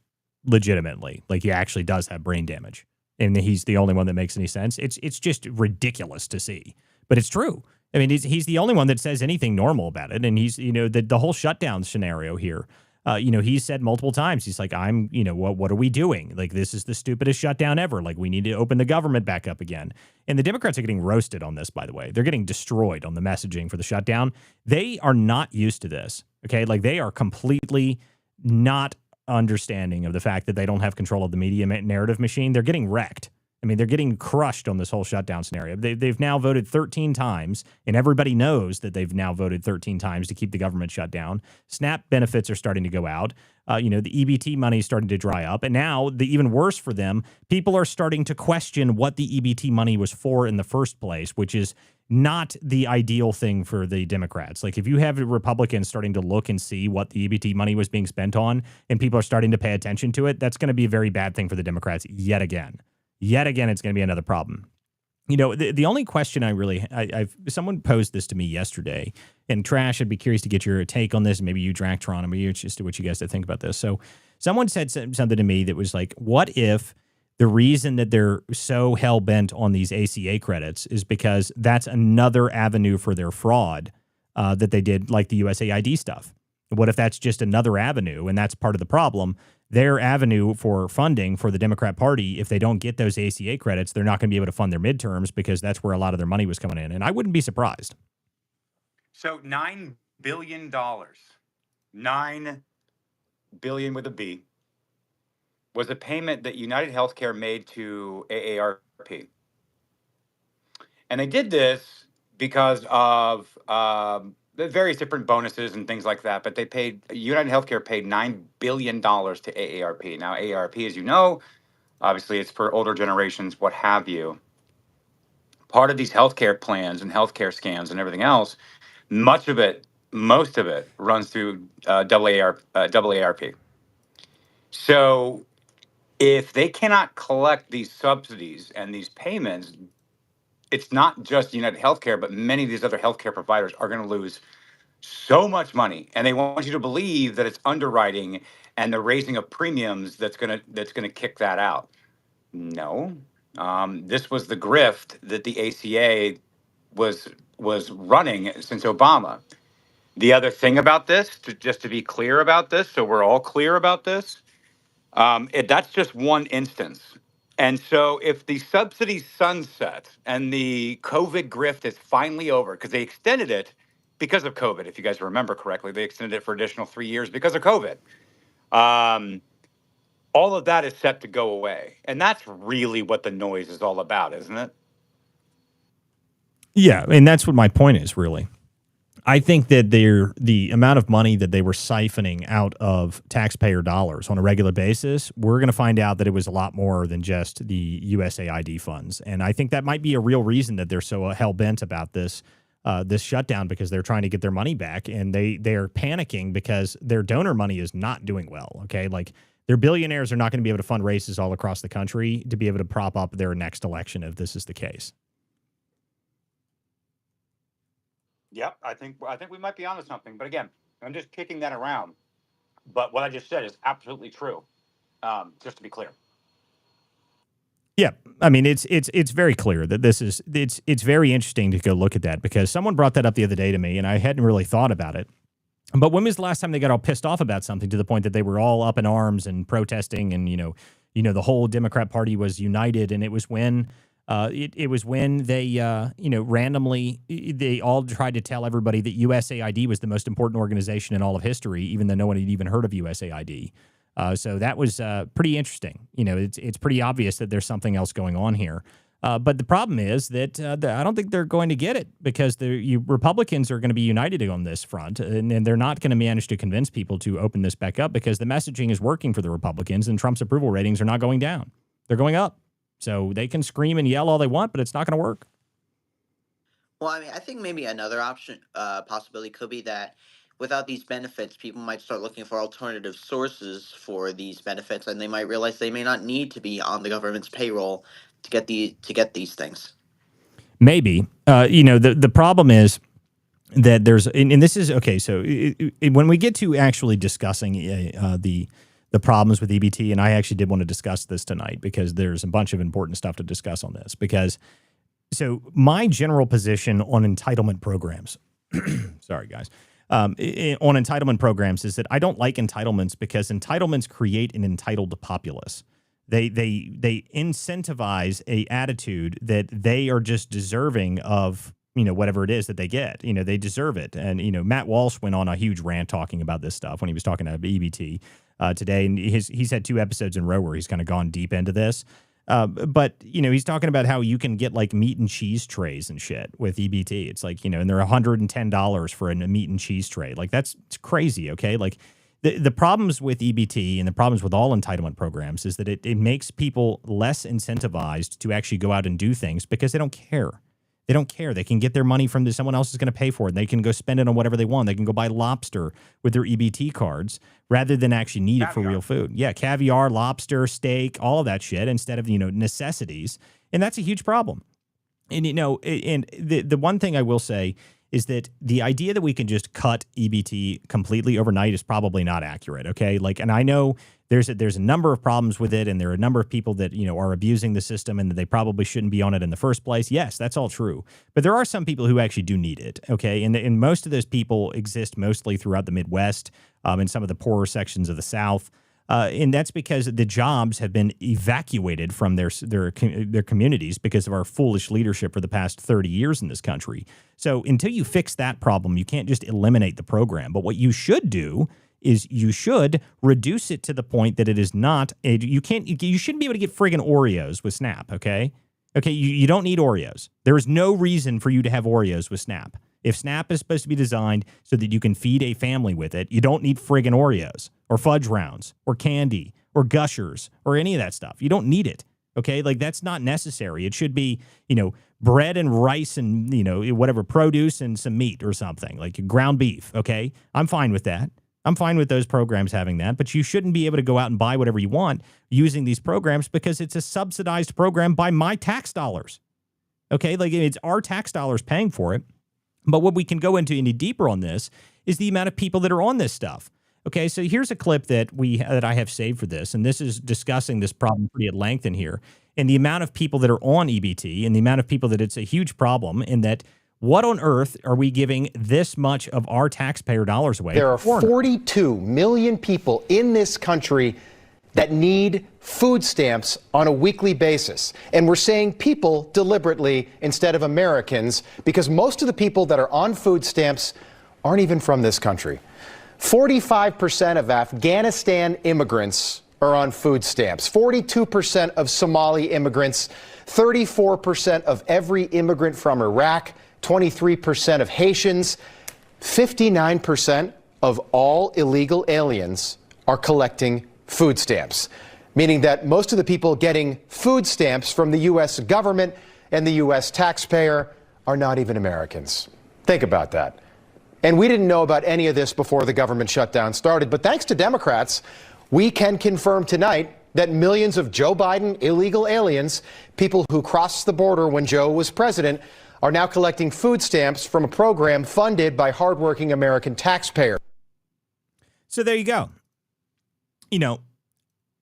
legitimately. Like, he actually does have brain damage. And he's the only one that makes any sense. It's just ridiculous to see. But it's true. I mean, he's the only one that says anything normal about it. And he's, the whole shutdown scenario here, he's said multiple times, he's like, what are we doing? Like, this is the stupidest shutdown ever. Like, we need to open the government back up again. And the Democrats are getting roasted on this, by the way. They're getting destroyed on the messaging for the shutdown. They are not used to this. Okay. Like, they are completely not understanding of the fact that they don't have control of the media narrative machine. They're getting wrecked. I mean, they're getting crushed on this whole shutdown scenario. They've now voted 13 times, and everybody knows that they've now voted 13 times to keep the government shut down. SNAP benefits are starting to go out. The EBT money is starting to dry up. And now, even worse for them, people are starting to question what the EBT money was for in the first place, which is not the ideal thing for the Democrats. Like, if you have Republicans starting to look and see what the EBT money was being spent on, and people are starting to pay attention to it, that's going to be a very bad thing for the Democrats yet again. Yet again, it's going to be another problem. The only question someone posed this to me yesterday, and Trash, I'd be curious to get your take on this. Maybe you, Dractron, maybe it's just what you guys think about this. So someone said something to me that was like, what if the reason that they're so hell-bent on these ACA credits is because that's another avenue for their fraud that they did, like the USAID stuff? What if that's just another avenue, and that's part of the problem? Their avenue for funding for the Democrat Party, if they don't get those ACA credits, they're not going to be able to fund their midterms because that's where a lot of their money was coming in. And I wouldn't be surprised.
So $9 billion, $9 billion with a B, was a payment that United Healthcare made to AARP. And they did this because of the various different bonuses and things like that. But United Healthcare paid $9 billion to AARP. Now, AARP, as you know, obviously it's for older generations, what have you. Part of these healthcare plans and healthcare scams and everything else, most of it runs through AARP. So if they cannot collect these subsidies and these payments, it's not just United Healthcare, but many of these other healthcare providers are going to lose so much money, and they want you to believe that it's underwriting and the raising of premiums that's going to kick that out. No, this was the grift that the ACA was running since Obama. The other thing about this, just to be clear about this, so we're all clear about this, that's just one instance. And so if the subsidy sunset and the COVID grift is finally over, because they extended it because of COVID, if you guys remember correctly, they extended it for additional 3 years because of COVID. All of that is set to go away. And that's really what the noise is all about, isn't it?
Yeah, and that's what my point is, really. I think that the amount of money that they were siphoning out of taxpayer dollars on a regular basis, we're going to find out that it was a lot more than just the USAID funds. And I think that might be a real reason that they're so hell-bent about this shutdown, because they're trying to get their money back, and they're panicking because their donor money is not doing well, okay? Like, their billionaires are not going to be able to fund races all across the country to be able to prop up their next election if this is the case.
Yep, I think we might be onto something. But again, I'm just kicking that around. But what I just said is absolutely true. Just to be clear.
Yeah, I mean, it's very clear that it's very interesting to go look at that, because someone brought that up the other day to me, and I hadn't really thought about it. But when was the last time they got all pissed off about something to the point that they were all up in arms and protesting, and the whole Democrat Party was united? And it was when It was when they, randomly, they all tried to tell everybody that USAID was the most important organization in all of history, even though no one had even heard of USAID. So that was pretty interesting. It's pretty obvious that there's something else going on here. But the problem is that I don't think they're going to get it because Republicans are going to be united on this front, and they're not going to manage to convince people to open this back up because the messaging is working for the Republicans, and Trump's approval ratings are not going down. They're going up. So they can scream and yell all they want, but it's not going to work.
Well, I mean, I think maybe another option, possibility could be that without these benefits, people might start looking for alternative sources for these benefits, and they might realize they may not need to be on the government's payroll to get these things.
Maybe. The problem is that there's, and this is, okay, so when we get to actually discussing the problems with EBT, and I actually did want to discuss this tonight because there's a bunch of important stuff to discuss on this. So my general position on entitlement programs, sorry guys, on entitlement programs is that I don't like entitlements because entitlements create an entitled populace. They incentivize a attitude that they are just deserving of, whatever it is that they get. They deserve it. And, Matt Walsh went on a huge rant talking about this stuff when he was talking about EBT today. And he's had 2 episodes in a row where he's kind of gone deep into this. But, he's talking about how you can get like meat and cheese trays and shit with EBT. It's like, and they're $110 for a meat and cheese tray. Like, it's crazy. Okay. Like the problems with EBT and the problems with all entitlement programs is that it makes people less incentivized to actually go out and do things because they don't care. They don't care. They can get their money from someone else is going to pay for it. And they can go spend it on whatever they want. They can go buy lobster with their EBT cards rather than actually need it for real food. Yeah, caviar, lobster, steak, all of that shit instead of, necessities. And that's a huge problem. And, and the one thing I will say is that the idea that we can just cut EBT completely overnight is probably not accurate, okay? And I know there's a number of problems with it, and there are a number of people that, are abusing the system and that they probably shouldn't be on it in the first place. Yes, that's all true. But there are some people who actually do need it, okay? And most of those people exist mostly throughout the Midwest, in some of the poorer sections of the South. And that's because the jobs have been evacuated from their communities because of our foolish leadership for the past 30 years in this country. So until you fix that problem, you can't just eliminate the program. But what you should do is you should reduce it to the point that it is not you shouldn't be able to get friggin' Oreos with SNAP, okay? Okay, you don't need Oreos. There is no reason for you to have Oreos with SNAP. If SNAP is supposed to be designed so that you can feed a family with it, you don't need friggin' Oreos or fudge rounds or candy or Gushers or any of that stuff. You don't need it, okay? That's not necessary. It should be, bread and rice and, whatever, produce and some meat or something, like ground beef, okay? I'm fine with that. I'm fine with those programs having that, but you shouldn't be able to go out and buy whatever you want using these programs because it's a subsidized program by my tax dollars, okay? It's our tax dollars paying for it. But what we can go into any deeper on this is the amount of people that are on this stuff. Okay, so here's a clip that I have saved for this, and this is discussing this problem pretty at length in here, and the amount of people that are on EBT and the amount of people that it's a huge problem in that what on earth are we giving this much of our taxpayer dollars away?
There are 42 million people in this country that need food stamps on a weekly basis. And we're saying people deliberately instead of Americans because most of the people that are on food stamps aren't even from this country. 45% of Afghanistan immigrants are on food stamps. 42% of Somali immigrants, 34% of every immigrant from Iraq, 23% of Haitians, 59% of all illegal aliens are collecting food stamps, meaning that most of the people getting food stamps from the U.S. government and the U.S. taxpayer are not even Americans. Think about that. And we didn't know about any of this before the government shutdown started, but thanks to Democrats, we can confirm tonight that millions of Joe Biden illegal aliens, people who crossed the border when Joe was president, are now collecting food stamps from a program funded by hardworking American taxpayers.
So there you go.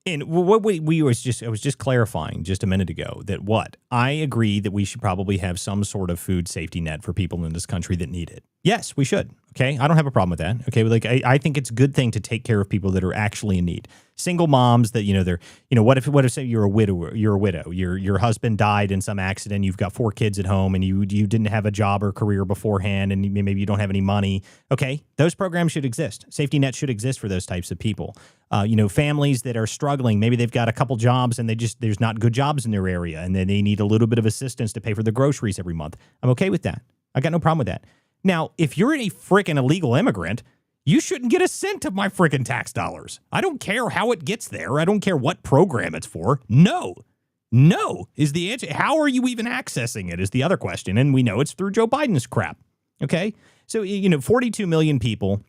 And what I was just clarifying just a minute ago that I agree that we should probably have some sort of food safety net for people in this country that need it. Yes, we should. Okay, I don't have a problem with that. Okay, like I think it's a good thing to take care of people that are actually in need. Single moms that they're what if say you're a widow, your husband died in some accident, you've got 4 kids at home, and you didn't have a job or career beforehand, and maybe you don't have any money. Okay, those programs should exist. Safety net should exist for those types of people. Families that are struggling, maybe they've got a couple jobs and there's not good jobs in their area, and then they need a little bit of assistance to pay for the groceries every month. I'm okay with that. I got no problem with that. Now, if you're a freaking illegal immigrant, you shouldn't get a cent of my freaking tax dollars. I don't care how it gets there. I don't care what program it's for. No is the answer. How are you even accessing it is the other question. And we know it's through Joe Biden's crap. Okay. So, 42 million people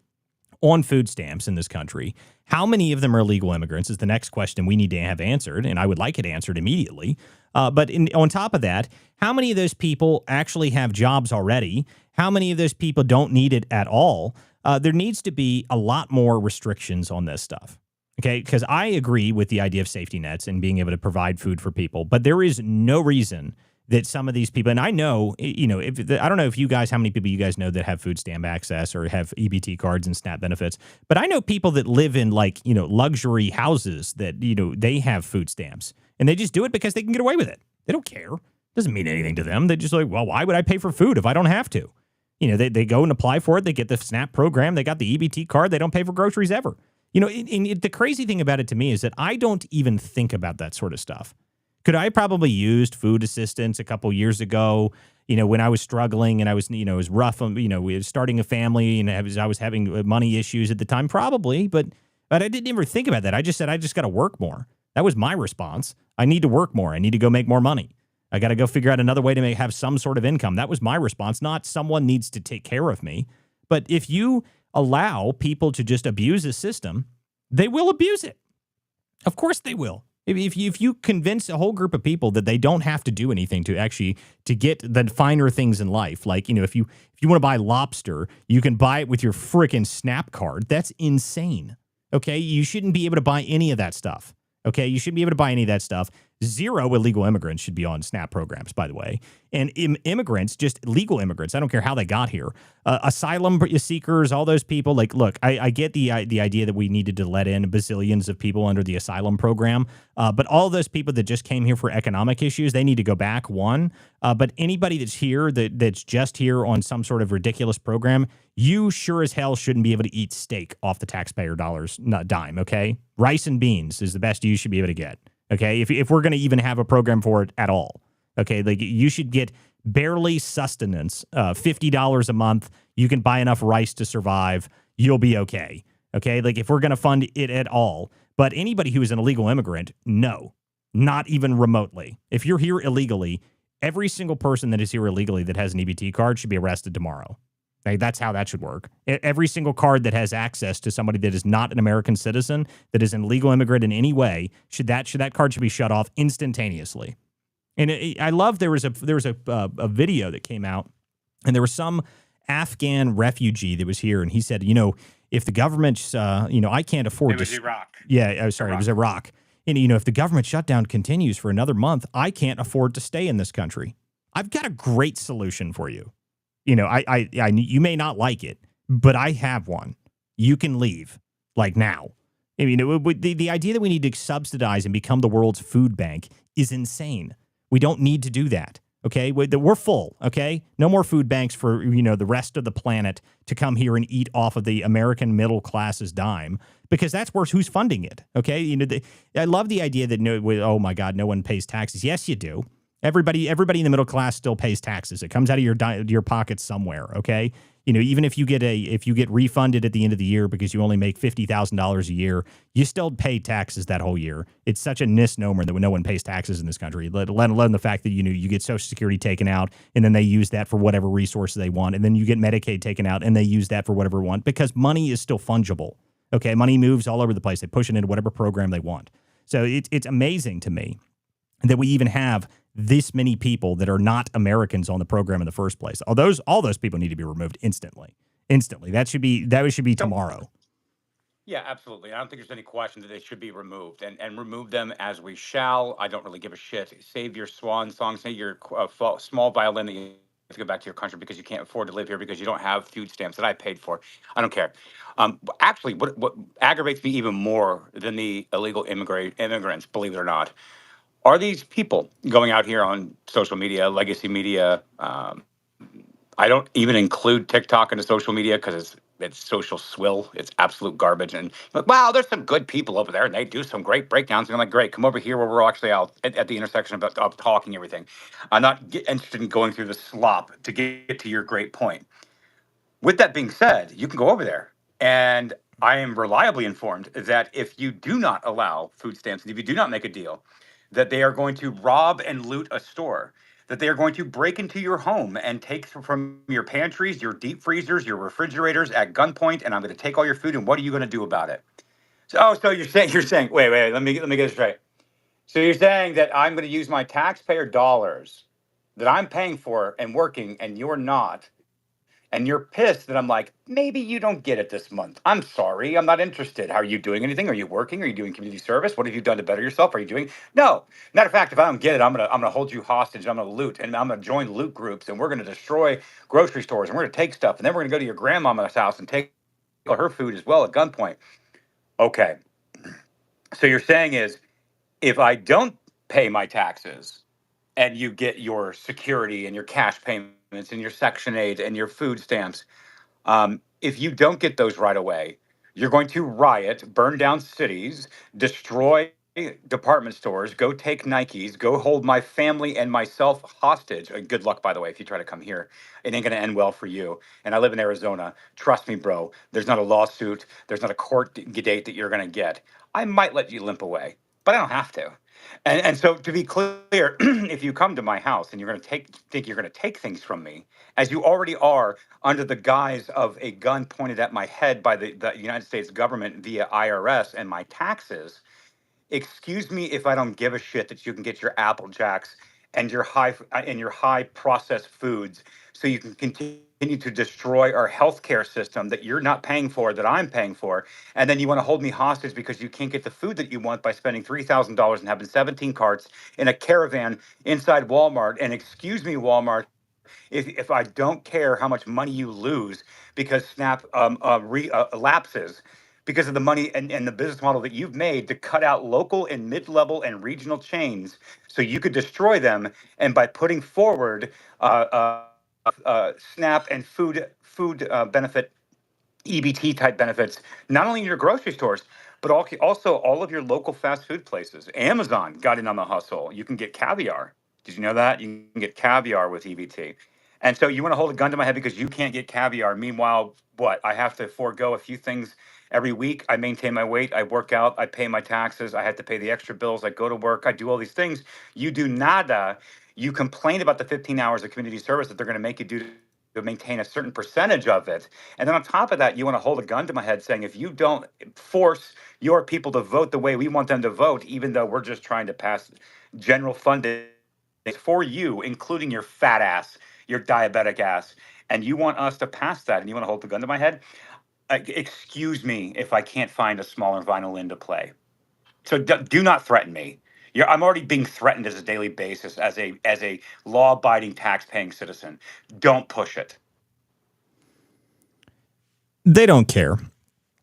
on food stamps in this country. How many of them are illegal immigrants is the next question we need to have answered. And I would like it answered immediately. But on top of that, how many of those people actually have jobs already? How many of those people don't need it at all? There needs to be a lot more restrictions on this stuff. Okay, because I agree with the idea of safety nets and being able to provide food for people, but there is no reason that some of these people, and I know, I don't know if you guys, how many people you guys know that have food stamp access or have EBT cards and SNAP benefits, but I know people that live in luxury houses that, they have food stamps and they just do it because they can get away with it. They don't care. Doesn't mean anything to them. They're just like, well, why would I pay for food if I don't have to? They go and apply for it. They get the SNAP program. They got the EBT card. They don't pay for groceries ever. The crazy thing about it to me is that I don't even think about that sort of stuff. Could I probably used food assistance a couple years ago, when I was struggling and I was, it was rough, we were starting a family and I was having money issues at the time, probably, but I didn't ever think about that. I just said, I just got to work more. That was my response. I need to work more. I need to go make more money. I got to go figure out another way to have some sort of income. That was my response, not someone needs to take care of me. But if you allow people to just abuse the system, they will abuse it. Of course they will. If you convince a whole group of people that they don't have to do anything to get the finer things in life, like, if you want to buy lobster, you can buy it with your freaking SNAP card. That's insane. Okay? You shouldn't be able to buy any of that stuff. Okay? You shouldn't be able to buy any of that stuff. 0 illegal immigrants should be on SNAP programs, by the way. And immigrants, just legal immigrants, I don't care how they got here. Asylum seekers, all those people. Look, I get the idea that we needed to let in bazillions of people under the asylum program. But all those people that just came here for economic issues, they need to go back, one. But anybody that's here, that's just here on some sort of ridiculous program, you sure as hell shouldn't be able to eat steak off the taxpayer dollars, not dime, okay? Rice and beans is the best you should be able to get. Okay, if we're going to even have a program for it at all, okay, you should get barely sustenance, $50 a month. You can buy enough rice to survive. You'll be okay. Okay, if we're going to fund it at all. But anybody who is an illegal immigrant, no, not even remotely. If you're here illegally, every single person that is here illegally that has an EBT card should be arrested tomorrow. That's how that should work. Every single card that has access to somebody that is not an American citizen, that is an illegal immigrant in any way, that card should be shut off instantaneously. And I love there was a video that came out, and there was some Afghan refugee that was here, and he said, if the government, I can't afford
it was
to.
Iraq.
Yeah, sorry, Iraq. It was Iraq. And if the government shutdown continues for another month, I can't afford to stay in this country. I've got a great solution for you. You may not like it, but I have one. You can leave, now. The idea that we need to subsidize and become the world's food bank is insane. We don't need to do that, okay? We're full, okay? No more food banks for, the rest of the planet to come here and eat off of the American middle class's dime, because that's who's funding it, okay? I love the idea that, oh my God, no one pays taxes. Yes, you do. Everybody in the middle class still pays taxes. It comes out of your pocket somewhere, okay? Even if you get refunded at the end of the year because you only make $50,000 a year, you still pay taxes that whole year. It's such a misnomer that no one pays taxes in this country, let alone the fact that you get Social Security taken out and then they use that for whatever resources they want, and then you get Medicaid taken out and they use that for whatever they want, because money is still fungible. Okay, money moves all over the place. They push it into whatever program they want. So it's amazing to me that we even have this many people that are not Americans on the program in the first place. All those people need to be removed instantly. That should be tomorrow.
Yeah, absolutely. I don't think there's any question that they should be removed, and remove them as we shall. I don't really give a shit. Save your swan song, say your small violin that you to go back to your country because you can't afford to live here because you don't have food stamps that I paid for. I don't care. Actually, what aggravates me even more than the illegal immigrants, believe it or not, are these people going out here on social media, legacy media. I don't even include TikTok into social media because it's social swill. It's absolute garbage. And like, wow, there's some good people over there, and they do some great breakdowns. And I'm like, great, come over here where we're actually out at the intersection of talking everything. I'm not interested in going through the slop to get to your great point. With that being said, you can go over there, and I am reliably informed that if you do not allow food stamps and if you do not make a deal, that they are going to rob and loot a store, that they are going to break into your home and take from your pantries, your deep freezers, your refrigerators at gunpoint, and I'm going to take all your food. And what are you going to do about it? So you're saying, wait, let me get this straight. So you're saying that I'm going to use my taxpayer dollars that I'm paying for and working, and you're not. And you're pissed that I'm like, maybe you don't get it this month. I'm sorry. I'm not interested. How are you doing anything? Are you working? Are you doing community service? What have you done to better yourself? Are you doing? No. Matter of fact, if I don't get it, I'm gonna hold you hostage. I'm gonna loot, and I'm gonna join loot groups, and we're gonna destroy grocery stores, and we're gonna take stuff, and then we're gonna go to your grandmama's house and take her food as well at gunpoint. Okay. So you're saying is, if I don't pay my taxes, and you get your security and your cash payments and your Section 8 and your food stamps, if you don't get those right away, you're going to riot, burn down cities, destroy department stores, go take Nikes, go hold my family and myself hostage. Good luck, by the way, if you try to come here. It ain't going to end well for you. And I live in Arizona. Trust me, bro. There's not a lawsuit. There's not a court date that you're going to get. I might let you limp away, but I don't have to. And so to be clear, if you come to my house and you're going to think you're going to take things from me, as you already are under the guise of a gun pointed at my head by the United States government via IRS and my taxes, excuse me if I don't give a shit that you can get your Apple Jacks and your high processed foods so you can continue to destroy our healthcare system that you're not paying for, that I'm paying for, and then you want to hold me hostage because you can't get the food that you want by spending $3,000 and having 17 carts in a caravan inside Walmart. And excuse me, Walmart, if I don't care how much money you lose because SNAP lapses because of the money and the business model that you've made to cut out local and mid-level and regional chains so you could destroy them, and by putting forward SNAP and food benefit EBT type benefits, not only in your grocery stores, but also all of your local fast food places. Amazon got in on the hustle. You can get caviar. Did you know that? You can get caviar with EBT. And so you want to hold a gun to my head because you can't get caviar. Meanwhile, what? I have to forego a few things every week. I maintain my weight. I work out. I pay my taxes. I have to pay the extra bills. I go to work. I do all these things. You do nada. You complain about the 15 hours of community service that they're going to make you do to maintain a certain percentage of it. And then on top of that, you want to hold a gun to my head saying, if you don't force your people to vote the way we want them to vote, even though we're just trying to pass general funding for you, including your fat ass, your diabetic ass, and you want us to pass that and you want to hold the gun to my head, excuse me if I can't find a smaller vinyl in to play. So do not threaten me. I'm already being threatened as a daily basis as a law-abiding, tax-paying citizen. Don't push it.
They don't care.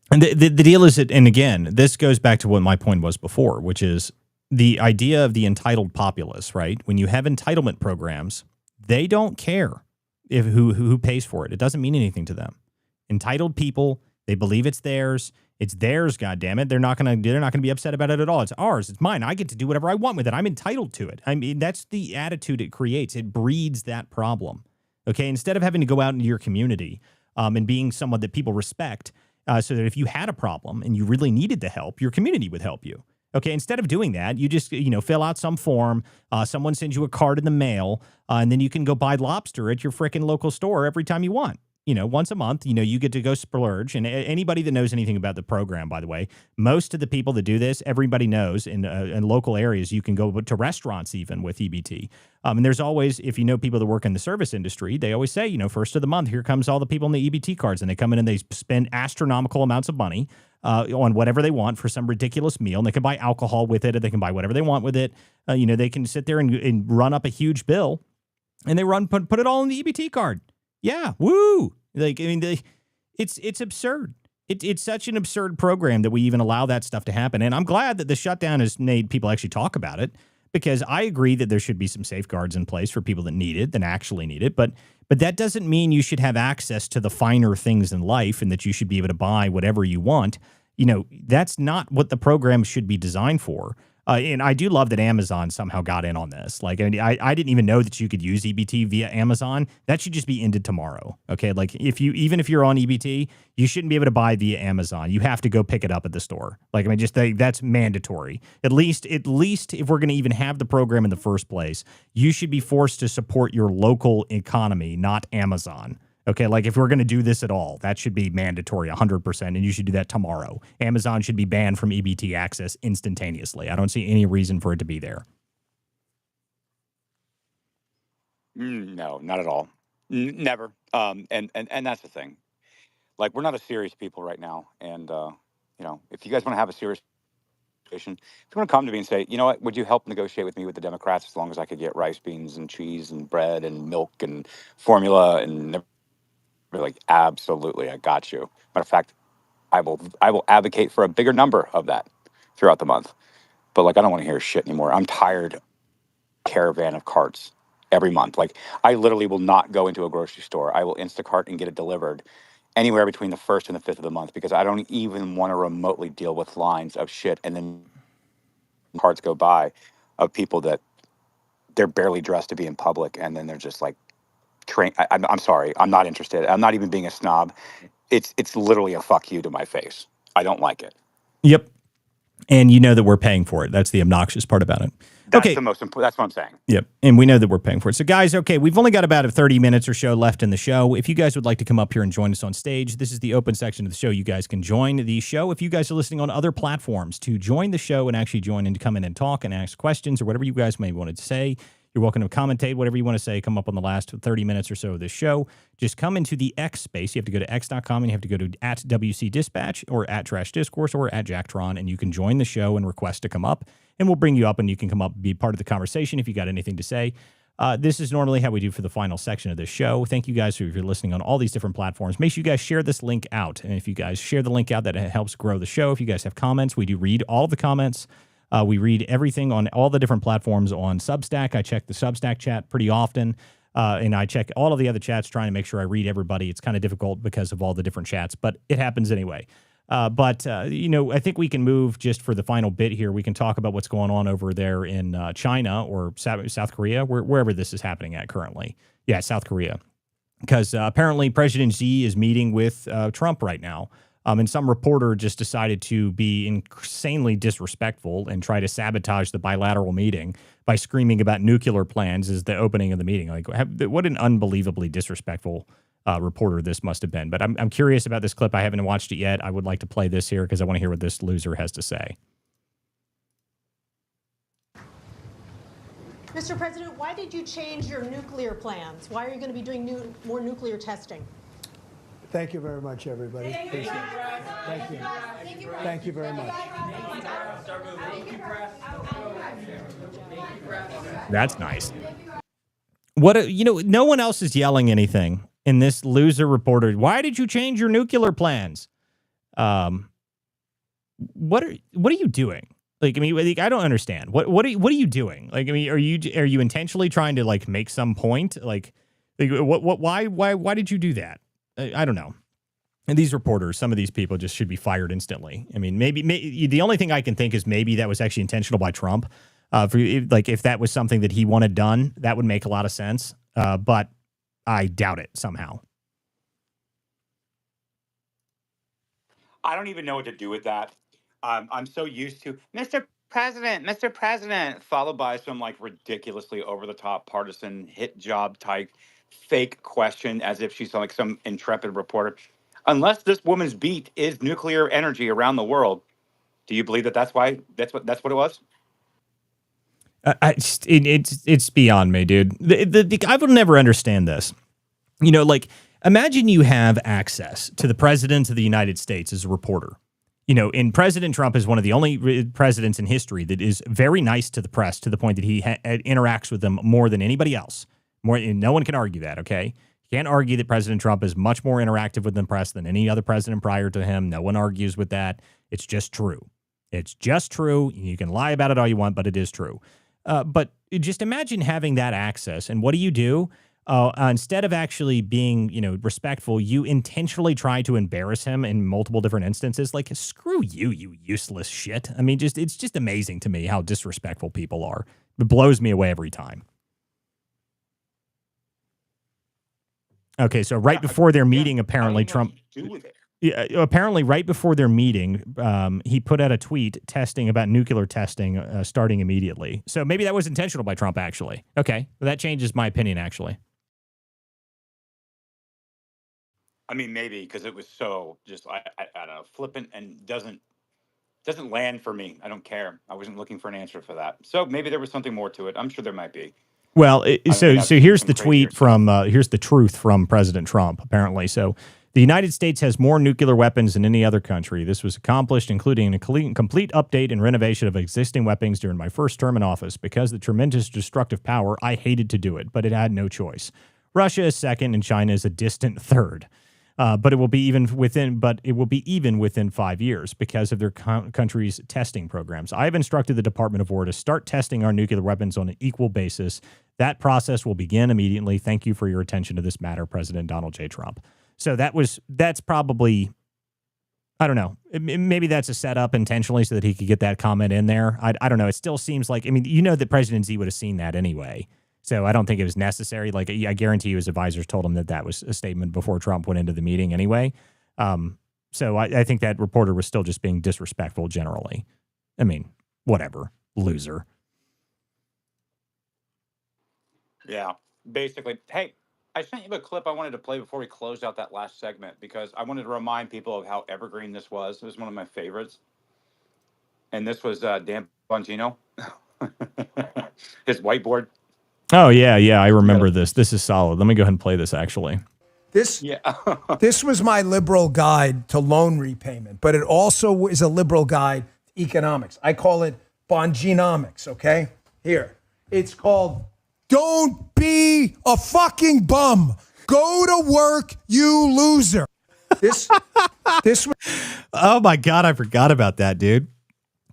And the deal is that, and again, this goes back to what my point was before, which is the idea of the entitled populace, right? When you have entitlement programs, they don't care if who pays for it. It doesn't mean anything to them. Entitled people, they believe it's theirs. It's theirs, goddammit. They're not gonna be upset about it at all. It's ours. It's mine. I get to do whatever I want with it. I'm entitled to it. I mean, that's the attitude it creates. It breeds that problem. Okay, instead of having to go out into your community and being someone that people respect, so that if you had a problem and you really needed the help, your community would help you. Okay, instead of doing that, you just, fill out some form, someone sends you a card in the mail, and then you can go buy lobster at your frickin' local store every time you want. Once a month, you get to go splurge. And anybody that knows anything about the program, by the way, most of the people that do this, everybody knows in local areas, you can go to restaurants even with EBT. And there's always, if you know people that work in the service industry, they always say, first of the month, here comes all the people in the EBT cards, and they come in and they spend astronomical amounts of money on whatever they want for some ridiculous meal. And they can buy alcohol with it, or they can buy whatever they want with it. They can sit there and run up a huge bill. and they put it all in the EBT card. Yeah, woo! Like, I mean, it's absurd. It's such an absurd program that we even allow that stuff to happen. And I'm glad that the shutdown has made people actually talk about it, because I agree that there should be some safeguards in place for people that need it, that actually need it. But that doesn't mean you should have access to the finer things in life and that you should be able to buy whatever you want. You know, that's not what the program should be designed for. And I do love that Amazon somehow got in on this. Like, I mean, I didn't even know that you could use EBT via Amazon. That should just be ended tomorrow. Okay, like even if you're on EBT, you shouldn't be able to buy via Amazon. You have to go pick it up at the store. Like, I mean, that's mandatory. At least if we're going to even have the program in the first place, you should be forced to support your local economy, not Amazon. Okay, like if we're going to do this at all, that should be mandatory 100%, and you should do that tomorrow. Amazon should be banned from EBT access instantaneously. I don't see any reason for it to be there.
No, not at all. Never. And that's the thing. Like, we're not a serious people right now. And, if you guys want to have a serious conversation, if you want to come to me and say, you know what, would you help negotiate with me with the Democrats as long as I could get rice, beans, and cheese, and bread, and milk, and formula, and like, absolutely, I got you. Matter of fact, I will advocate for a bigger number of that throughout the month. But like, I don't want to hear shit anymore. I'm tired of caravan of carts every month. Like, I literally will not go into a grocery store. I will Instacart and get it delivered anywhere between the 1st and the 5th of the month, because I don't even want to remotely deal with lines of shit. And then carts go by of people that they're barely dressed to be in public, and then they're just like, I'm sorry, I'm not interested. I'm not even being a snob. It's literally a fuck you to my face. I don't like it.
Yep. And you know that we're paying for it. That's the obnoxious part about it.
That's
okay.
the most important. That's what I'm saying.
Yep. And we know that we're paying for it. So guys, okay, we've only got about 30 minutes or so left in the show. If you guys would like to come up here and join us on stage, this is the open section of the show. You guys can join the show. If you guys are listening on other platforms, to join the show and actually join and come in and talk and ask questions or whatever you guys may want to say, you're welcome to commentate, whatever you want to say, come up on the last 30 minutes or so of this show. Just come into the X space. You have to go to x.com and you have to go to @WC Dispatch or @TrashDiscourse or @JackTron, and you can join the show and request to come up, and we'll bring you up and you can come up and be part of the conversation if you got anything to say. This is normally how we do for the final section of this show. Thank you guys if you're listening on all these different platforms. Make sure you guys share this link out. And if you guys share the link out, that helps grow the show. If you guys have comments, we do read all of the comments. We read everything on all the different platforms on Substack. I check the Substack chat pretty often, and I check all of the other chats trying to make sure I read everybody. It's kind of difficult because of all the different chats, but it happens anyway. But I think we can move just for the final bit here. We can talk about what's going on over there in China or South Korea, wherever this is happening at currently. Yeah, South Korea. Because apparently President Xi is meeting with Trump right now. And some reporter just decided to be insanely disrespectful and try to sabotage the bilateral meeting by screaming about nuclear plans as the opening of the meeting. Like, what an unbelievably disrespectful reporter this must have been. But I'm curious about this clip. I haven't watched it yet. I would like to play this here because I want to hear what this loser has to say.
Mr. President, why did you change your nuclear plans? Why are you going to be doing more nuclear testing?
Thank you very much, everybody. Thank you. Thank you very much.
That's nice. No one else is yelling anything. And this loser reporter, why did you change your nuclear plans? What are you doing? Like, I mean, I don't understand. What are you doing? Like, I mean, are you intentionally trying to like make some point? Like why did you do that? I don't know. And these reporters, some of these people just should be fired instantly. I mean, maybe the only thing I can think is maybe that was actually intentional by Trump. If that was something that he wanted done, that would make a lot of sense. But I doubt it somehow.
I don't even know what to do with that. I'm so used to Mr. President, followed by some like ridiculously over-the-top partisan hit job type fake question as if she's like some intrepid reporter. Unless this woman's beat is nuclear energy around the world, do you believe that's what it was?
It's beyond me, dude. I will never understand this. Imagine you have access to the president of the United States as a reporter. And President Trump is one of the only presidents in history that is very nice to the press to the point that he interacts with them more than anybody else. No one can argue that, okay? You can't argue that President Trump is much more interactive with the press than any other president prior to him. No one argues with that. It's just true. It's just true. You can lie about it all you want, but it is true. But just imagine having that access. And what do? Instead of actually being, respectful, you intentionally try to embarrass him in multiple different instances. Like, screw you, you useless shit. I mean, it's just amazing to me how disrespectful people are. It blows me away every time. Okay, so right before their meeting, apparently Trump. Yeah, apparently, right before their meeting, he put out a tweet testing about nuclear testing starting immediately. So maybe that was intentional by Trump, actually. Okay, well, that changes my opinion, actually.
I mean, maybe because it was so just I don't know, flippant and doesn't land for me. I don't care. I wasn't looking for an answer for that. So maybe there was something more to it. I'm sure there might be.
Well, so here's the tweet from here's the truth from President Trump, apparently. So the United States has more nuclear weapons than any other country. This was accomplished including a complete update and renovation of existing weapons during my first term in office. Because of the tremendous destructive power, I hated to do it, but it had no choice. Russia is second and China is a distant third. But it will be even within 5 years because of their country's testing programs. I have instructed the Department of War to start testing our nuclear weapons on an equal basis. That process will begin immediately. Thank you for your attention to this matter, President Donald J. Trump. So that's probably, I don't know, maybe that's a setup intentionally so that he could get that comment in there. I don't know. It still seems like, that President Z would have seen that anyway. So I don't think it was necessary. Like, I guarantee you his advisors told him that was a statement before Trump went into the meeting anyway. So I think that reporter was still just being disrespectful generally. I mean, whatever. Loser.
Yeah, basically. Hey, I sent you a clip I wanted to play before we closed out that last segment because I wanted to remind people of how evergreen this was. It was one of my favorites. And this was Dan Bongino, his whiteboard.
Oh, yeah, I remember this. This is solid. Let me go ahead and play this, actually.
This was my liberal guide to loan repayment, but it also is a liberal guide to economics. I call it Bonginomics, okay? Here. It's called Don't Be a Fucking Bum. Go to work, you loser. This
Oh, my God, I forgot about that, dude.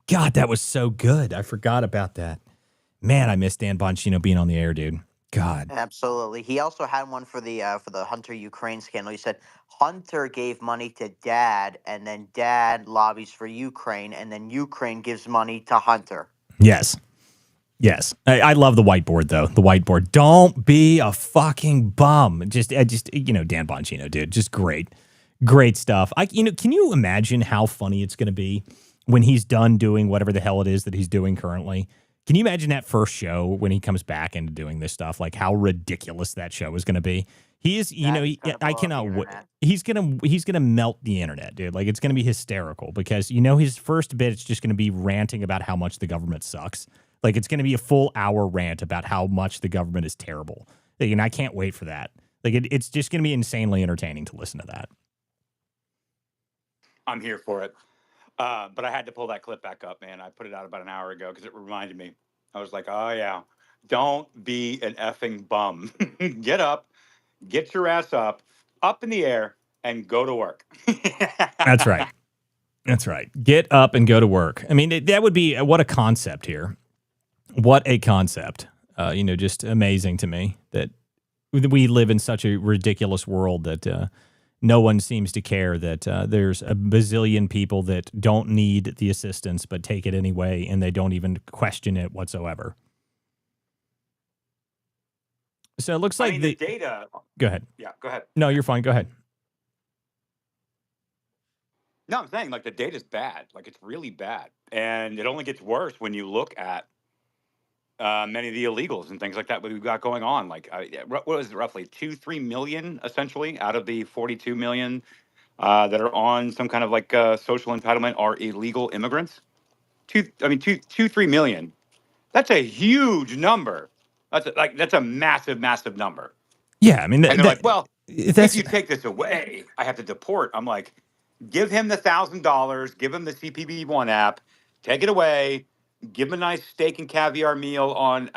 God, that was so good. I forgot about that. Man, I miss Dan Bongino being on the air, dude. God.
Absolutely. He also had one for the Hunter Ukraine scandal. He said Hunter gave money to Dad, and then Dad lobbies for Ukraine, and then Ukraine gives money to Hunter.
Yes. I love the whiteboard, though. The whiteboard. Don't be a fucking bum. Just Dan Bongino, dude. Just great stuff. Can you imagine how funny it's going to be when he's done doing whatever the hell it is that he's doing currently? Can you imagine that first show when he comes back into doing this stuff? Like how ridiculous that show is going to be. He is, I cannot wait. He's gonna melt the internet, dude. Like it's gonna be hysterical because his first bit is just gonna be ranting about how much the government sucks. Like it's gonna be a full hour rant about how much the government is terrible. And I can't wait for that. Like it's just gonna be insanely entertaining to listen to that.
I'm here for it. But I had to pull that clip back up, man. I put it out about an hour ago because it reminded me. I was like, oh, yeah, don't be an effing bum. Get up, get your ass up in the air, and go to work.
That's right. Get up and go to work. I mean, that would be, what a concept here. What a concept. Just amazing to me that we live in such a ridiculous world that no one seems to care that there's a bazillion people that don't need the assistance but take it anyway, and they don't even question it whatsoever. So it looks like
the data.
Go ahead.
Yeah, go ahead.
No, you're fine. Go ahead.
No, I'm saying like the data's bad. Like it's really bad, and it only gets worse when you look at many of the illegals and things like that we've got going on. Like, what was it, roughly 3 million, essentially, out of the 42 million that are on some kind of like social entitlement are illegal immigrants. 3 million. That's a huge number. That's a massive, massive number.
Yeah, I mean,
and they're like, well, if you take this away, I have to deport. I'm like, give him the $1,000, give him the CPB1 app, take it away. Give him a nice steak and caviar meal on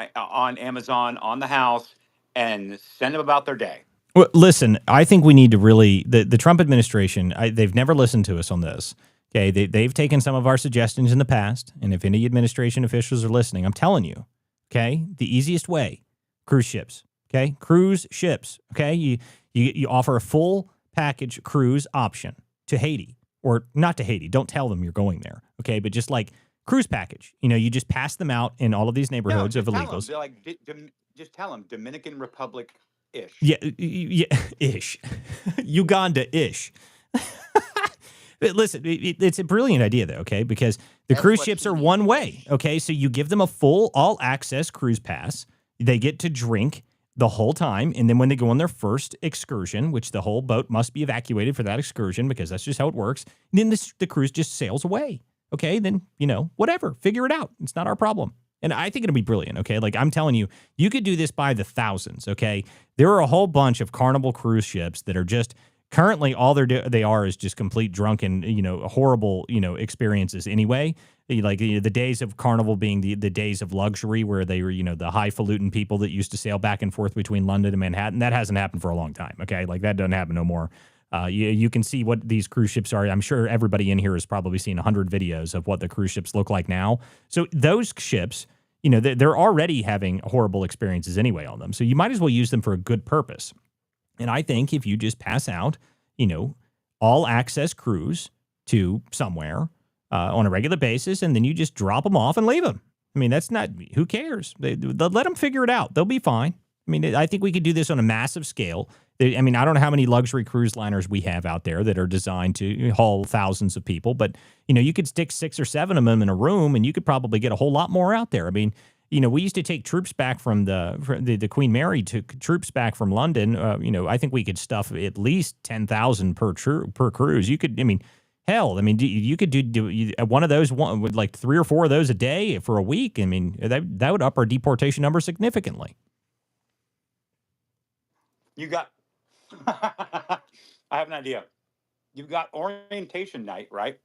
Amazon, on the house, and send them about their day.
Well, listen, I think we need to really the Trump administration. They've never listened to us on this. Okay, they've taken some of our suggestions in the past, and if any administration officials are listening, I'm telling you, okay, the easiest way, cruise ships. Okay, cruise ships. Okay, you offer a full package cruise option to Haiti, or not to Haiti. Don't tell them you're going there. Okay, but just like cruise package. You just pass them out in all of these neighborhoods of illegals.
They're like, just tell them Dominican Republic ish.
Yeah, ish. Uganda-ish. Listen, it's a brilliant idea, though, okay? Because the cruise ships are one way, okay? So you give them a full all-access cruise pass. They get to drink the whole time. And then when they go on their first excursion, which the whole boat must be evacuated for that excursion because that's just how it works, then the cruise just sails away, okay? Then, whatever. Figure it out. It's not our problem. And I think it'll be brilliant, okay? Like, I'm telling you, you could do this by the thousands, okay? There are a whole bunch of Carnival cruise ships that are just currently all they are is just complete drunken, horrible, experiences anyway. Like the days of Carnival being the days of luxury where they were, the highfalutin people that used to sail back and forth between London and Manhattan. That hasn't happened for a long time, okay? Like, that doesn't happen no more. You can see what these cruise ships are. I'm sure everybody in here has probably seen 100 videos of what the cruise ships look like now. So those ships, they're already having horrible experiences anyway on them. So you might as well use them for a good purpose. And I think if you just pass out, all access cruise to somewhere on a regular basis, and then you just drop them off and leave them. I mean, that's not, who cares? They'll let them figure it out. They'll be fine. I mean, I think we could do this on a massive scale. I mean, I don't know how many luxury cruise liners we have out there that are designed to haul thousands of people, but, you could stick 6 or 7 of them in a room and you could probably get a whole lot more out there. I mean, we used to take troops back from the Queen Mary took troops back from London. I think we could stuff at least 10,000 per cruise. You could, hell, you could do one of those with like 3 or 4 of those a day for a week. I mean, that would up our deportation number significantly.
You got, I have an idea. You've got orientation night, right?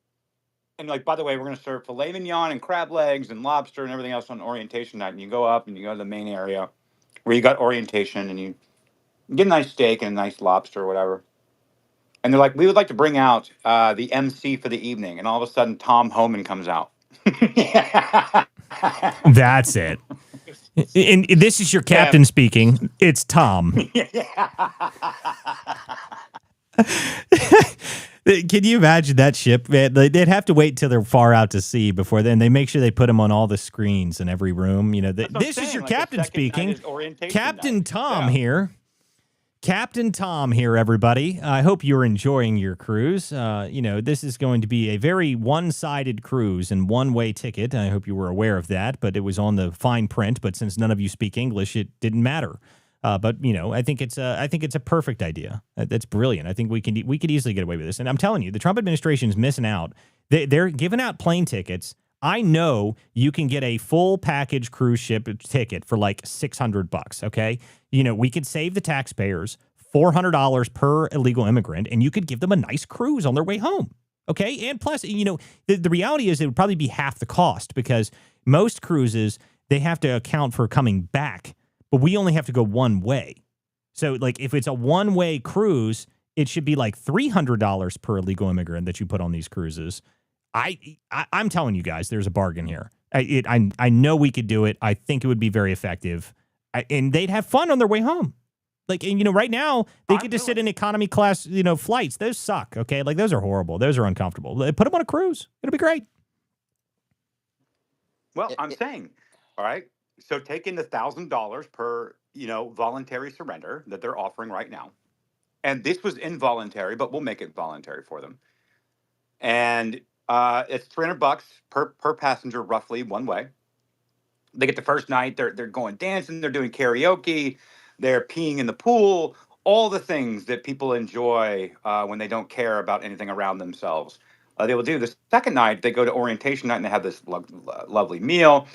And like, by the way, we're going to serve filet mignon and crab legs and lobster and everything else on orientation night. And you go up and you go to the main area where you got orientation and you get a nice steak and a nice lobster or whatever. And they're like, we would like to bring out the MC for the evening. And all of a sudden, Tom Homan comes out.
That's it. And this is your captain speaking. It's Tom. Can you imagine that ship, man? They'd have to wait till they're far out to sea before then. They make sure they put them on all the screens in every room. This is your captain speaking. Captain Tom here. Captain Tom here, everybody. I hope you're enjoying your cruise. This is going to be a very one-sided cruise and one-way ticket. I hope you were aware of that, but it was on the fine print. But since none of you speak English, it didn't matter. But I think it's a perfect idea. That's brilliant. I think we could easily get away with this. And I'm telling you, the Trump administration is missing out. They're giving out plane tickets. I know you can get a full package cruise ship ticket for like $600. Okay, we could save the taxpayers $400 per illegal immigrant, and you could give them a nice cruise on their way home. Okay, and plus, the reality is it would probably be half the cost because most cruises they have to account for coming back. But we only have to go one way. So, like, if it's a one-way cruise, it should be like $300 per illegal immigrant that you put on these cruises. I'm telling you guys, there's a bargain here. I know we could do it. I think it would be very effective. And they'd have fun on their way home. Like, and, right now, they get to sit in economy class, flights. Those suck, okay? Like, those are horrible. Those are uncomfortable. Put them on a cruise. It'll be great.
Well, I'm saying, all right. So take in the $1,000 per, voluntary surrender that they're offering right now. And this was involuntary, but we'll make it voluntary for them. And it's $300 per passenger, roughly one way. They get the first night, they're going dancing, they're doing karaoke, they're peeing in the pool, all the things that people enjoy when they don't care about anything around themselves. They will do. The second night, they go to orientation night and they have this lovely meal.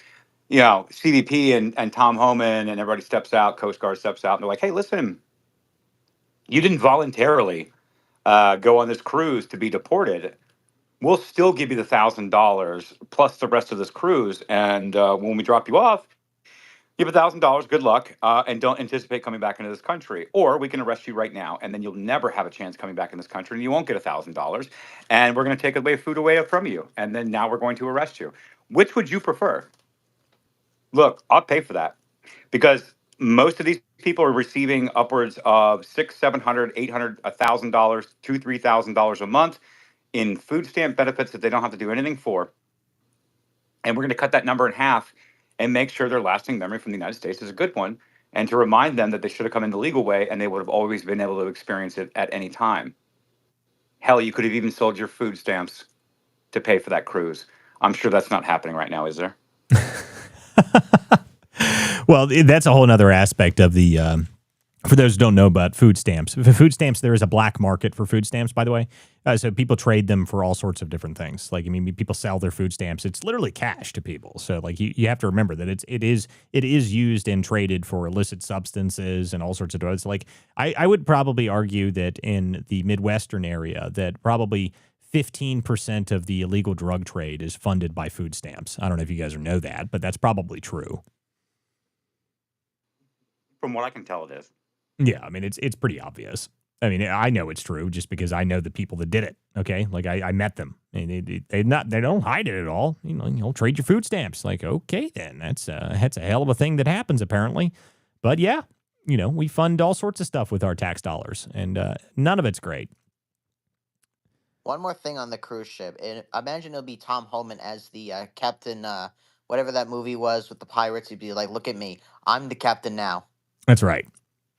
CBP and Tom Homan and everybody steps out, Coast Guard steps out, and they're like, hey, listen, you didn't voluntarily go on this cruise to be deported. We'll still give you the $1,000 plus the rest of this cruise. And when we drop you off, You have $1,000, good luck, and don't anticipate coming back into this country. Or we can arrest you right now, and then you'll never have a chance coming back in this country, and you won't get $1,000. And we're going to take away food away from you, and then now we're going to arrest you. Which would you prefer? Look, I'll pay for that because most of these people are receiving upwards of $600, $700, $800, $1,000, $2,000, $3,000 a month in food stamp benefits that they don't have to do anything for. And we're going to cut that number in half and make sure their lasting memory from the United States is a good one, and to remind them that they should have come in the legal way and they would have always been able to experience it at any time. Hell, you could have even sold your food stamps to pay for that cruise. I'm sure that's not happening right now, is there?
Well, that's a whole other aspect of the. For those who don't know about food stamps, for food stamps, there is a black market for food stamps, by the way. So people trade them for all sorts of different things. Like, I mean, people sell their food stamps. It's literally cash to people. So, like, you have to remember that it is used and traded for illicit substances and all sorts of drugs. Like, I would probably argue that in the Midwestern area, that probably 15% of the illegal drug trade is funded by food stamps. I don't know if you guys know that, but that's probably true.
From what I can tell, it is.
Yeah, I mean, it's pretty obvious. I mean, I know it's true just because I know the people that did it. Okay, like I met them, and they don't hide it at all. You'll trade your food stamps. Like, okay, then that's a hell of a thing that happens apparently. But yeah, we fund all sorts of stuff with our tax dollars, and none of it's great.
One more thing on the cruise ship. Imagine it'll be Tom Holman as the captain, whatever that movie was with the pirates. He'd be like, "Look at me, I'm the captain now."
That's right.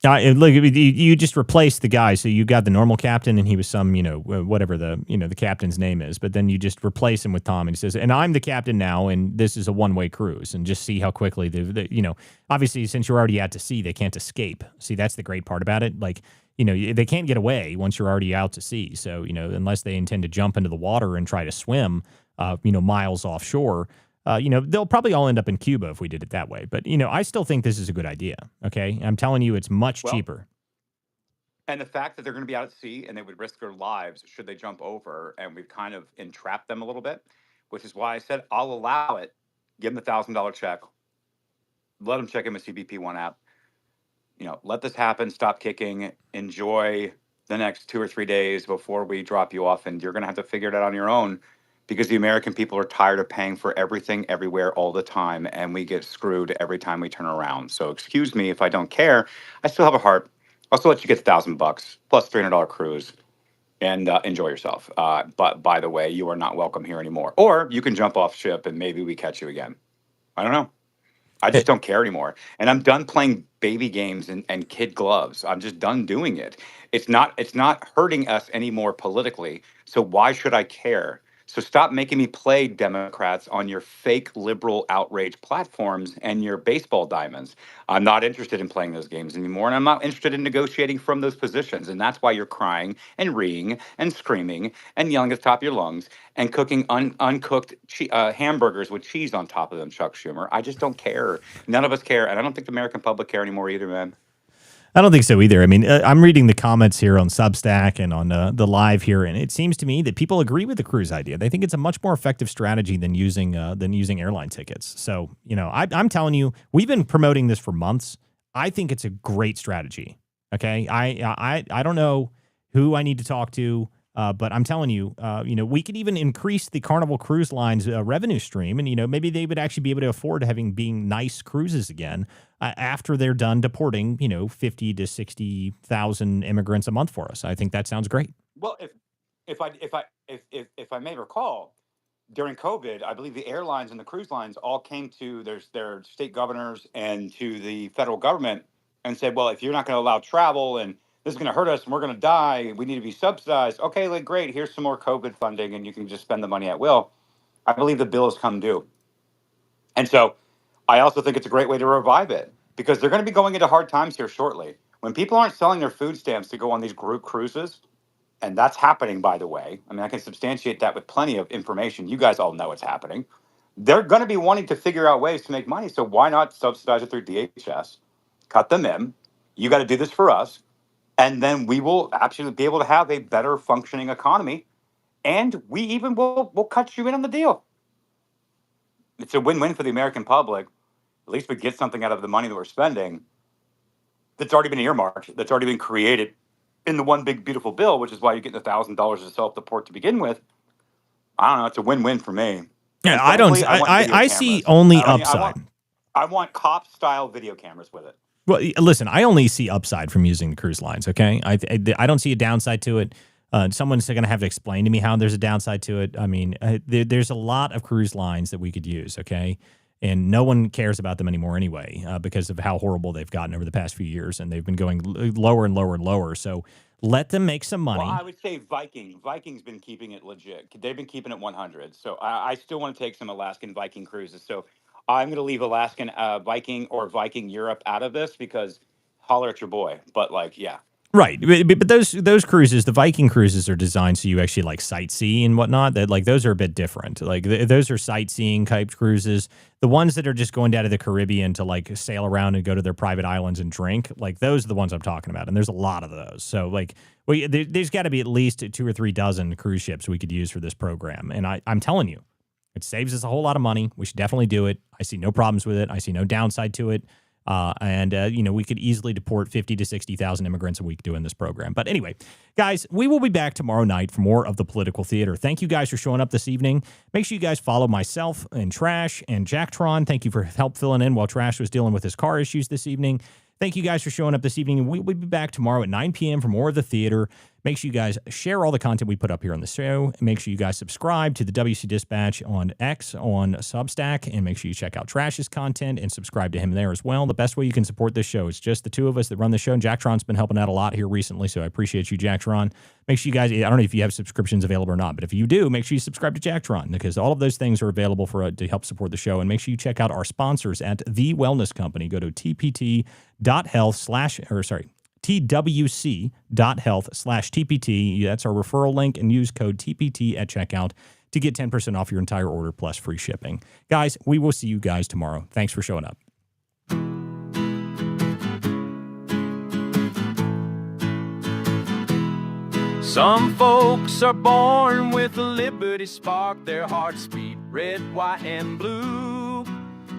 Look, you just replaced the guy. So you got the normal captain, and he was some, whatever the captain's name is. But then you just replace him with Tom, and he says, "And I'm the captain now, and this is a one-way cruise." And just see how quickly obviously, since you're already out to sea, they can't escape. See, that's the great part about it. Like, they can't get away once you're already out to sea. So, unless they intend to jump into the water and try to swim, miles offshore. They'll probably all end up in Cuba if we did it that way. But, I still think this is a good idea. Okay. I'm telling you, it's much cheaper.
And the fact that they're going to be out at sea and they would risk their lives should they jump over, and we've kind of entrapped them a little bit, which is why I said I'll allow it. Give them $1,000 check. Let them check in with CBP1 app. Let this happen. Stop kicking. Enjoy the next 2 or 3 days before we drop you off. And you're going to have to figure it out on your own, because the American people are tired of paying for everything, everywhere, all the time, and we get screwed every time we turn around. So excuse me if I don't care. I still have a heart. I'll still let you get $1,000 plus $300 cruise and enjoy yourself. But by the way, you are not welcome here anymore. Or you can jump off ship and maybe we catch you again. I don't know. I just don't care anymore. And I'm done playing baby games and kid gloves. I'm just done doing it. It's not hurting us anymore politically. So why should I care? So stop making me play Democrats on your fake liberal outrage platforms and your baseball diamonds. I'm not interested in playing those games anymore, and I'm not interested in negotiating from those positions. And that's why you're crying and reeing and screaming and yelling at the top of your lungs and cooking uncooked hamburgers with cheese on top of them, Chuck Schumer. I just don't care. None of us care, and I don't think the American public care anymore either, man.
I don't think so either. I mean, I'm reading the comments here on Substack and on the live here, and it seems to me that people agree with the cruise idea. They think it's a much more effective strategy than using airline tickets. So, I'm telling you, we've been promoting this for months. I think it's a great strategy. Okay, I don't know who I need to talk to. But I'm telling you, we could even increase the Carnival Cruise Line's revenue stream, and maybe they would actually be able to afford being nice cruises again after they're done deporting 50 to 60,000 immigrants a month for us. I think that sounds great.
Well, if I may recall, during COVID, I believe the airlines and the cruise lines all came to their state governors and to the federal government and said, well, if you're not going to allow travel and this is going to hurt us and we're going to die, we need to be subsidized. Okay, like, great. Here's some more COVID funding and you can just spend the money at will. I believe the bill has come due. And so I also think it's a great way to revive it, because they're going to be going into hard times here shortly. When people aren't selling their food stamps to go on these group cruises, and that's happening, by the way. I mean, I can substantiate that with plenty of information. You guys all know it's happening. They're going to be wanting to figure out ways to make money. So why not subsidize it through DHS, cut them in? You got to do this for us. And then we will actually be able to have a better functioning economy. And we even will cut you in on the deal. It's a win-win for the American public. At least we get something out of the money that we're spending that's already been earmarked, that's already been created in the one big beautiful bill, which is why you're getting $1,000 to sell up the port to begin with. I don't know. It's a win-win for me.
Yeah,
And
I don't.
frankly, want video
I see
cameras.
only
I mean,
upside.
I want cop-style video cameras with it.
Well, listen, I only see upside from using the cruise lines. Okay, I don't see a downside to it. Someone's going to have to explain to me how there's a downside to it. I mean, there's a lot of cruise lines that we could use. Okay. And no one cares about them anymore anyway, because of how horrible they've gotten over the past few years, and they've been going lower and lower and lower. So let them make some money.
Well, I would say Viking. Viking's been keeping it legit. They've been keeping it 100. So I still want to take some Alaskan Viking cruises. So I'm going to leave Alaskan Viking or Viking Europe out of this because holler at your boy. But like, yeah.
Right, but those cruises, the Viking cruises, are designed so you actually like sightsee and whatnot. That like those are a bit different. Like those are sightseeing type cruises. The ones that are just going down to the Caribbean to like sail around and go to their private islands and drink, like those are the ones I'm talking about. And there's a lot of those. So like, there's got to be at least 2 or 3 dozen cruise ships we could use for this program. And I'm telling you, it saves us a whole lot of money. We should definitely do it. I see no problems with it. I see no downside to it. We could easily deport 50 to 60,000 immigrants a week doing this program. But anyway, guys, we will be back tomorrow night for more of the Political Theater. Thank you guys for showing up this evening. Make sure you guys follow myself and Trash and Jacktron. Thank you for help filling in while Trash was dealing with his car issues this evening. Thank you guys for showing up this evening. And we will be back tomorrow at 9 p.m. for more of the theater. Make sure you guys share all the content we put up here on the show. Make sure you guys subscribe to the WC Dispatch on X, on Substack, and make sure you check out Trash's content and subscribe to him there as well. The best way you can support this show is just the two of us that run the show, and Jacktron's been helping out a lot here recently, so I appreciate you, Jacktron. Make sure you guys, I don't know if you have subscriptions available or not, but if you do, make sure you subscribe to Jacktron, because all of those things are available to help support the show. And make sure you check out our sponsors at The Wellness Company. Go to twc.health/TPT. That's our referral link, and use code TPT at checkout to get 10% off your entire order plus free shipping. Guys, we will see you guys tomorrow. Thanks for showing up.
Some folks are born with a liberty spark, their hearts beat red, white, and blue.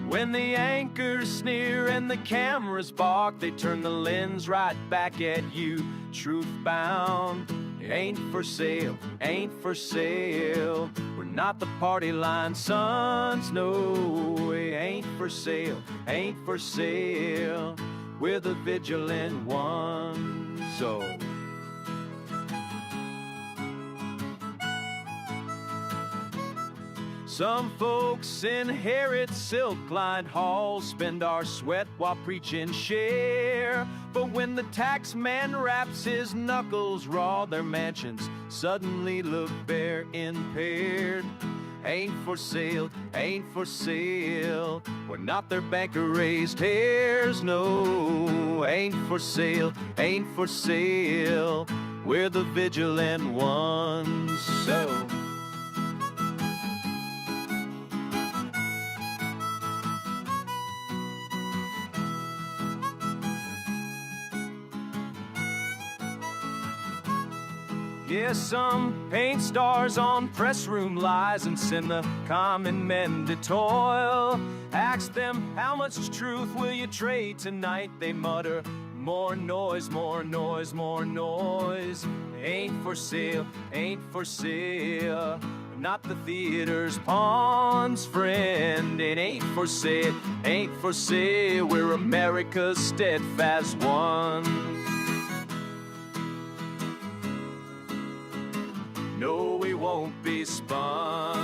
When the anchors sneer and the cameras bark, they turn the lens right back at you. Truth bound, ain't for sale, ain't for sale. We're not the party line sons, no, we ain't for sale, ain't for sale. We're the vigilant ones, so. Some folks inherit silk-lined halls, spend our sweat while preaching share. But when the tax man wraps his knuckles raw, their mansions suddenly look bare, impaired. Ain't for sale, ain't for sale. We're not their banker-raised hairs, no. Ain't for sale, ain't for sale. We're the vigilant ones, so. Yeah, some paint stars on press room lies and send the common men to toil. Ask them, how much truth will you trade tonight? They mutter, more noise, more noise, more noise. Ain't for sale, ain't for sale. Not the theater's pawns, friend. It ain't for sale, ain't for sale. We're America's steadfast one. No, we won't be spun.